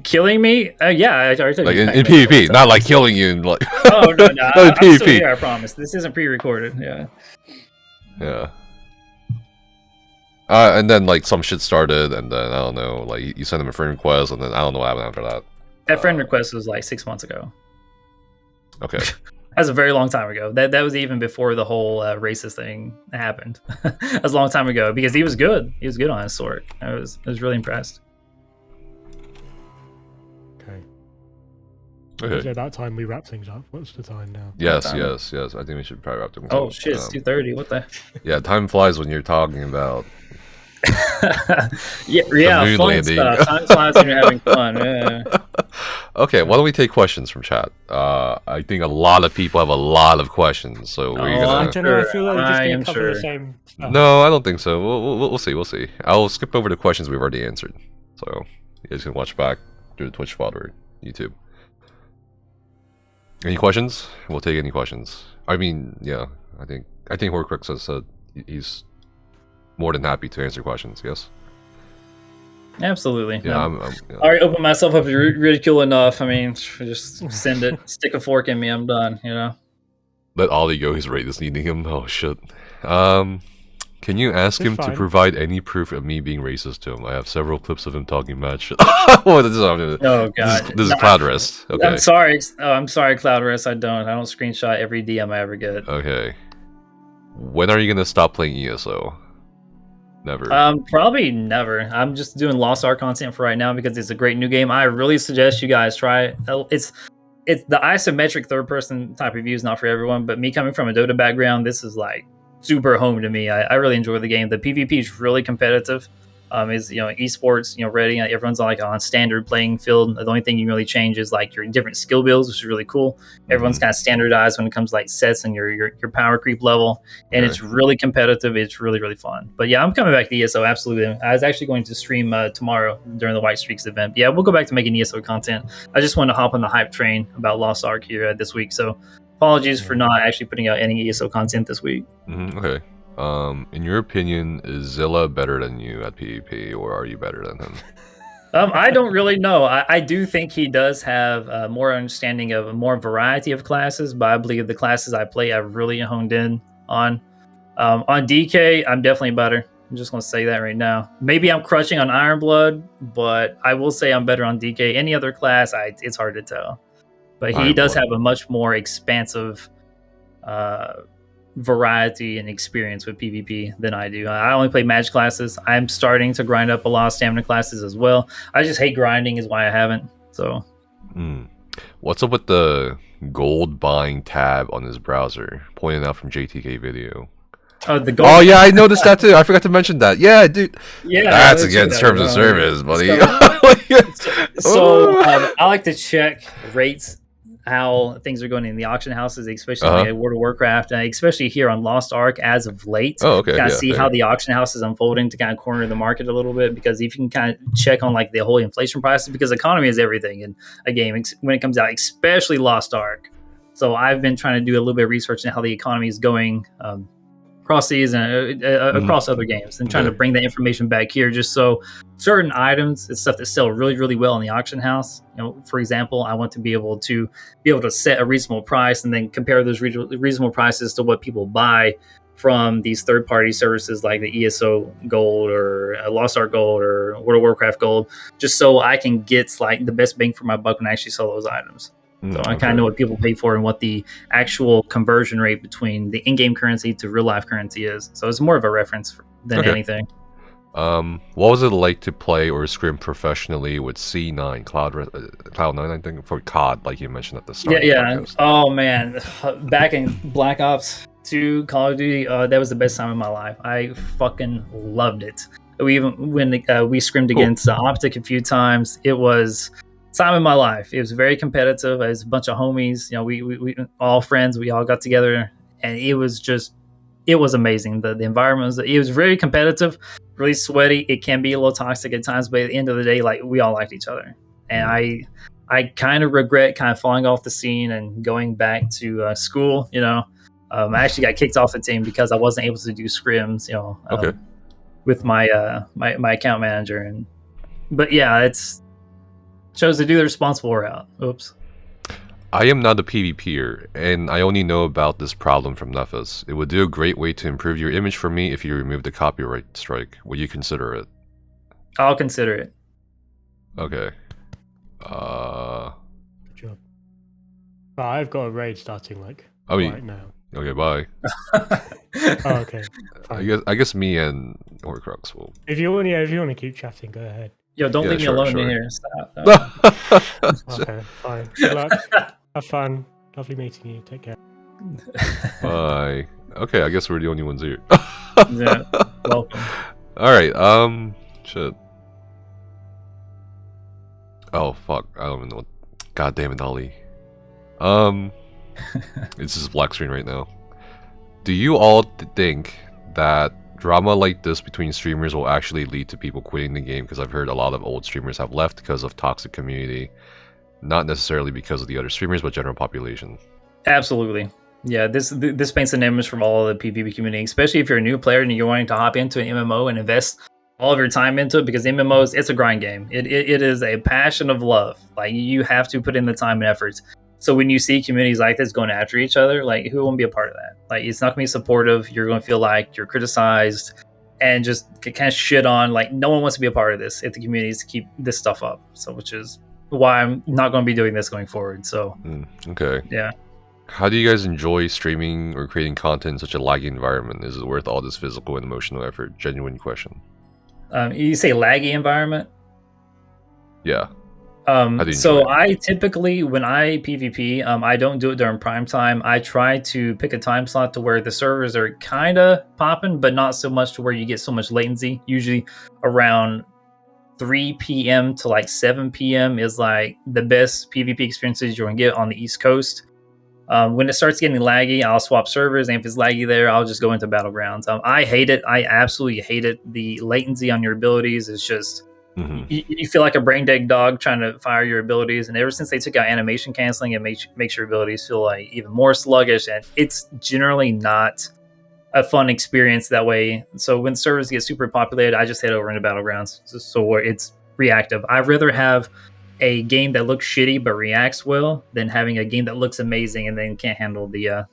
Killing me? Yeah, I already told like you. in PvP, not like killing you in like. Oh no, not I'm PvP. still here, I promise. This isn't pre-recorded. Yeah. Yeah. And then like some shit started, and then I don't know, like you sent him a friend request, and then I don't know what happened after that. That friend request was like 6 months ago. Okay. That's a very long time ago. That was even before the whole racist thing happened. That was a long time ago because he was good. He was good on his sword. I was really impressed. Okay. Okay. Is it about time we wrap things up? What's the time now? Yes. I think we should probably wrap things up. Oh shit, it's 2:30. What the? Yeah, time flies when you're talking about. yeah, moon fun landing. stuff. Time flies when you're having fun. Yeah. Okay, why don't we take questions from chat? I think a lot of people have a lot of questions, so we're I gonna. don't know. I feel like we're just I going am to cover sure. the same stuff. No, I don't think so. We'll see. We'll see. I'll skip over the questions we've already answered, so you guys can watch back through the Twitch VOD or YouTube. Any questions? We'll take any questions. I mean, yeah, I think Horcrux has said he's more than happy to answer questions. Yes. Absolutely. Yeah, I already opened myself up to ridicule enough. I mean, just send it, stick a fork in me. I'm done. Let Ollie go. He's right this needing him. Oh shit. Can you ask him to provide any proof of me being racist to him? I have several clips of him talking mad shit. Oh god. This is Cloudrest. Okay. I'm sorry. I'm sorry, Cloudrest. I don't screenshot every DM I ever get. Okay. When are you gonna stop playing ESO? Never. Probably never. I'm just doing Lost Ark content for right now because it's a great new game. I really suggest you guys try it. It's the isometric third person type of view is not for everyone, but me coming from a Dota background, this is like super home to me. I really enjoy the game. The PvP is really competitive. Is esports, ready. Everyone's like on standard playing field. The only thing you really change is like your different skill builds, which is really cool. Everyone's kind of standardized when it comes to like sets and your power creep level, and it's really competitive. It's really, really fun. But yeah, I'm coming back to ESO, absolutely. I was actually going to stream tomorrow during the White Streaks event. But yeah, we'll go back to making ESO content. I just wanted to hop on the hype train about Lost Ark here this week, so apologies for not actually putting out any ESO content this week. Okay. In your opinion, is Zilla better than you at PvP, or are you better than him? I don't really know. I do think he does have more understanding of a more variety of classes, but I believe the classes I play I've really honed in on. On DK, I'm definitely better. I'm just going to say that right now. Maybe I'm crushing on Ironblood, but I will say I'm better on DK. Any other class, it's hard to tell. But he does have a much more expansive variety and experience with PvP than I do. I only play match classes. I'm starting to grind up a lot of stamina classes as well. I just hate grinding is why I haven't. So what's up with the gold buying tab on his browser pointed out from JTK video? Oh, the gold. Oh yeah, I noticed that too. I forgot to mention that. Yeah, dude. Yeah, that's against terms of service, buddy. So I like to check rates, how things are going in the auction houses, especially like World of Warcraft, especially here on Lost Ark as of late. Oh, okay. Kind of see how the auction house is unfolding to kind of corner the market a little bit, because if you can kind of check on like the whole inflation prices, because economy is everything in a game when it comes out, especially Lost Ark. So I've been trying to do a little bit of research on how the economy is going across these and across other games, and trying to bring that information back here, just so certain items and stuff that sell really, really well in the auction house. For example, I want to be able to set a reasonable price and then compare those reasonable prices to what people buy from these third-party services like the ESO Gold or Lost Ark Gold or World of Warcraft Gold, just so I can get like the best bang for my buck when I actually sell those items. So I kind of know what people pay for and what the actual conversion rate between the in-game currency to real-life currency is. So it's more of a reference than anything. What was it like to play or scrim professionally with C9, Cloud9, I think, for COD, like you mentioned at the start? Yeah. Oh, man. Back in Black Ops to Call of Duty, that was the best time of my life. I fucking loved it. When we scrimmed against Optic a few times, it was time of my life. It was very competitive. It was a bunch of homies. We all friends. We all got together, and it was amazing. The environment it was very competitive, really sweaty. It can be a little toxic at times, but at the end of the day, like, we all liked each other. And I kind of regret kind of falling off the scene and going back to school. I actually got kicked off the team because I wasn't able to do scrims. With my my account manager, but yeah, it's chose to do the responsible route. Oops. I am not a PvPer, and I only know about this problem from Nephis. It would do a great way to improve your image for me if you remove the copyright strike. Would you consider it? I'll consider it. Okay. Good job. Oh, I've got a raid starting right now. Okay, bye. Oh, okay. Fine. I guess me and Horcrux will. If you want to keep chatting, go ahead. Yo, don't leave me alone in here. Stop. Okay, fine. Good luck. Have fun. Lovely meeting you. Take care. Bye. Okay, I guess we're the only ones here. Yeah. Welcome. All right. Shit. Oh fuck! I don't even know. God damn it, Ollie. It's just black screen right now. Do you all think that drama like this between streamers will actually lead to people quitting the game? Because I've heard a lot of old streamers have left because of toxic community, not necessarily because of the other streamers, but general population. Absolutely. Yeah, this paints an image from all of the PvP community, especially if you're a new player and you're wanting to hop into an MMO and invest all of your time into it, because MMOs, it's a grind game. It is a passion of love. Like, you have to put in the time and effort. So when you see communities like this going after each other, like, who won't be a part of that? Like, it's not going to be supportive. You're going to feel like you're criticized and just kind of shit on. Like, no one wants to be a part of this if the communities to keep this stuff up. So, which is why I'm not going to be doing this going forward. So, okay. Yeah. How do you guys enjoy streaming or creating content in such a laggy environment? Is it worth all this physical and emotional effort? Genuine question. You say laggy environment? Yeah. So I typically, when I PvP, I don't do it during prime time. I try to pick a time slot to where the servers are kind of popping, but not so much to where you get so much latency. Usually around 3 p.m. to like 7 p.m. is like the best PvP experiences you're going to get on the East Coast. When it starts getting laggy, I'll swap servers, and if it's laggy there, I'll just go into Battlegrounds. I hate it. I absolutely hate it. The latency on your abilities is just... You feel like a brain dead dog trying to fire your abilities, and ever since they took out animation canceling, it makes your abilities feel like even more sluggish, and it's generally not a fun experience that way. So when servers get super populated, I just head over into Battlegrounds, so it's reactive. I'd rather have a game that looks shitty but reacts well than having a game that looks amazing and then can't handle the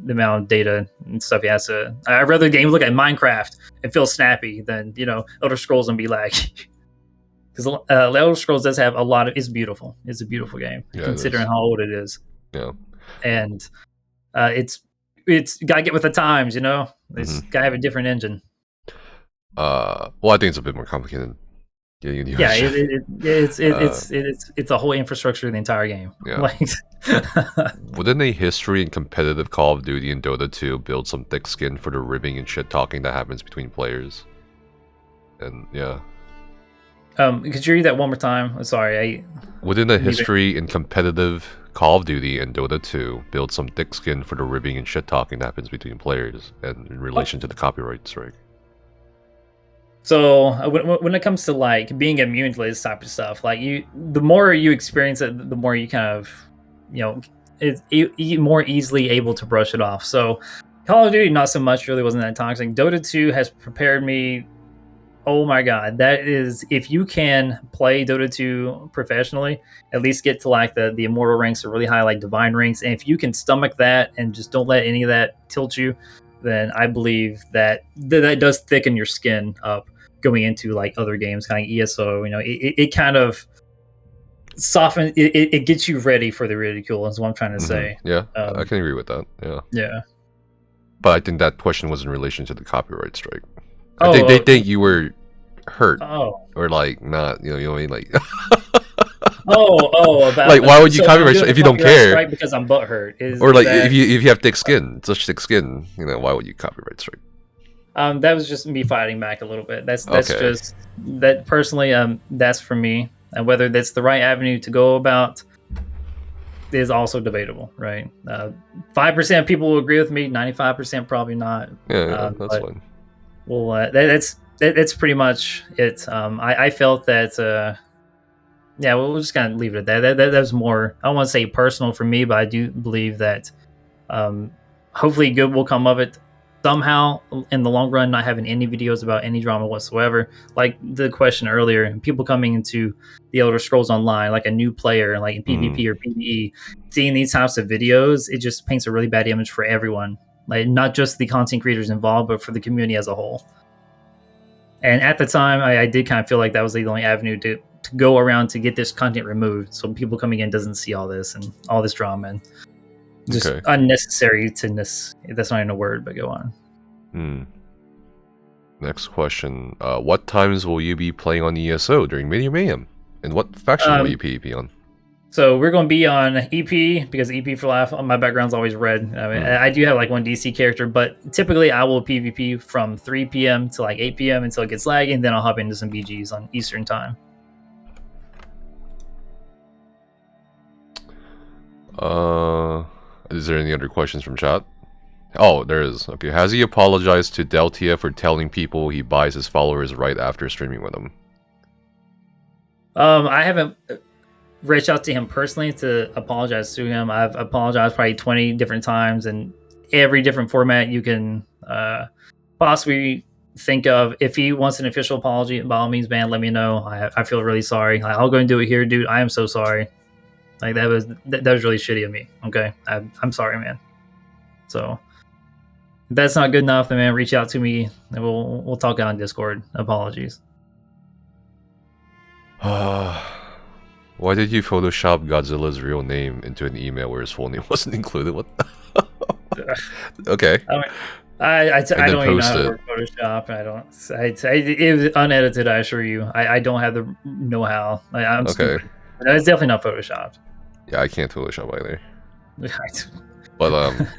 amount of data and stuff. Yeah, so I'd rather the game look at Minecraft and feel snappy than Elder Scrolls and be laggy. Because Elder Scrolls does have a lot of... It's beautiful. It's a beautiful game, considering how old it is. Yeah. And it's gotta get with the times, It's gotta have a different engine. Well, I think it's a bit more complicated. Yeah, it's a whole infrastructure of the entire game. Yeah. Wouldn't a history and competitive Call of Duty and Dota 2 build some thick skin for the ribbing and shit talking that happens between players? And yeah. Could you read that one more time? Sorry. Wouldn't a history and competitive Call of Duty and Dota 2 build some thick skin for the ribbing and shit talking that happens between players and in relation to the copyright strike? So when it comes to like being immune to this type of stuff, like the more you experience it, the more you kind of, it's more easily able to brush it off. So Call of Duty, not so much, really wasn't that toxic. Dota 2 has prepared me. Oh my god, that is, if you can play Dota 2 professionally, at least get to like the immortal ranks or really high like divine ranks, and if you can stomach that and just don't let any of that tilt you, then I believe that does thicken your skin up going into like other games, kind of ESO. It kind of softens. It gets you ready for the ridicule. Is what I'm trying to say. Yeah, I can agree with that. Yeah. But I think that question was in relation to the copyright strike. I think they think you were hurt or like not. You know what I mean? Like About like, why would you so copyright I'm strike if doing you a don't copyright care? strike because I'm butthurt. Or like if you have thick skin, such thick skin, you know, why would you copyright strike? That was just me fighting back a little bit. That's Okay. just that personally. That's for me. And whether that's the right avenue to go about is also debatable, right? 5% of people will agree with me. 95% probably not. Yeah, that's fine. Well, that's pretty much it. I felt that. Yeah, we'll just kind of leave it at that. That was more. I don't want to say personal for me, but I do believe that hopefully good will come of it somehow in the long run. Not having any videos about any drama whatsoever, like the question earlier, people coming into the Elder Scrolls Online, like a new player, like in PvP or PvE, seeing these types of videos, it just paints a really bad image for everyone. Like not just the content creators involved, but for the community as a whole. And at the time, I did kind of feel like that was the only avenue to go around to get this content removed, so people coming in doesn't see all this and all this drama and just unnecessary to this. That's not even a word, but go on. Next question: what times will you be playing on ESO during Media Mayhem, and what faction will you PvP on? So we're going to be on EP because EP for life. My background's always red. I mean, I do have like one DC character, but typically I will PvP from 3 p.m. to like 8 p.m. until it gets laggy, and then I'll hop into some BGs on Eastern time. Is there any other questions from chat? Oh, there is. Okay, has he apologized to Deltia for telling people he buys his followers right after streaming with them? I haven't reached out to him personally to apologize to him. I've apologized probably 20 different times in every different format you can possibly think of. If he wants an official apology, by all means, man, let me know. I feel really sorry. I'll go and do it here, dude. I am so sorry. Like that was really shitty of me. Okay, I'm sorry, man. So if that's not good enough, then man, reach out to me and we'll talk on Discord. Apologies. Why did you Photoshop Godzilla's real name into an email where his full name wasn't included? What? Okay. I don't even know how to work Photoshop. It was unedited. I assure you. I don't have the know-how. I'm stupid. It's definitely not Photoshopped. Yeah, I can't Photoshop either. But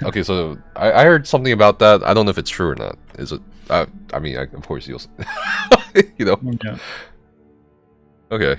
okay, so I heard something about that. I don't know if it's true or not. Is it? I mean, of course you'll, you know. Yeah. Okay.